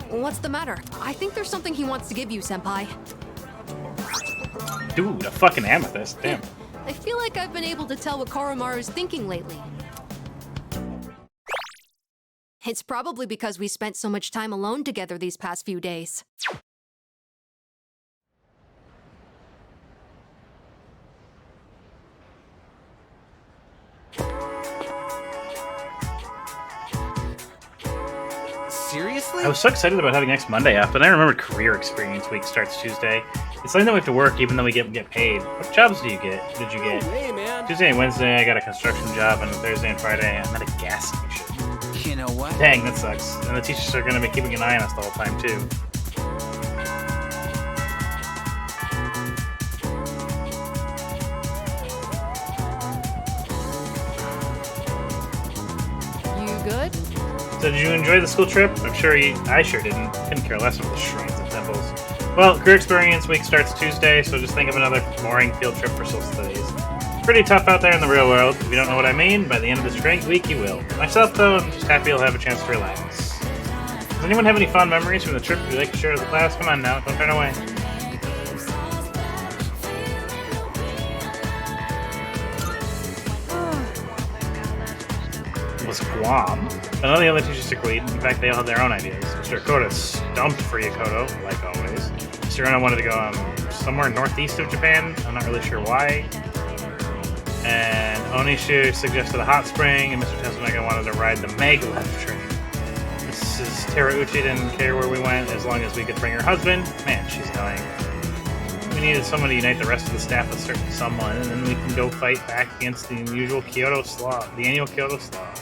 What's the matter? I think there's something he wants to give you, Senpai. Dude, a fucking amethyst. Damn. I feel like I've been able to tell what Koromaru's thinking lately. It's probably because we spent so much time alone together these past few days. Seriously? I was so excited about having next Monday off, but I remembered Career Experience Week starts Tuesday. It's something that we have to work even though we get paid. What jobs did you get? Hey, man. Tuesday and Wednesday, I got a construction job, and Thursday and Friday, I'm at a gas station. You know what? Dang, that sucks. And the teachers are going to be keeping an eye on us the whole time, too. You good? So did you enjoy the school trip? I sure didn't. Couldn't care less about the shrines and temples. Well, Career Experience Week starts Tuesday, so just think of another boring field trip for social studies. It's pretty tough out there in the real world. If you don't know what I mean, by the end of this great week you will. Myself, though, I'm just happy you'll have a chance to relax. Does anyone have any fond memories from the trip you'd like to share with the class? Come on now, don't turn away. Was Guam. But none of the other teachers agreed. In fact, they all had their own ideas. Mr. Koda stumped for Yakoto, like always. Mr. Ono wanted to go somewhere northeast of Japan. I'm not really sure why. And Onishu suggested a hot spring, and Mr. Tetsunega wanted to ride the maglev train. Mrs. Terauchi didn't care where we went as long as we could bring her husband. Man, she's annoying. We needed someone to unite the rest of the staff with certain someone, and then we can go fight back against the usual Kyoto Slaw, the annual Kyoto Slaw.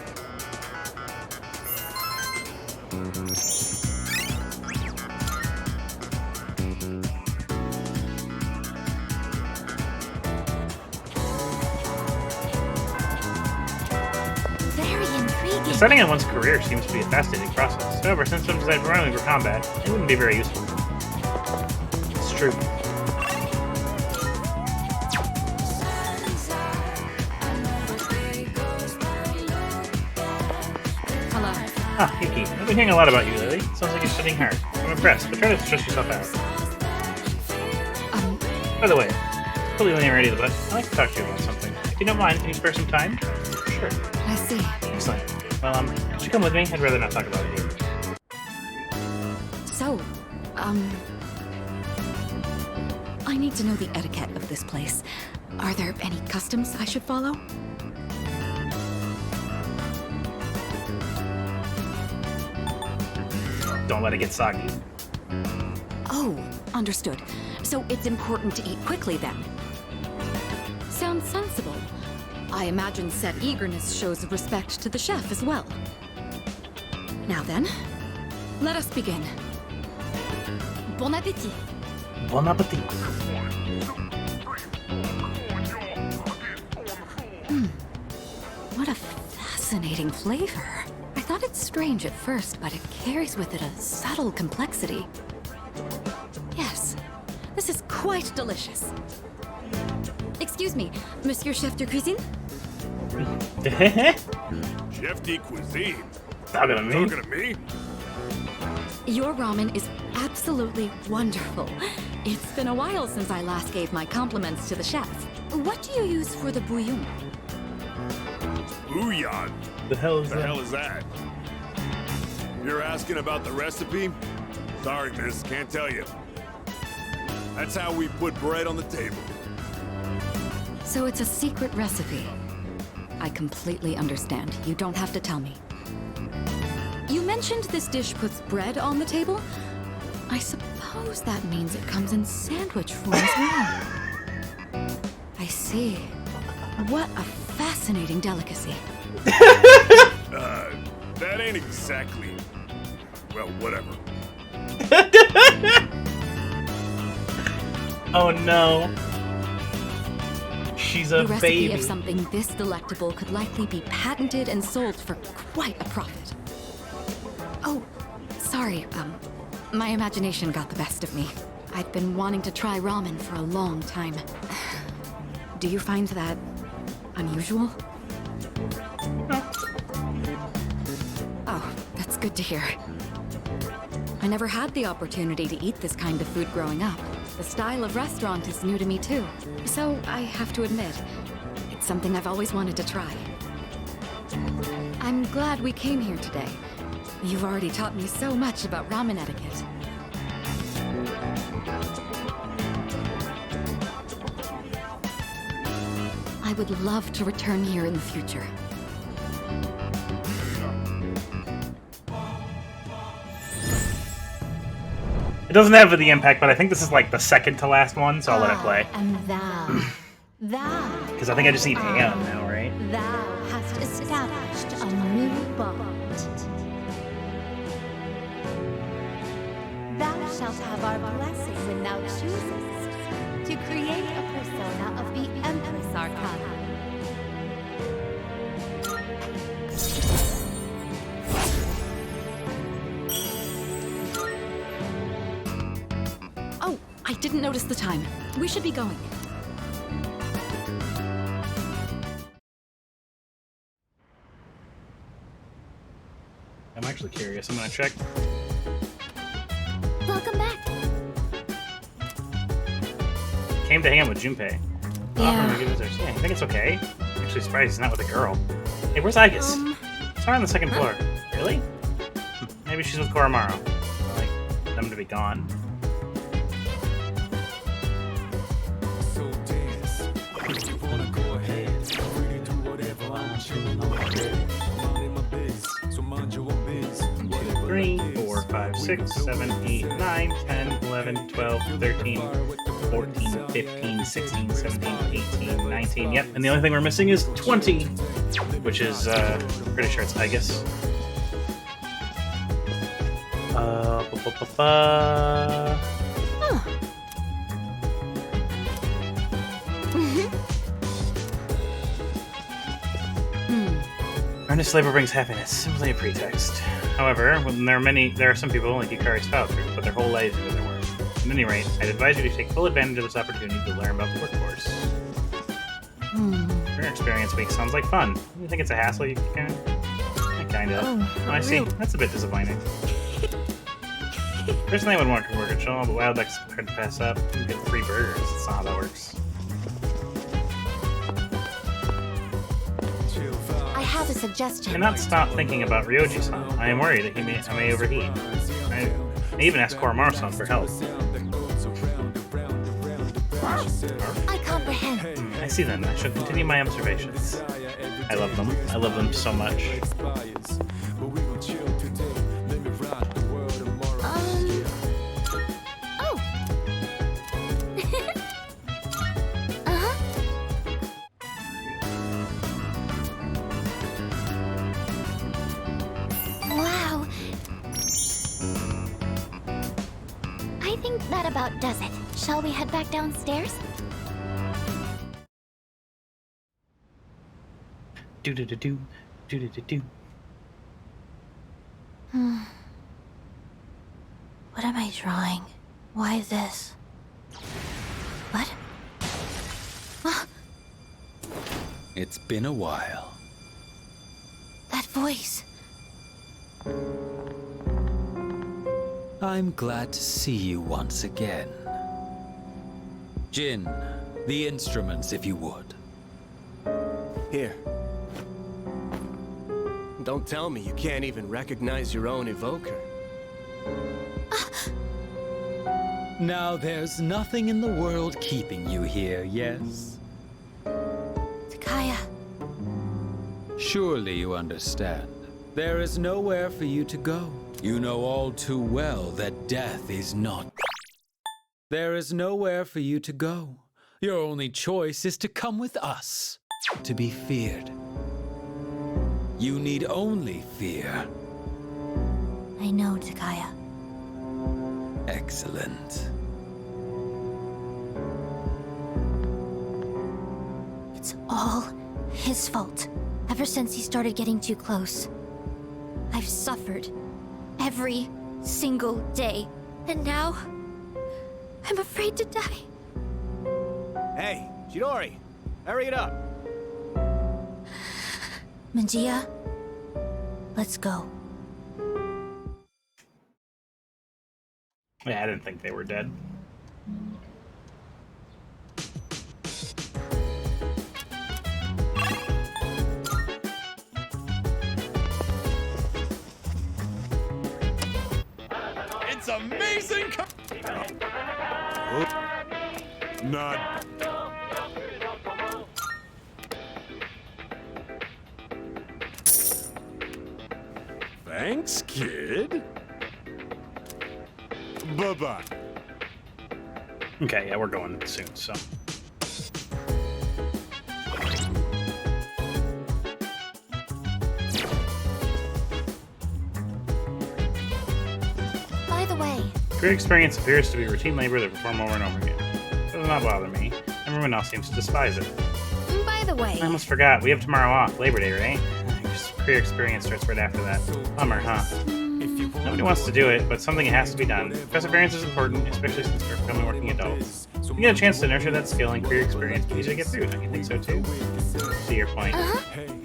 Deciding on one's career seems to be a fascinating process. However, since I'm designed primarily for combat, it wouldn't be very useful. It's true. Hello. Ah, Yuki. I've been hearing a lot about you lately. Sounds like you're studying hard. I'm impressed, but try to stress yourself out. By the way, totally laying ready, but I'd like to talk to you about something. If you don't mind, can you spare some time? Sure. I see. Excellent. Well, could you come with me? I'd rather not talk about it here. So, I need to know the etiquette of this place. Are there any customs I should follow? Don't let it get soggy. Oh, understood. So it's important to eat quickly then. Sounds sensible. I imagine said eagerness shows respect to the chef as well. Now then, let us begin. Bon appétit. Bon appétit. What a fascinating flavor. I thought it strange at first, but it carries with it a subtle complexity. Yes, this is quite delicious. Excuse me, Monsieur Chef de Cuisine? Chef de Cuisine? Talking to me? Talking to me? Your ramen is absolutely wonderful. It's been a while since I last gave my compliments to the chef. What do you use for the bouillon? Bouillon? The hell is the that? hell is that? You're asking about the recipe? Sorry, miss, can't tell you. That's how we put bread on the table. So it's a secret recipe. I completely understand. You don't have to tell me. You mentioned this dish puts bread on the table? I suppose that means it comes in sandwich form as well. I see. What a fascinating delicacy. That ain't exactly... Well, whatever. Oh no. She's a the recipe baby. of something this delectable could likely be patented and sold for quite a profit. Oh, sorry, my imagination got the best of me. I've been wanting to try ramen for a long time. Do you find that unusual? Oh, that's good to hear. I never had the opportunity to eat this kind of food growing up. The style of restaurant is new to me too. So I have to admit, it's something I've always wanted to try. I'm glad we came here today. You've already taught me so much about ramen etiquette. I would love to return here in the future. It doesn't have the impact, but I think this is like the second to last one, so I'll let it play. And thou, Because I think I just need ham now, right? thou hast established a new bond. Thou shalt have our blessing when thou choosest to create a persona of the Empress Arcana. Oh, I didn't notice the time. We should be going. I'm actually curious. I'm gonna check. Welcome back. Came to hang out with Junpei. Yeah. Yeah, I think it's okay. Actually surprised he's not with a girl. Hey, where's Igus? Saw her on the second floor. Really? Maybe she's with Koromaru. I like them to be gone. 3, 4, 5, 6, 7, 8, 9, 10, 11, 12, 13, 14, 15, 16, 17, 18, 19. Yep, and the only thing we're missing is 20, which is, pretty sure it's Igus. Earnest labor brings happiness, simply a pretext. However, when there are some people, like Yukari's father, who put their whole lives into their work. At any rate, I'd advise you to take full advantage of this opportunity to learn about the workforce. Your experience week sounds like fun. You think it's a hassle? You kind of... Kind of. Oh, I see. That's a bit disappointing. Personally, I would want to work at Shoal, but Wild Duck's hard to pass up. You get free burgers. That's not how that works. I have a suggestion. I cannot stop thinking about Ryoji-san. I am worried that I may overheat. I even asked Koromaru-san for help. I comprehend. I see them. I shall continue my observations. I love them. I love them so much. Wow. I think that about does it. Shall we head back downstairs? Do-do-do-do. Do-do-do-do. What am I drawing? Why this? What? It's been a while. That voice. I'm glad to see you once again. Jin, the instruments, if you would. Here. Don't tell me you can't even recognize your own evoker. Now there's nothing in the world keeping you here, yes? Takaya. Surely you understand. There is nowhere for you to go. You know all too well that death is not. There is nowhere for you to go. Your only choice is to come with us, to be feared. You need only fear. I know, Takaya. Excellent. It's all his fault. Ever since he started getting too close. I've suffered every single day. And now, I'm afraid to die. Hey, Chidori, hurry it up. Manjia, let's go. Yeah, I didn't think they were dead. It's amazing! Not. Thanks, kid. Bye-bye. Okay, yeah, we're going soon, so. By the way, Great experience appears to be routine labor that perform over and over again. It does not bother me. Everyone else seems to despise it. by the way. I almost forgot. We have tomorrow off, Labor Day, right? Career experience starts right after that. Bummer, huh? Nobody wants to do it, but something has to be done. Perseverance is important, especially since we're becoming working adults. You get a chance to nurture that skill and career experience, but easy to get through. Don't you think so too? See your point.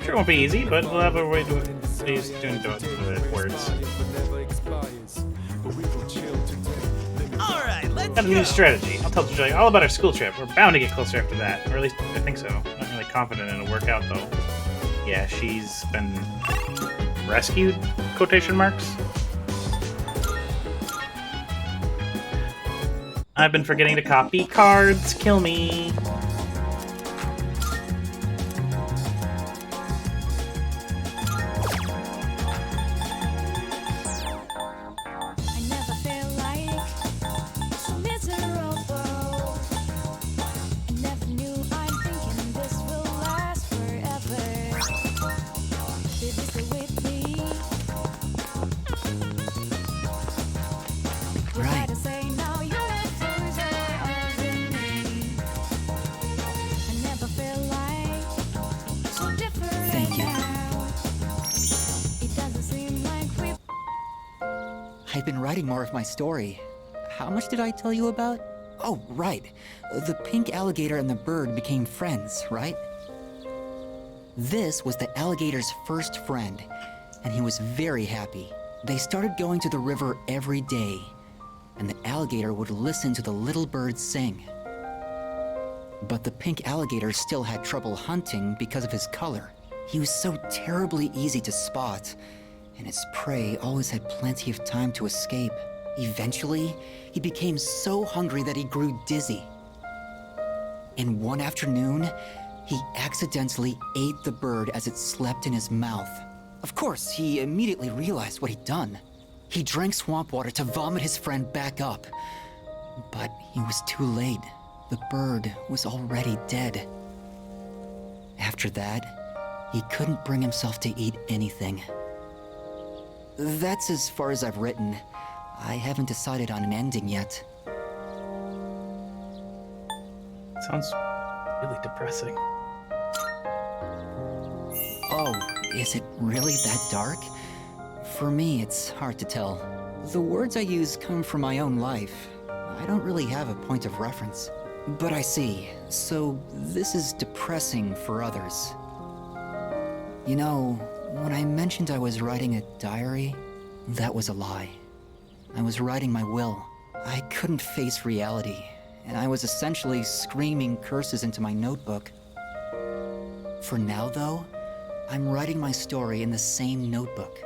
Sure, it won't be easy, but we'll have a way to please do the words. Alright, let's Got a new strategy. I'll tell Joy all about our school trip. We're bound to get closer after that. Or at least, I think so. I'm not really confident it'll work out, though. Yeah, she's been rescued? Quotation marks? I've been forgetting to copy cards. Kill me. I've been writing more of my story. How much did I tell you about? Oh, right. The pink alligator and the bird became friends, right? This was the alligator's first friend, and he was very happy. They started going to the river every day, and the alligator would listen to the little bird sing. But the pink alligator still had trouble hunting because of his color. He was so terribly easy to spot, and his prey always had plenty of time to escape. Eventually, he became so hungry that he grew dizzy. And one afternoon, he accidentally ate the bird as it slept in his mouth. Of course, he immediately realized what he'd done. He drank swamp water to vomit his friend back up. But he was too late. The bird was already dead. After that, he couldn't bring himself to eat anything. That's as far as I've written. I haven't decided on an ending yet. Sounds really depressing. Oh, is it really that dark? For me, it's hard to tell. The words I use come from my own life. I don't really have a point of reference. But I see. So this is depressing for others. You know, when I mentioned I was writing a diary, that was a lie. I was writing my will. I couldn't face reality, and I was essentially screaming curses into my notebook. For now, though, I'm writing my story in the same notebook.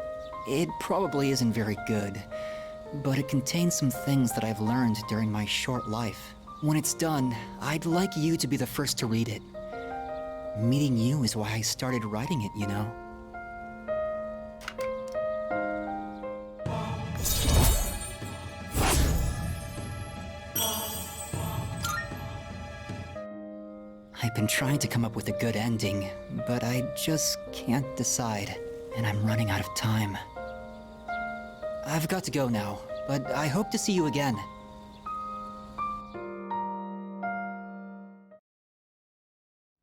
It probably isn't very good, but it contains some things that I've learned during my short life. When it's done, I'd like you to be the first to read it. Meeting you is why I started writing it, you know? I've been trying to come up with a good ending, but I just can't decide, and I'm running out of time. I've got to go now, but I hope to see you again.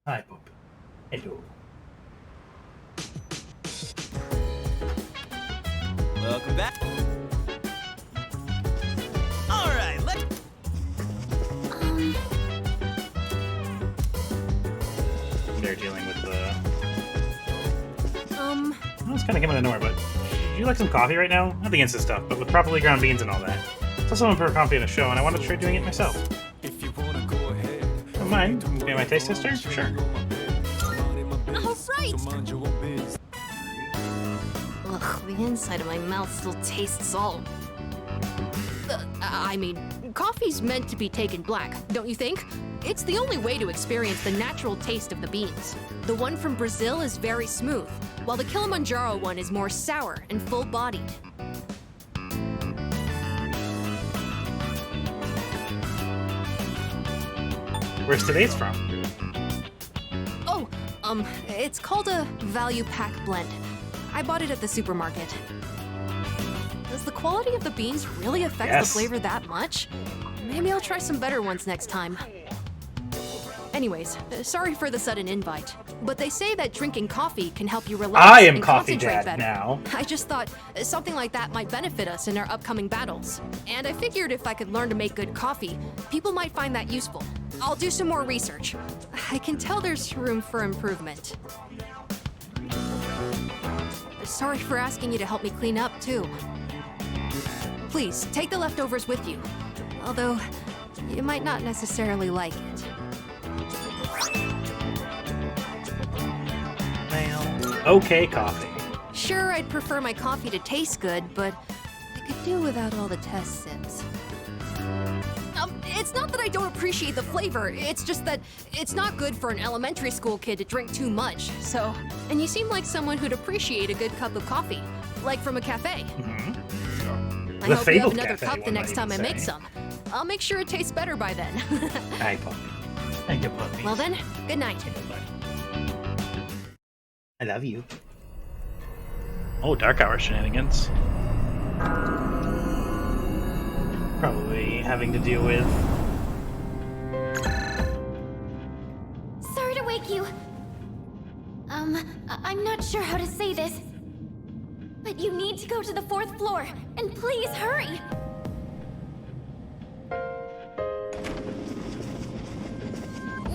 Hi, Bob. Hello. Welcome back. All right, let's. They're dealing with the. Well, it's kind of coming out of nowhere, but do you like some coffee right now? Nothing against this stuff, but with properly ground beans and all that. Saw someone pour coffee in a show, and I wanted to try doing it myself. Don't mind. Be my taste tester? Sure. Alright! Ugh, the inside of my mouth still tastes salt. I mean, coffee's meant to be taken black, don't you think? It's the only way to experience the natural taste of the beans. The one from Brazil is very smooth, while the Kilimanjaro one is more sour and full-bodied. Where's today's from? Oh, it's called a value pack blend. I bought it at the supermarket. Does the quality of the beans really affect the flavor that much? Maybe I'll try some better ones next time. Anyways, sorry for the sudden invite, but they say that drinking coffee can help you relax I am and Coffee concentrate Dad better. now. I just thought something like that might benefit us in our upcoming battles. And I figured if I could learn to make good coffee, people might find that useful. I'll do some more research. I can tell there's room for improvement. Sorry for asking you to help me clean up, too. Please, take the leftovers with you. Although, you might not necessarily like it. Okay, coffee. Sure, I'd prefer my coffee to taste good, but I could do without all the test sips. It's not that I don't appreciate the flavor, it's just that it's not good for an elementary school kid to drink too much, so... And you seem like someone who'd appreciate a good cup of coffee, like from a cafe. Mm-hmm. I hope you have another cup the next time I make some. I'll make sure it tastes better by then. Hi, puppy. Thank you, puppy. Well then, good night. I love you. Oh, Dark Hour shenanigans. Probably having to deal with... Sorry to wake you. I'm not sure how to say this. But you need to go to the 4th floor, and please hurry!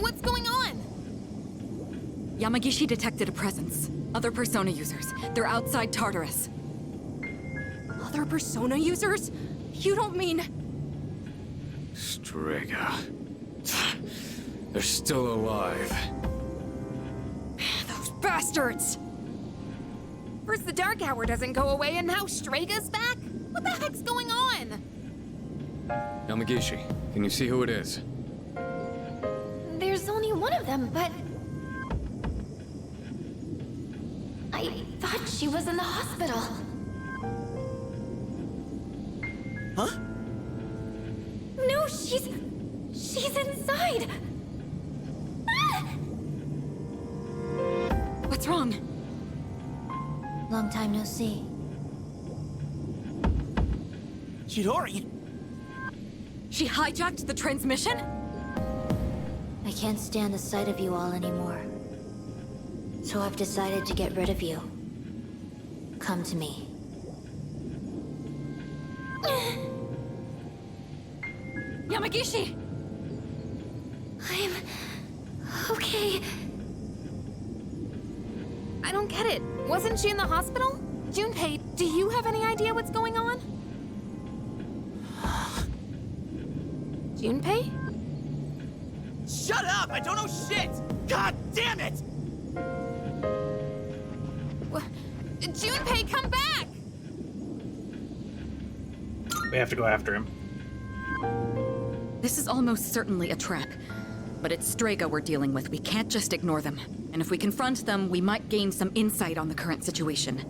What's going on? Yamagishi detected a presence. Other Persona users. They're outside Tartarus. Other Persona users? You don't mean... Strega. They're still alive. Those bastards! First the Dark Hour doesn't go away, and now Strega's back? What the heck's going on? Yamagishi, can you see who it is? There's only one of them, but... I thought she was in the hospital. Huh? No, she's inside! Ah! What's wrong? Long time no see. Chidori! She hijacked the transmission? I can't stand the sight of you all anymore. So I've decided to get rid of you. Come to me. Yamagishi! I'm... okay. I don't get it. Wasn't she in the hospital? Junpei, do you have any idea what's going on? Junpei? Shut up! I don't know shit! God damn it! Junpei, come back! We have to go after him. This is almost certainly a trap. But it's Strega we're dealing with. We can't just ignore them. And if we confront them, we might gain some insight on the current situation.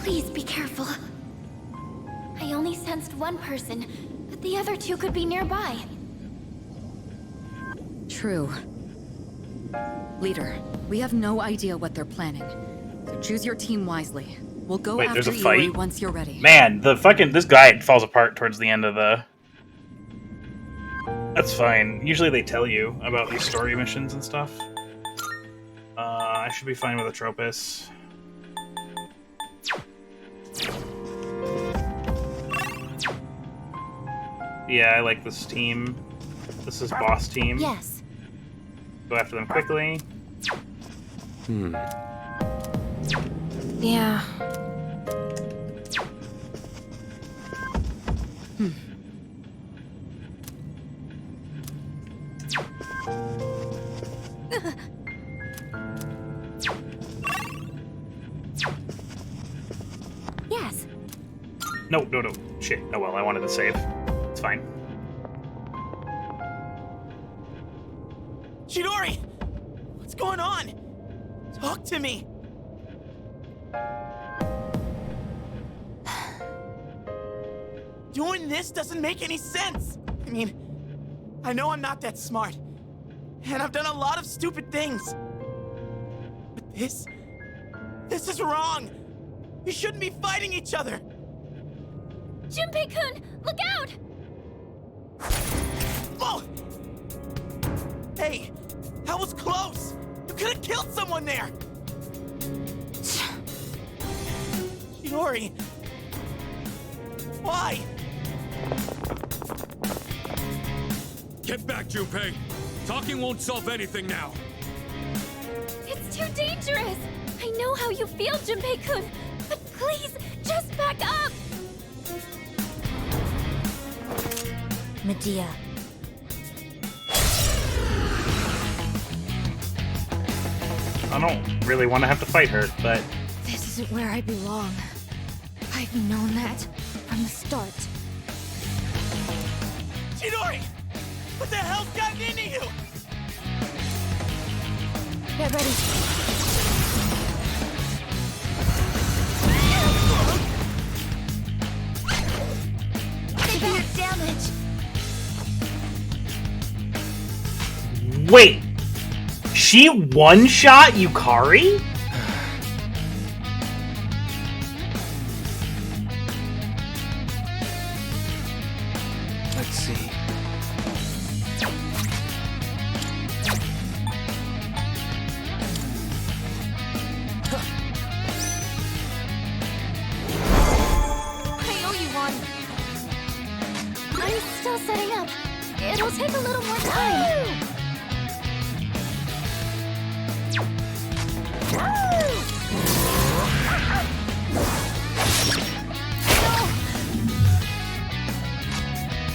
Please be careful. I only sensed one person, but the other 2 could be nearby. True. Leader, we have no idea what they're planning. So choose your team wisely. We'll go Wait, after there's a fight? Iori once you're ready. Man, this guide falls apart towards the end of the... That's fine. Usually they tell you about these story missions and stuff. I should be fine with Atropos. Yeah, I like this team. This is boss team. Yes. Go after them quickly. Yeah. Yes. No. Shit. Oh well, I wanted to save. It's fine. Chidori! What's going on? Talk to me! Doing this doesn't make any sense! I mean, I know I'm not that smart. And I've done a lot of stupid things. But this is wrong! We shouldn't be fighting each other! Junpei-kun, look out! Oh! Hey, that was close! You could have killed someone there! Chidori! Why? Get back, Junpei! Talking won't solve anything now! It's too dangerous! I know how you feel, Junpei-kun, but please, just back up! Medea. I don't really want to have to fight her, but... This isn't where I belong. I've known that from the start. Chidori! What the hell's gotten into you? Get ready. Severe damage. Wait! She one-shot Yukari? Let's see. still setting up. It'll take a little more time.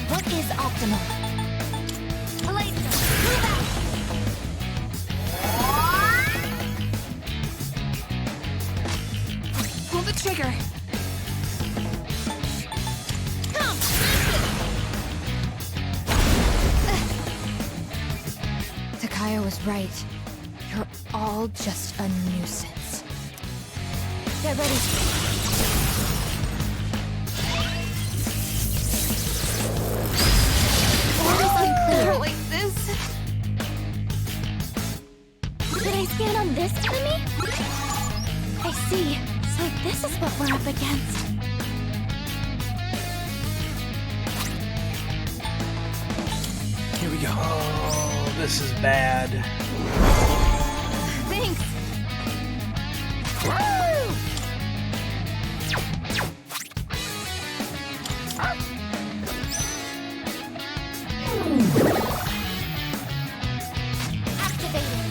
What is optimal? Palazzo, move out! Pull the trigger. Come! Takaya was right. You're all just a nuisance. Get ready. Orders unclear. Like this? Did I stand on this enemy? I see. So this is what we're up against. Here we go. Oh, this is bad. Thanks. Activating.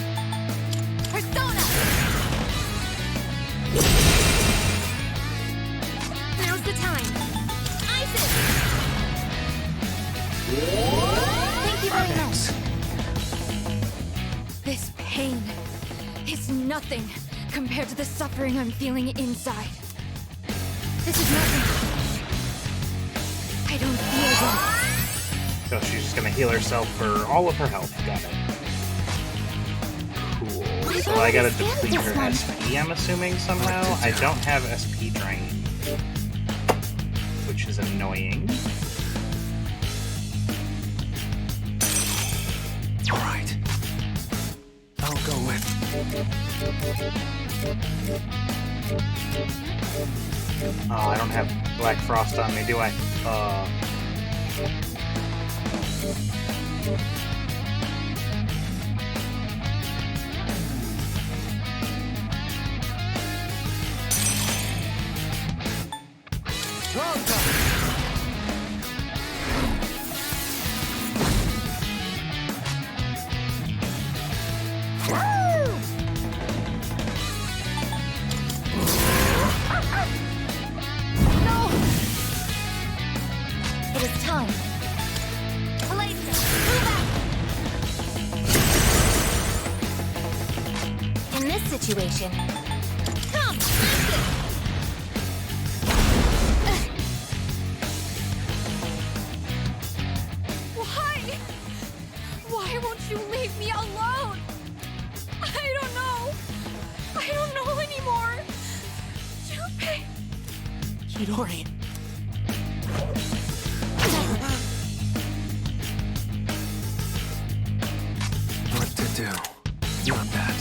Persona. Now's the time. Isis. Thank you very much. This pain is nothing compared to the suffering I'm feeling inside. This is nothing. I don't feel well. So she's just gonna heal herself for all of her health. Got it. Cool. So I gotta deplete her SP, I'm assuming, somehow. I don't have SP drain, which is annoying. Alright. I'll go with... Oh, I don't have Black Frost on me, do I? It is time. Palazzo, move out! In this situation, come, Isis! Why? Why won't you leave me alone? I don't know. I don't know anymore. Junpei. Chidori. What to do? Not that.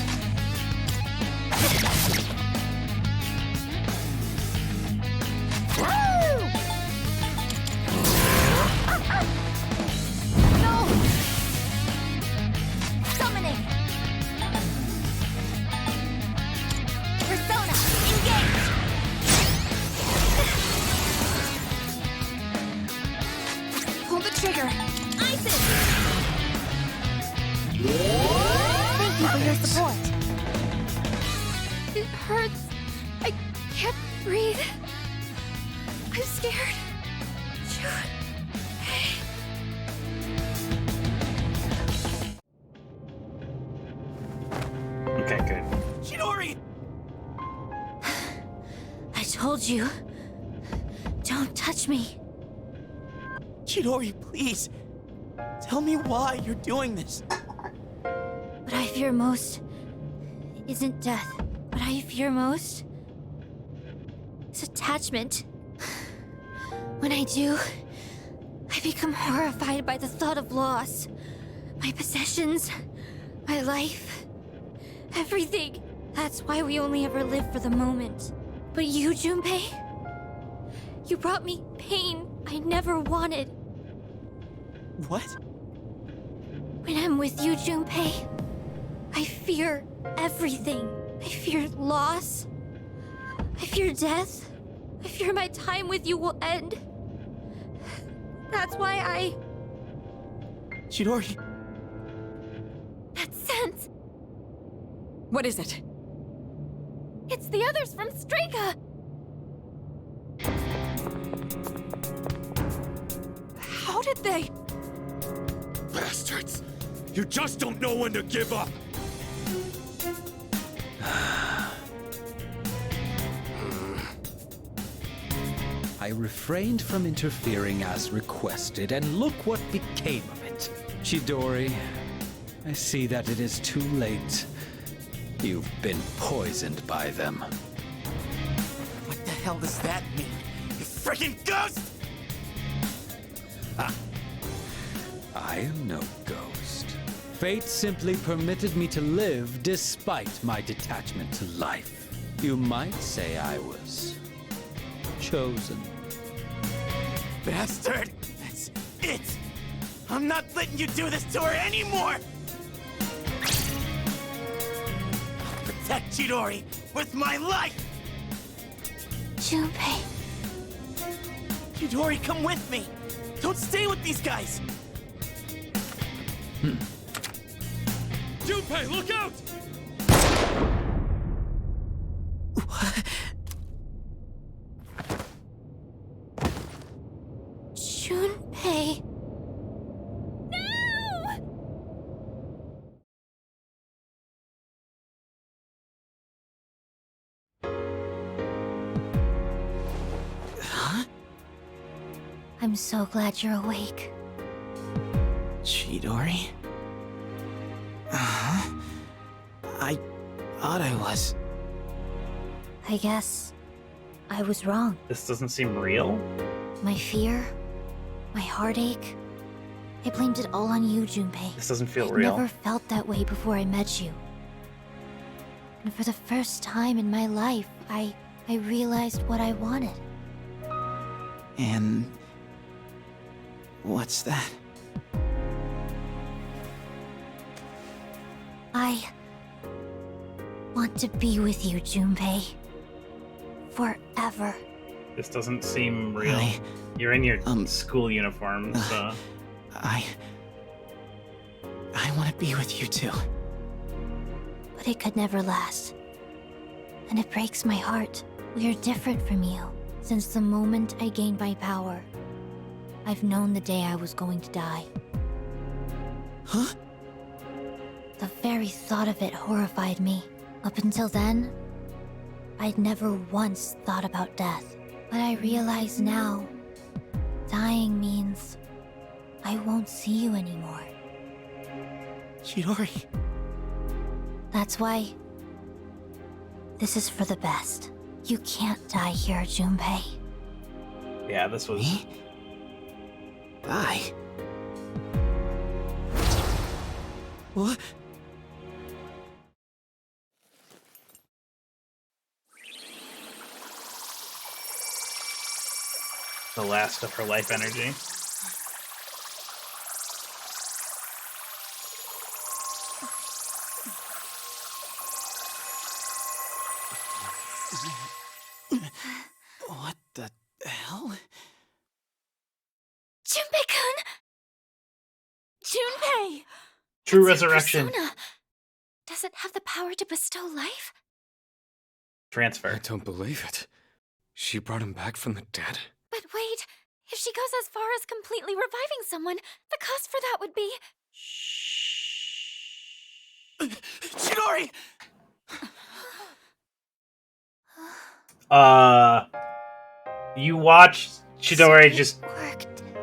No! Summoning! Persona, engage! Pull the trigger. Isis! Thank you for your support. It hurts. I can't breathe. I'm scared. Okay, good. Chidori! I told you. Don't touch me. Chidori, please. Tell me why you're doing this. What I fear most isn't death. What I fear most is attachment. When I do, I become horrified by the thought of loss. My possessions, my life, everything. That's why we only ever live for the moment. But you, Junpei, you brought me pain I never wanted. What? When I'm with you, Junpei, I fear everything. I fear loss. I fear death. I fear my time with you will end. That's why Chidori. That sense! What is it? It's the others from Strega! How did they? Bastards! You just don't know when to give up! I refrained from interfering as requested, and look what became of it. Chidori, I see that it is too late. You've been poisoned by them. What the hell does that mean? You freaking ghost! I am no ghost. Fate simply permitted me to live despite my detachment to life. You might say I was chosen. Bastard! That's it! I'm not letting you do this to her anymore! I'll protect Chidori with my life! Junpei. Chidori, come with me! Don't stay with these guys! Junpei, look out! Junpei. Huh? I'm so glad you're awake. Chidori? Uh-huh. I thought I was. I guess I was wrong. This doesn't seem real. My fear, my heartache, I blamed it all on you, Junpei. This doesn't feel I'd real. never felt that way before I met you. And for the first time in my life, I realized what I wanted. And what's that? I want to be with you, Junpei. Forever. This doesn't seem real. You're in your school uniform, so... I want to be with you too. But it could never last. And it breaks my heart. We are different from you. Since the moment I gained my power, I've known the day I was going to die. Huh? The very thought of it horrified me. Up until then, I'd never once thought about death. But I realize now, dying means I won't see you anymore. Chidori. That's why this is for the best. You can't die here, Junpei. Yeah, this was... Die? What? The last of her life energy. What the hell? Junpei-kun! Junpei! True It's your resurrection. persona. Does it have the power to bestow life? Transfer. I don't believe it. She brought him back from the dead? But wait, if she goes as far as completely reviving someone, the cost for that would be... Chidori! You watched Chidori just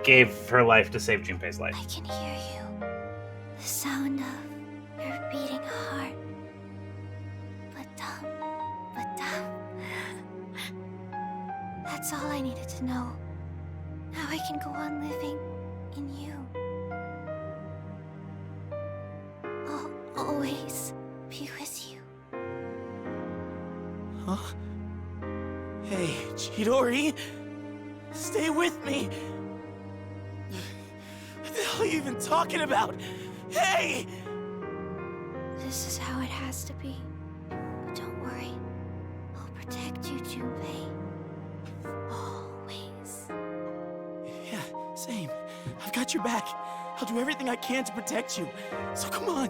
gave her life to save Junpei's life. I can hear you. The sound of your beating heart. But that's all I needed to know. Now I can go on living in you. I'll always be with you. Huh? Hey, Chidori! Stay with me! What the hell are you even talking about? Hey! This is how it has to be. But don't worry. I'll protect you, Junpei. Always. Yeah, same. I've got your back. I'll do everything I can to protect you. So come on.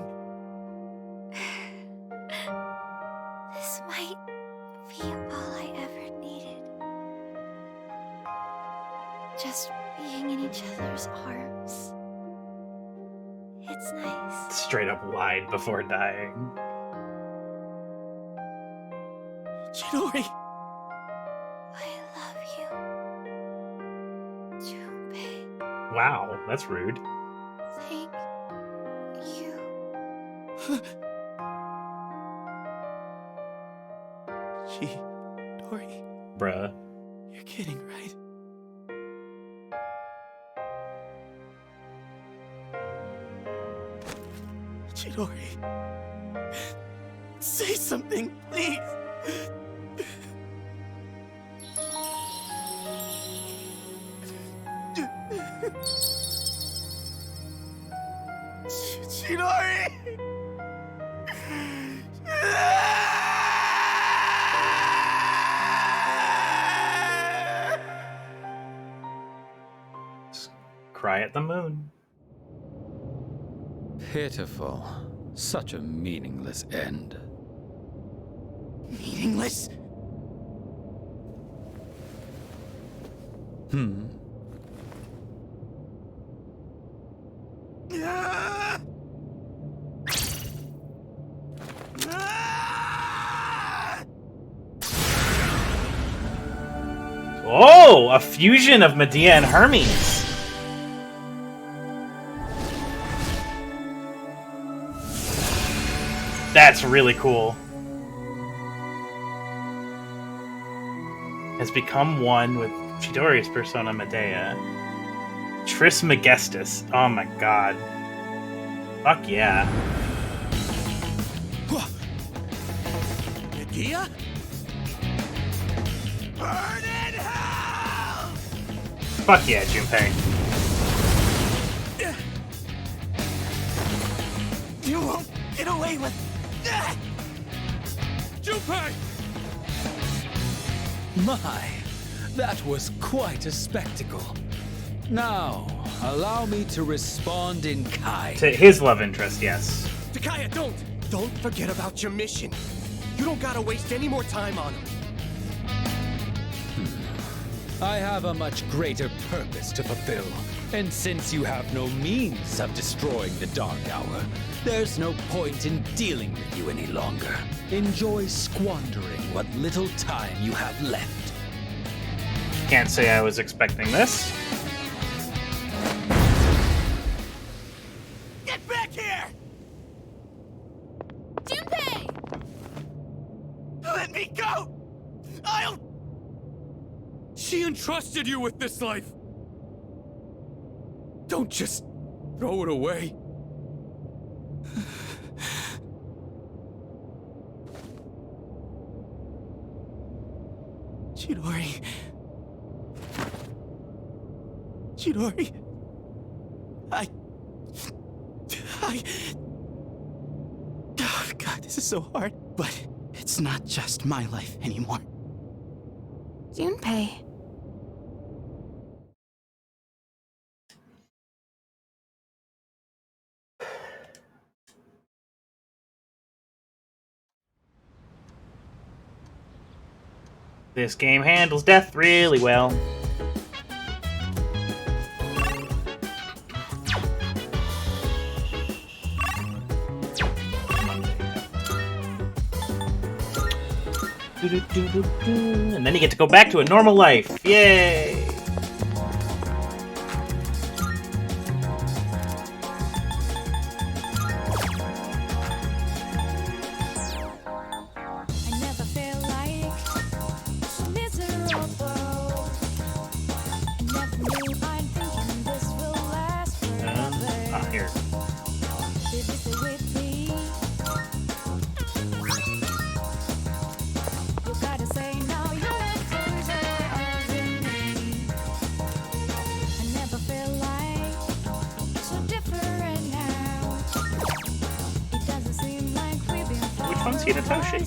This might be all I ever needed. Just being in each other's arms. It's nice. Straight up lied before dying. Chidori. I love you. Junpei. Wow, that's rude. Thank you. Chidori. Bruh. You're kidding, right? Chidori. Say something, please. Chidori. Cry at the moon. Pitiful. Such a meaningless end. Meaningless? Oh, a fusion of Medea and Hermes. That's really cool. Has become one with Chidori's persona Medea. Trismegistus. Oh my god. Fuck yeah. Medea? Burn in hell! Fuck yeah, Junpei. You won't get away with that! Junpei! My, that was quite a spectacle. Now, allow me to respond in kind. To his love interest, yes. Takaya, don't forget about your mission. You don't gotta waste any more time on him. I have a much greater purpose to fulfill. And since you have no means of destroying the Dark Hour, there's no point in dealing with you any longer. Enjoy squandering what little time you have left. Can't say I was expecting this. Get back here! Junpei! Let me go! I'll... She entrusted you with this life. Don't just throw it away. Chidori. Chidori. Oh, God, this is so hard. But it's not just my life anymore. Junpei. This game handles death really well. And then you get to go back to a normal life. Yay! Here. Which one's Hinatoshi?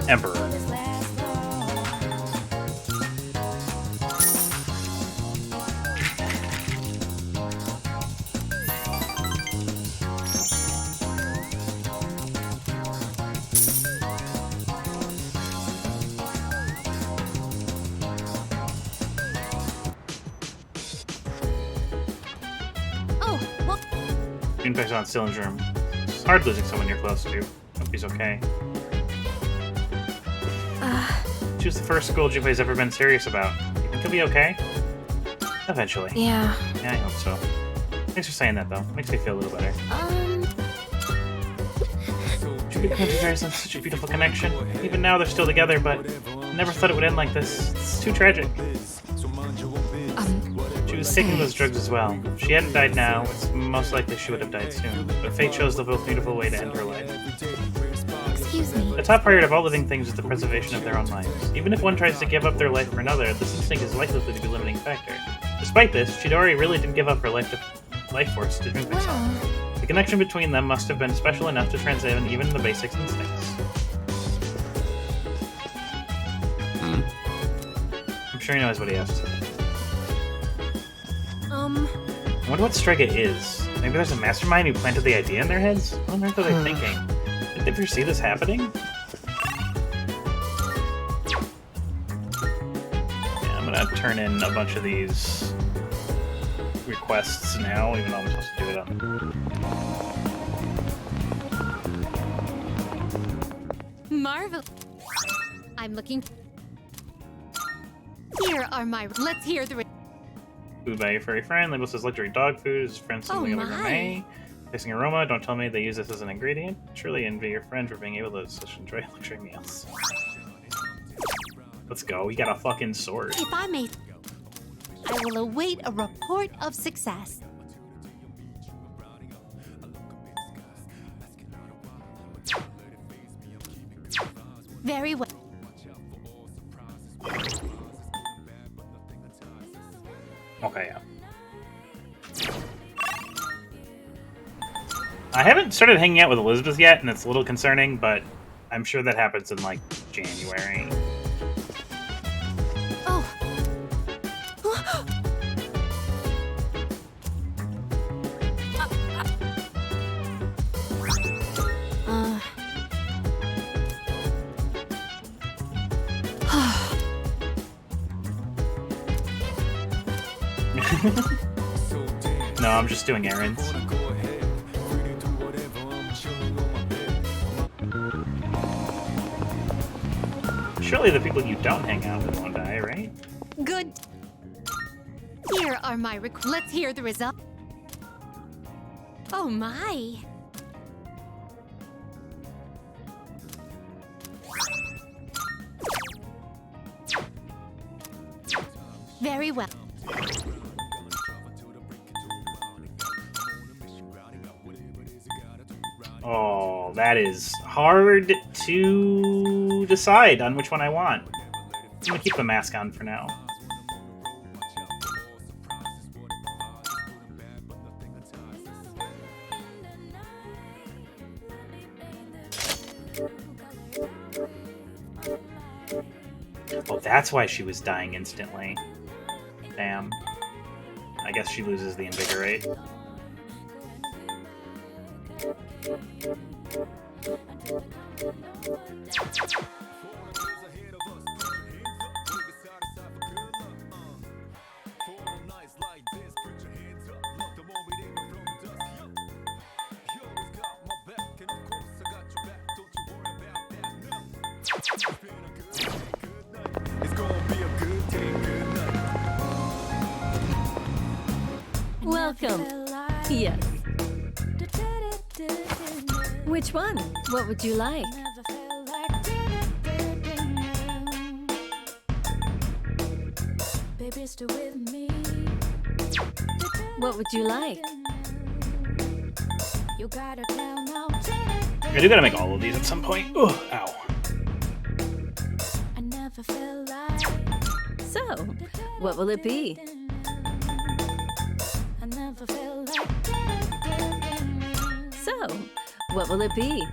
Emperor. Oh, well, Junpei's on Cylin's room. It's hard losing someone you're close to. Hope he's okay. She was the first school Junpei's ever been serious about. You think he'll be okay? Eventually. Yeah. Yeah, I hope so. Thanks for saying that, though. Makes me feel a little better. Junpei and such a beautiful connection. Even now, they're still together, but I never thought it would end like this. It's too tragic. She was taking those drugs as well. If she hadn't died now, it's most likely she would have died soon. But fate chose the most beautiful way to end her life. Excuse me. The top priority of all living things is the preservation of their own lives. Even if one tries to give up their life for another, this instinct is likely to be a limiting factor. Despite this, Chidori really didn't give up her life force to Junpei-san. The connection between them must have been special enough to transcend even the basic instincts. I'm sure he knows what he has to say. I wonder what Strega is. Maybe there's a mastermind who planted the idea in their heads? What on earth are they thinking? Did they foresee this happening? Yeah, I'm gonna turn in a bunch of these requests now, even though I'm supposed to do it on... Marvel. I'm looking. Here are my. Let's hear the. Food by your furry friend. Label says luxury dog food. His friend something of a gourmet. Tasting aroma. Don't tell me they use this as an ingredient. Surely envy your friend for being able to such enjoy luxury meals. Let's go. We got a fucking sword. if I may, I will await a report of success. Very well. Okay, yeah. I haven't started hanging out with Elizabeth yet, and it's a little concerning, but I'm sure that happens in, like, January. Oh. No, I'm just doing errands. Surely the people you don't hang out with won't die, right? Good. Here are my. Let's hear the result. Oh my. Very well. Oh, that is hard to decide on which one I want. I'm gonna keep the mask on for now. Oh, that's why she was dying instantly. Damn. I guess she loses the invigorate. Welcome. Yes. Which one? What would you like? What would you like? I do gotta make all of these at some point. Ugh, ow. So, what will it be? So, what will it be?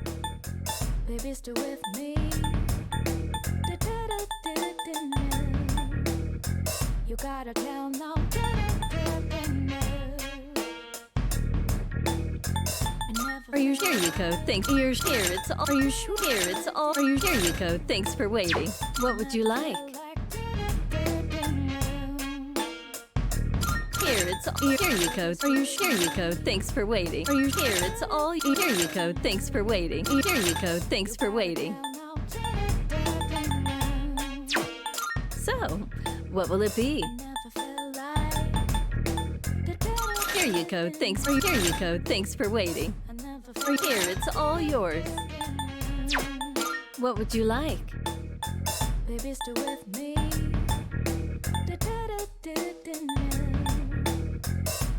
You gotta tell no. Are you here, Yuko? Thanks. You're here. It's all. Are you sure? Here, it's all. Are you here, Yuko? Thanks for waiting. What would you like? Here, it's all. Here, Yuko. Are you here, Yuko? Thanks for waiting. Are you here? It's all. Here, Yuko. Thanks for waiting. Here, Yuko. Thanks for waiting. So, what will it be? Here, Yuko. Thanks. Here, Yuko. Thanks for waiting. Here, it's all yours. What would you like? Baby, stay with me.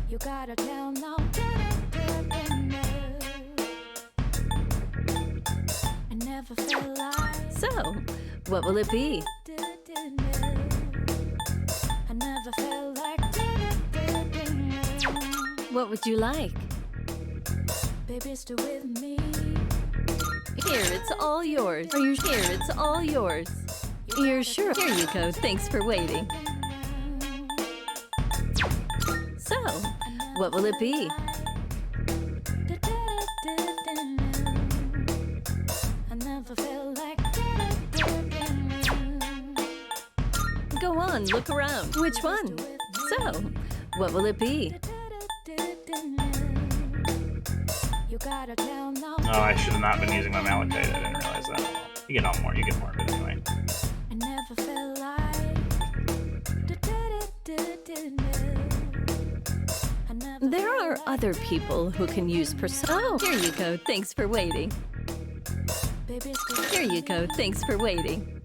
You gotta tell no. I never felt like. So, what will it be? I never felt like. What would you like? Baby, stay with me. Here, it's all yours. Are you here? It's all yours. You're sure? Here, Yuko. Thanks for waiting. So, what will it be? I never felt like. Go on, look around. Which one? So, what will it be? You gotta tell no. Oh, I should have not been using my malachite. I didn't realize that. You get all more. You get more of it anyway. I never felt like. There are other people who can use Oh, here you go. Thanks for waiting. Here you go. Thanks for waiting.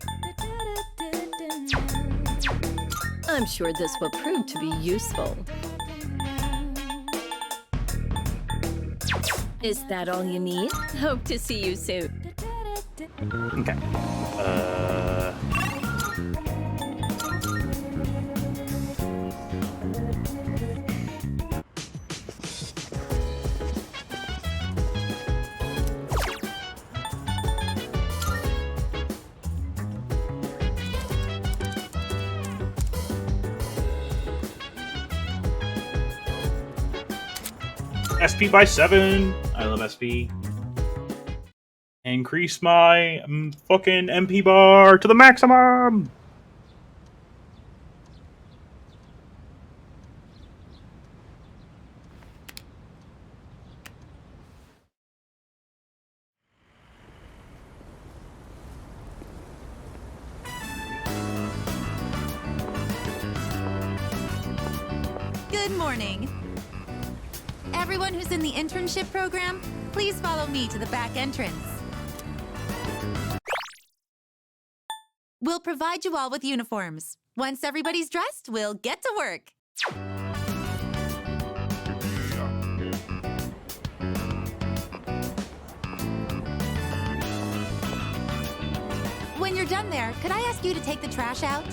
I'm sure this will prove to be useful. Is that all you need? Hope to see you soon. Okay. SP by 7. I love SP. Increase my fucking MP bar to the maximum. Good morning. Everyone who's in the internship program, please follow me to the back entrance. We'll provide you all with uniforms. Once everybody's dressed, we'll get to work. When you're done there, could I ask you to take the trash out?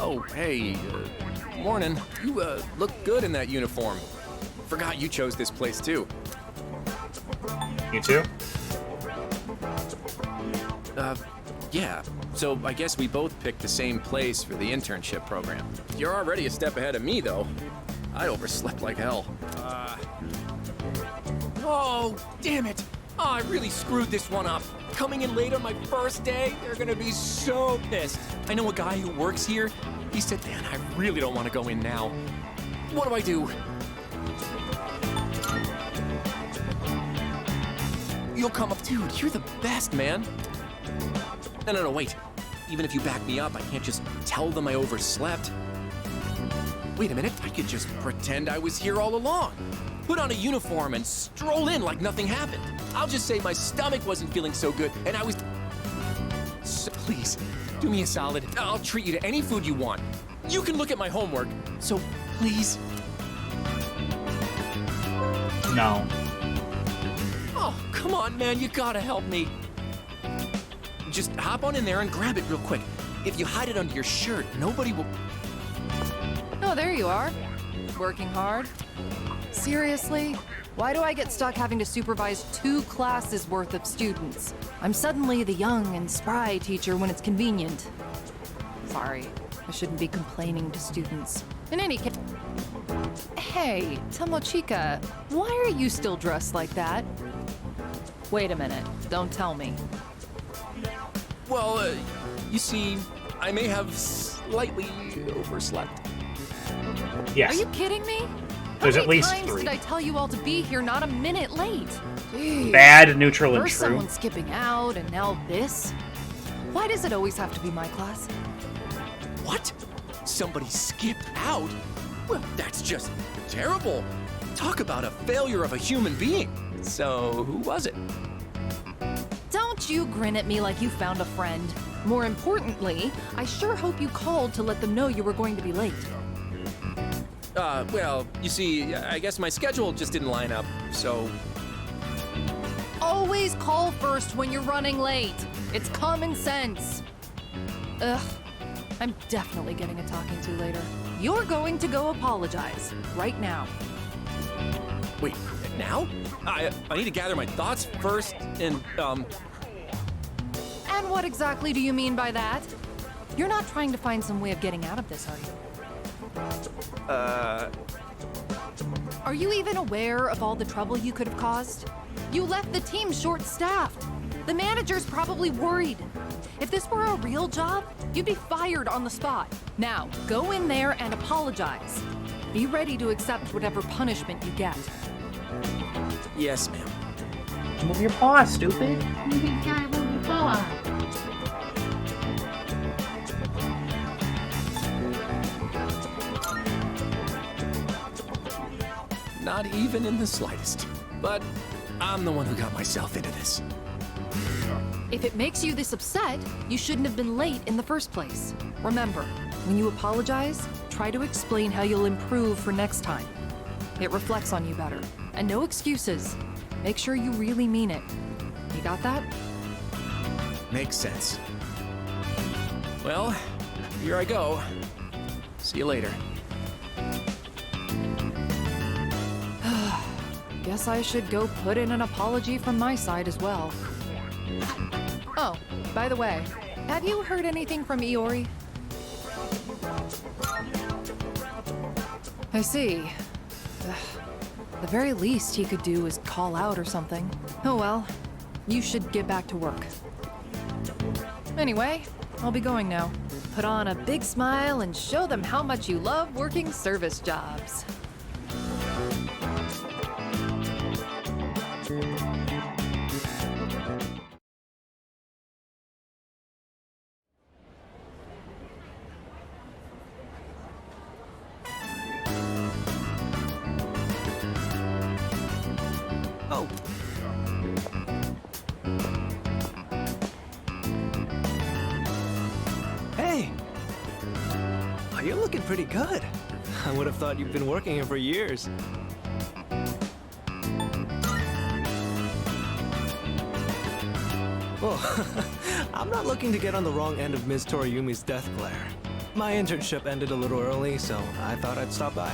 Oh, hey, morning. You, look good in that uniform. Forgot you chose this place, too. You too? Yeah. So I guess we both picked the same place for the internship program. You're already a step ahead of me, though. I overslept like hell. Oh, damn it! Oh, I really screwed this one up. Coming in late on my first day, they're gonna be so pissed. I know a guy who works here. He said, man, I really don't want to go in now. What do I do? You'll come up, dude, you're the best, man. No, wait. Even if you back me up, I can't just tell them I overslept. Wait a minute, I could just pretend I was here all along. Put on a uniform and stroll in like nothing happened. I'll just say my stomach wasn't feeling so good and I was... So please, do me a solid. I'll treat you to any food you want. You can look at my homework, so please. No. Oh, come on, man, you gotta help me. Just hop on in there and grab it real quick. If you hide it under your shirt, nobody will... Oh, there you are. Working hard. Seriously? Why do I get stuck having to supervise 2 classes worth of students? I'm suddenly the young and spry teacher when it's convenient. Sorry, I shouldn't be complaining to students. In any case... Hey, Tomochika, why are you still dressed like that? Wait a minute, don't tell me. Well, you see, I may have slightly overslept. Yes. Are you kidding me? There's How at many least times 3. did I tell you all to be here not a minute late? Jeez. Bad, neutral, and First true. someone skipping out, and now this? Why does it always have to be my class? What? Somebody skipped out? Well, that's just terrible. Talk about a failure of a human being. So, who was it? Don't you grin at me like you found a friend. More importantly, I sure hope you called to let them know you were going to be late. Well, you see, I guess my schedule just didn't line up, so... Always call first when you're running late. It's common sense. Ugh, I'm definitely getting a talking to later. You're going to go apologize right now. Wait, now? I need to gather my thoughts first, and, And what exactly do you mean by that? You're not trying to find some way of getting out of this, are you? Are you even aware of all the trouble you could have caused? You left the team short-staffed. The manager's probably worried. If this were a real job, you'd be fired on the spot. Now, go in there and apologize. Be ready to accept whatever punishment you get. Yes, ma'am. Move your paw, stupid. Move your paw. Not even in the slightest. But I'm the one who got myself into this. If it makes you this upset, you shouldn't have been late in the first place. Remember, when you apologize, try to explain how you'll improve for next time. It reflects on you better. And no excuses. Make sure you really mean it. You got that? Makes sense. Well, here I go. See you later. Guess I should go put in an apology from my side as well. Oh, by the way, have you heard anything from Iori? I see. The very least he could do is call out or something. Oh well, you should get back to work. Anyway, I'll be going now. Put on a big smile and show them how much you love working service jobs. Oh. Hey! Oh, you're looking pretty good. I would have thought you've been working here for years. Well, I'm not looking to get on the wrong end of Ms. Toriyumi's death glare. My internship ended a little early, so I thought I'd stop by.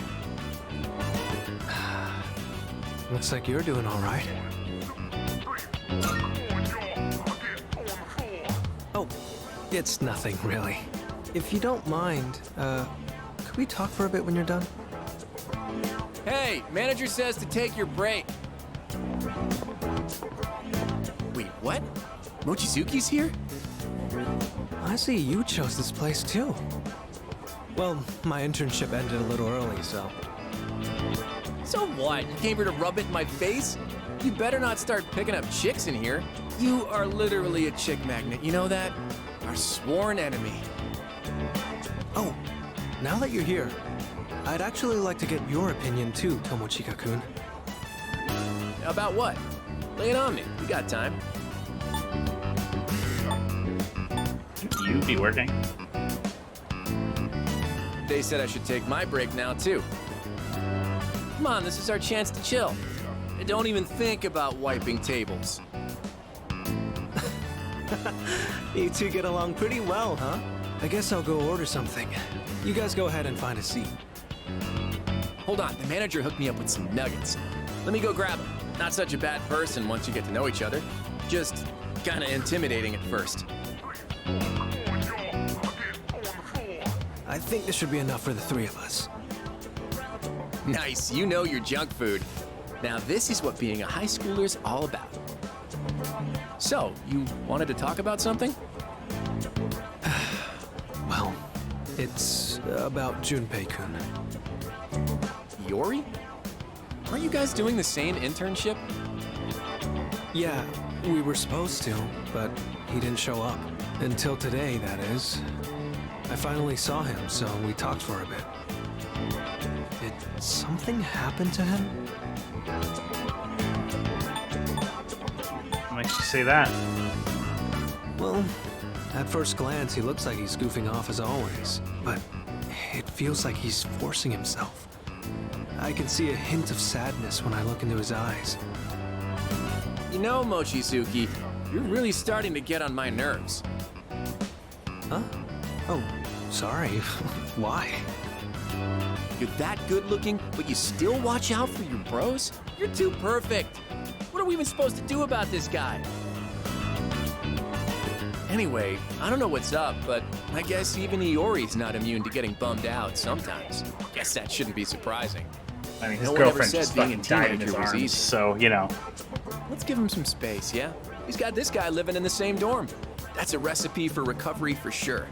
Looks like you're doing all right. Oh, it's nothing, really. If you don't mind, could we talk for a bit when you're done? Hey, manager says to take your break. Wait, what? Mochizuki's here? I see you chose this place too. Well, my internship ended a little early, so... So what? You came here to rub it in my face? You better not start picking up chicks in here. You are literally a chick magnet, you know that? Our sworn enemy. Oh, now that you're here, I'd actually like to get your opinion too, Tomochika-kun. About what? Lay it on me. We got time. You be working? They said I should take my break now, too. Come on, this is our chance to chill. Don't even think about wiping tables. You two get along pretty well, huh? I guess I'll go order something. You guys go ahead and find a seat. Hold on, the manager hooked me up with some nuggets. Let me go grab him. Not such a bad person once you get to know each other. Just kinda intimidating at first. I think this should be enough for the three of us. Nice, you know your junk food. Now this is what being a high schooler's all about. So, you wanted to talk about something? Well, it's about Junpei-kun. Yori? Aren't you guys doing the same internship? Yeah, we were supposed to, but he didn't show up. Until today, that is. I finally saw him, so we talked for a bit. Did something happen to him? What makes you say that? Well, at first glance, he looks like he's goofing off as always, but it feels like he's forcing himself. I can see a hint of sadness when I look into his eyes. You know, Mochizuki, you're really starting to get on my nerves. Huh? Oh, sorry. Why? You're that good looking, but you still watch out for your bros? You're too perfect. What are we even supposed to do about this guy? Anyway, I don't know what's up, but I guess even Iori's not immune to getting bummed out sometimes. Guess that shouldn't be surprising. I mean, his No one ever girlfriend said just being fucking a died in teenager his was arms, easy. so, you know. Let's give him some space, yeah? He's got this guy living in the same dorm. That's a recipe for recovery for sure.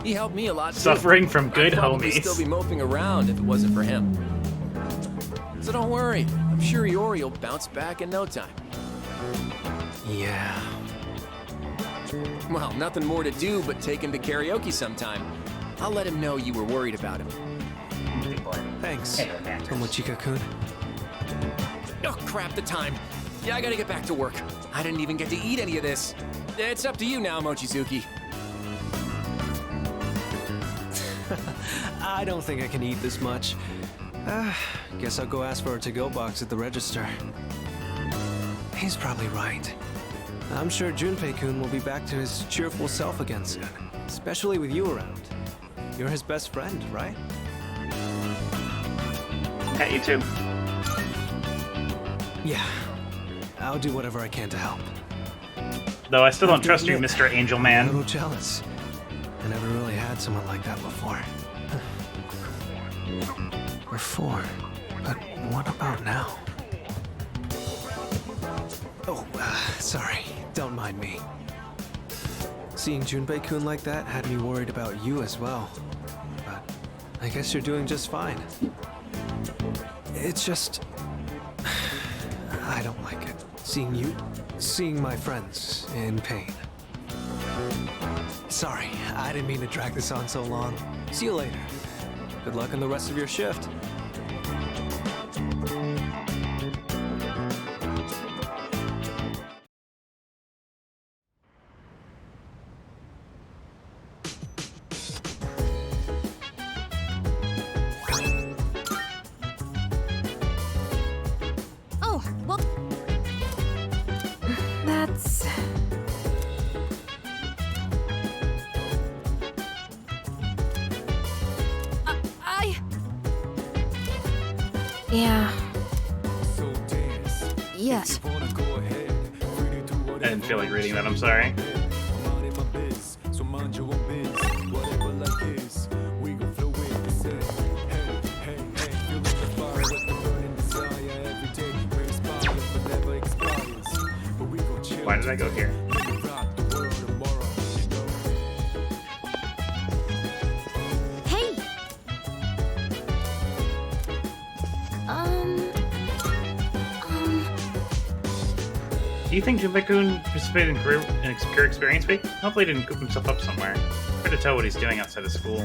He helped me a lot too. Suffering from good I'd probably homies. still be moping around if it wasn't for him. So don't worry. I'm sure Iori will bounce back in no time. Yeah. Well, nothing more to do but take him to karaoke sometime. I'll let him know you were worried about him. Thanks, Tomochika-kun. Oh, crap, the time. Yeah, I gotta get back to work. I didn't even get to eat any of this. It's up to you now, Mochizuki. I don't think I can eat this much. Guess I'll go ask for a to-go box at the register. He's probably right. I'm sure Junpei-kun will be back to his cheerful self again soon. Especially with you around. You're his best friend, right? Yeah, you too. Yeah. I'll do whatever I can to help. Though I still I don't have to trust you, admit, Mr. Angel I'm Man. a little jealous. I never really had someone like that before. Before. But what about now? Oh, sorry. Don't mind me. Seeing Junpei-kun like that had me worried about you as well. But I guess you're doing just fine. It's just... I don't like it. Seeing my friends in pain. Sorry, I didn't mean to drag this on so long. See you later. Good luck on the rest of your shift. Oh, well, That's... I... Yeah. Yes. I didn't feel like reading that, I'm sorry. Why did I go here? Hey! Do you think Junpei-kun participated in career experience week? Hopefully he didn't coop himself up somewhere. Hard to tell what he's doing outside of school.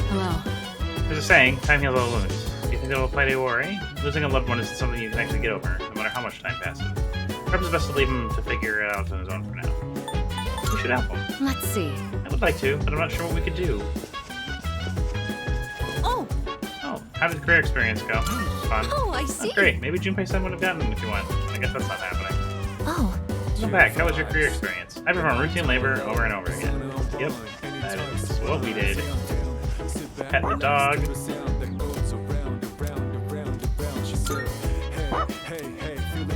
Hello. There's a saying, time heals all wounds. Do you think that'll apply to Iori? Losing a loved one isn't something you can actually get over, no matter how much time passes. Perhaps it's best to leave him to figure it out on his own for now. We should help him. Let's see. I would like to, but I'm not sure what we could do. Oh! Oh, how did career experience go? It was fun. Oh, I see. That's great. Maybe Junpei-san would have gotten him if you went. I guess that's not happening. Oh. Go back. How was your career experience? I performed routine labor over and over again. Yep, that is what we did. Pet the dog. Hey, feel me?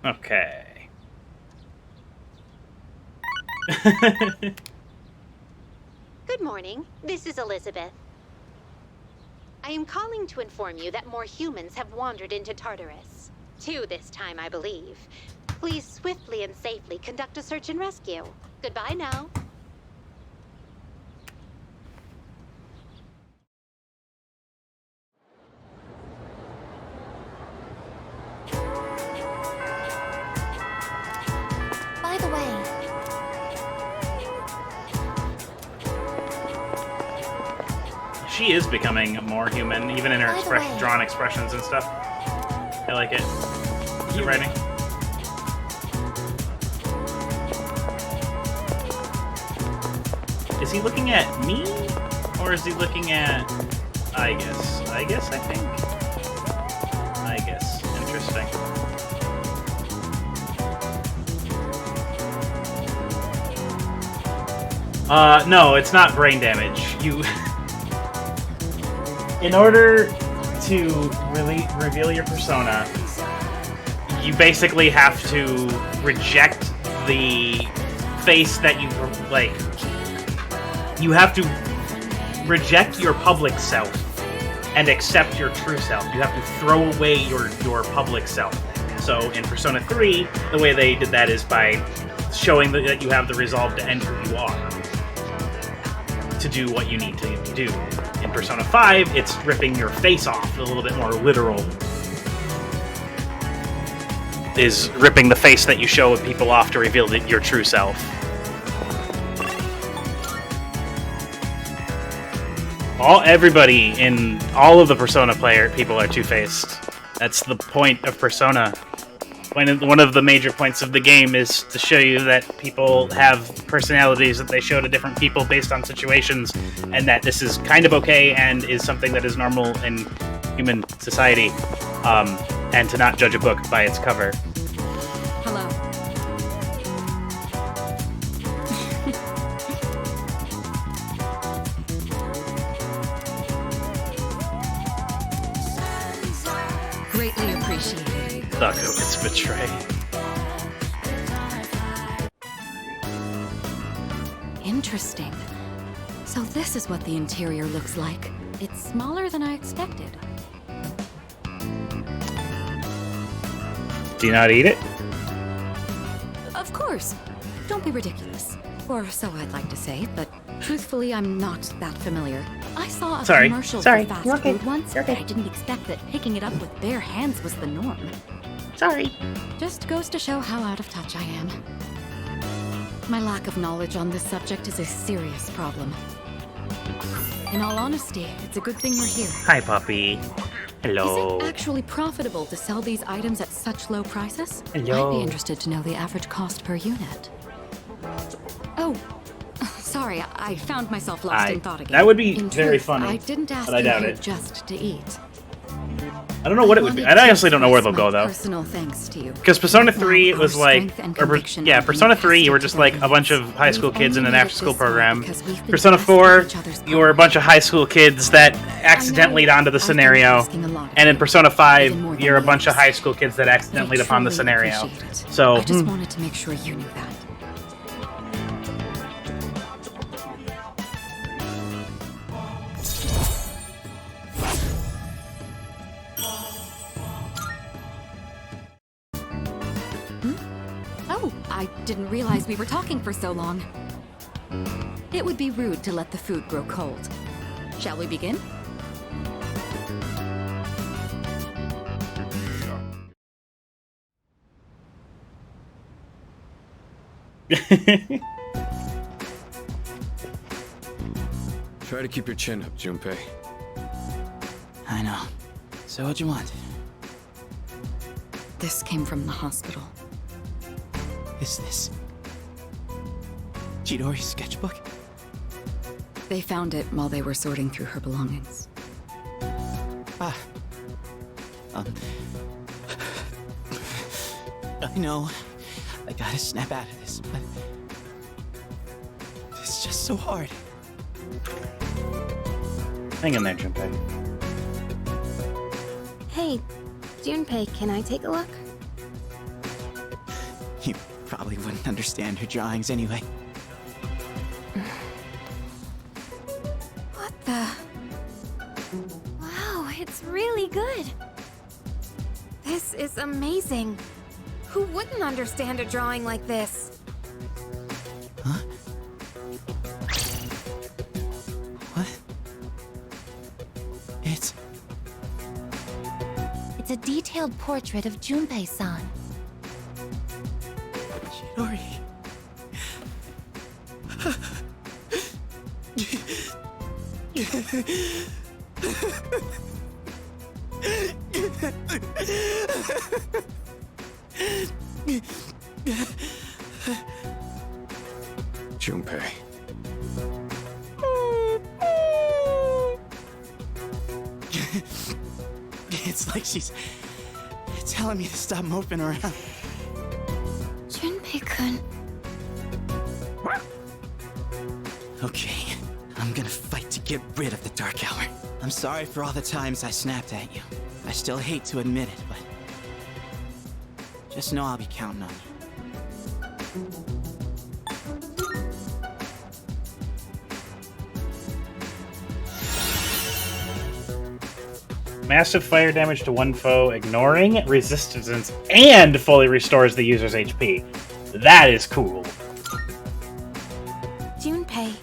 Okay. Good morning. This is Elizabeth. I am calling to inform you that more humans have wandered into Tartarus. 2 this time, I believe. Please swiftly and safely conduct a search and rescue. Goodbye now. By the way, She is becoming more human, even in her By the way. drawn expressions and stuff. I like it. The writing. Is he looking at me? Or is he looking at... I guess, I think. I guess. Interesting. No, it's not brain damage. You... In order to really reveal your persona, you basically have to reject the face that you, like... You have to reject your public self and accept your true self. You have to throw away your public self. So in Persona 3, the way they did that is by showing that you have the resolve to end who you are, to do what you need to do. In Persona 5, it's ripping your face off, a little bit more literal. Is ripping the face that you show people off to reveal your true self. Everybody in all of the Persona people are two-faced. That's the point of Persona. One of the major points of the game is to show you that people have personalities that they show to different people based on situations, and that this is kind of okay and is something that is normal in human society, and to not judge a book by its cover. Hello. Greatly appreciated. It's betray. Interesting. So this is what the interior looks like. It's smaller than I expected. Do you not eat it? Of course. Don't be ridiculous. Or so I'd like to say, but truthfully, I'm not that familiar. I saw a commercial for fast food once, but I didn't expect that picking it up with bare hands was the norm. Sorry. Just goes to show how out of touch I am. My lack of knowledge on this subject is a serious problem. In all honesty, it's a good thing we're here. Hi, puppy. Hello. Is it actually profitable to sell these items at such low prices? Hello. I'd be interested to know the average cost per unit. Oh, sorry, I found myself lost in thought again. That would be In very truth, funny, I didn't ask but I you doubt here it. just to eat. I don't know what it would be. I honestly don't know where they'll go, though. Personal thanks to you. Because Persona 3, it was like... strength and Or, conviction yeah, have Persona been 3, you were tested just like a bunch of high school kids in an only made it after-school this far program. because we've been Persona testing 4, each other's you were a bunch of high school kids that accidentally onto the scenario. And in Persona 5, you're a bunch of high school kids that accidentally upon the scenario. So, I just wanted to make sure you knew that. Oh, I didn't realize we were talking for so long. It would be rude to let the food grow cold. Shall we begin? Try to keep your chin up, Junpei. I know. So what'd you want? This came from the hospital. Is this Chidori's sketchbook? They found it while they were sorting through her belongings. I know. I gotta snap out of this, but it's just so hard. Hang in there, Junpei. Hey, Junpei, can I take a look? You probably wouldn't understand her drawings anyway. What the? Wow, it's really good. This is amazing. Who wouldn't understand a drawing like this? Huh? What? It's a detailed portrait of Junpei-san. Chidori. Junpei. It's like she's telling me to stop moping around. Junpei-kun. Okay, I'm gonna fight to get rid of the Dark Hour. I'm sorry for all the times I snapped at you. I still hate to admit it, but just know I'll be counting on you. Massive fire damage to one foe, ignoring resistance, and fully restores the user's HP. That is cool. Junpei.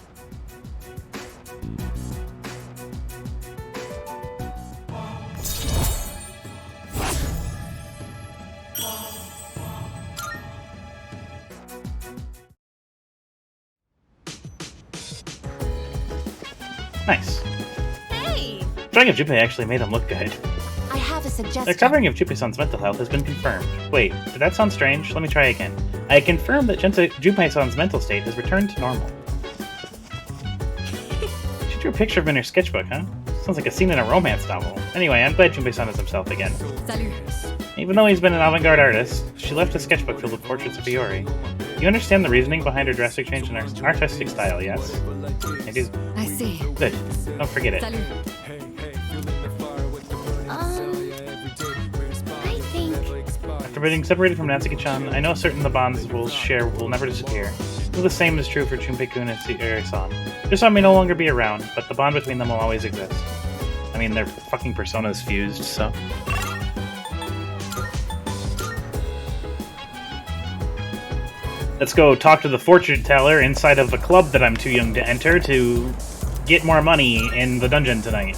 Nice. Hey! Drawing of Junpei actually made him look good. I have a suggestion. The covering of Junpei-san's mental health has been confirmed. Wait, did that sound strange? Let me try again. I confirm that Junpei-san's mental state has returned to normal. She drew a picture of him in her sketchbook, huh? Sounds like a scene in a romance novel. Anyway, I'm glad Junpei-san is himself again. Salut. Even though he's been an avant-garde artist, she left a sketchbook filled with portraits of Fiori. You understand the reasoning behind her drastic change in her artistic style, yes? I do. I see. Good. Don't forget it. Salut. I think... After being separated from Natsuki-chan, I know certain the bonds we'll share will never disappear. The same is true for Junpei-kun and Fiori-san. Just may no longer be around, but the bond between them will always exist. I mean, their fucking personas fused, so... Let's go talk to the fortune teller inside of a club that I'm too young to enter to get more money in the dungeon tonight.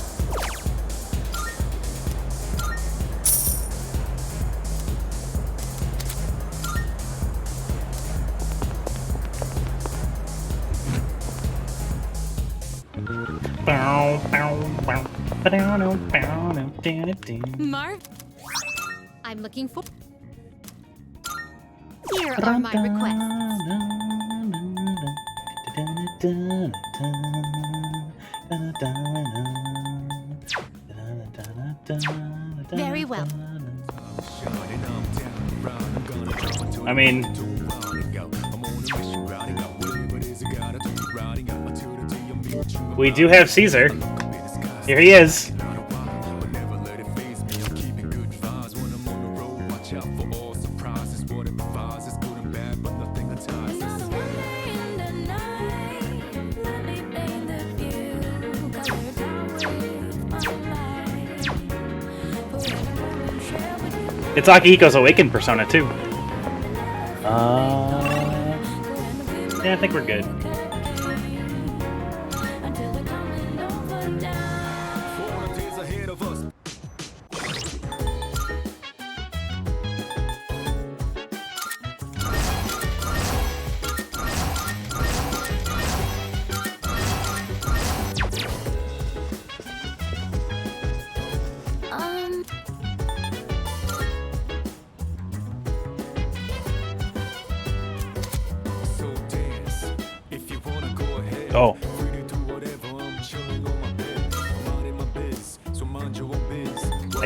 Marv? I'm looking for... Here are my requests. Very well. I mean... we do have Caesar. Here he is. It's Akihiko's Awakened persona, too. Yeah, I think we're good.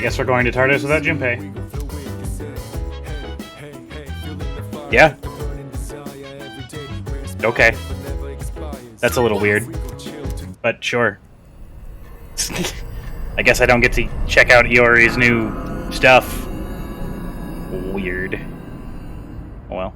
guess we're going to Tartarus without Junpei. Yeah. Okay. That's a little weird. But sure. I guess I don't get to check out Iori's new stuff. Weird. Well.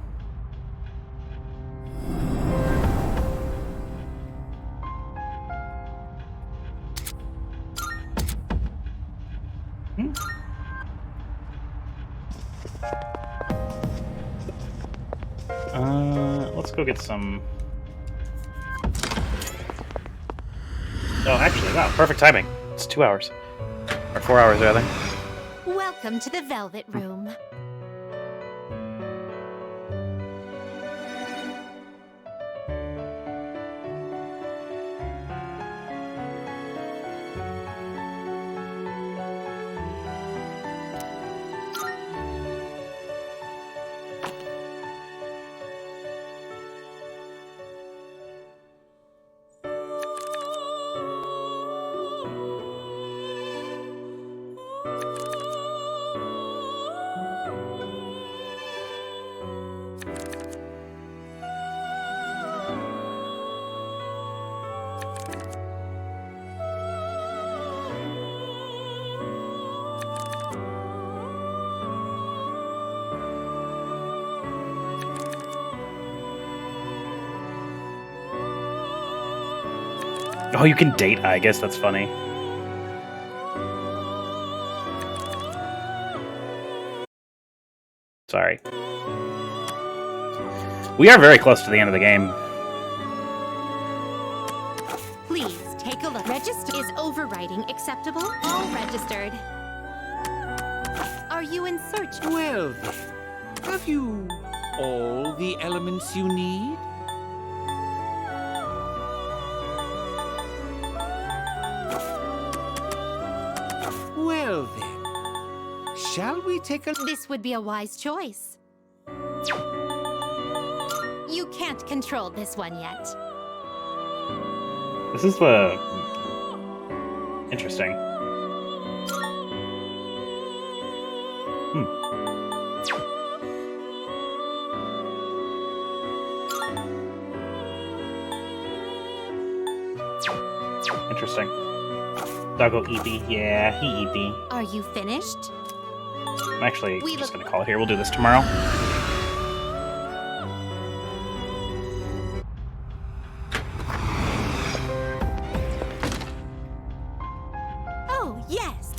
Let's go get some... Oh, actually, wow, perfect timing. It's 2 hours. Or 4 hours, rather. Welcome to the Velvet Room. Oh, you can date, I guess that's funny. Sorry. We are very close to the end of the game. Please take a look. Register. Is overwriting acceptable? All registered. Are you in search? Well, have you all the elements you need? Well then, shall we take a... This would be a wise choice. You can't control this one yet. This is the... Interesting. Interesting. Doggo eepy. Yeah, he eepy. Are you finished? I'm actually just gonna call it here. We'll do this tomorrow. Oh, yes.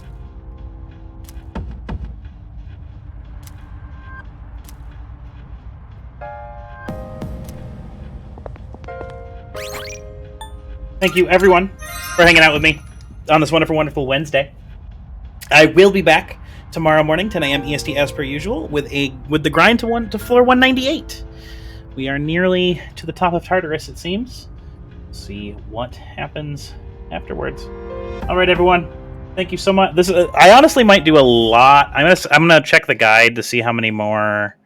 Thank you, everyone, for hanging out with me on this wonderful, wonderful Wednesday. I will be back tomorrow morning, 10 a.m. EST, as per usual, with the grind to floor 198. We are nearly to the top of Tartarus, it seems. See what happens afterwards. All right, everyone. Thank you so much. I honestly might do a lot. I'm gonna check the guide to see how many more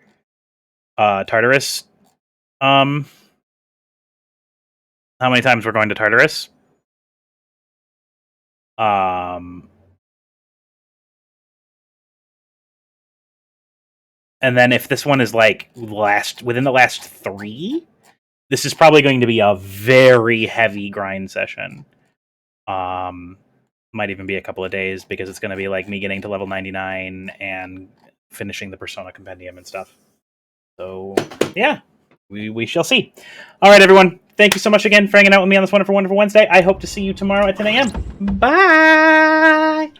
Tartarus. How many times we're going to Tartarus. And then if this one is like within the last 3, this is probably going to be a very heavy grind session. Might even be a couple of days because it's going to be like me getting to level 99 and finishing the Persona Compendium and stuff. So yeah, we shall see. All right, everyone. Thank you so much again for hanging out with me on this wonderful, wonderful Wednesday. I hope to see you tomorrow at 10 a.m. Bye!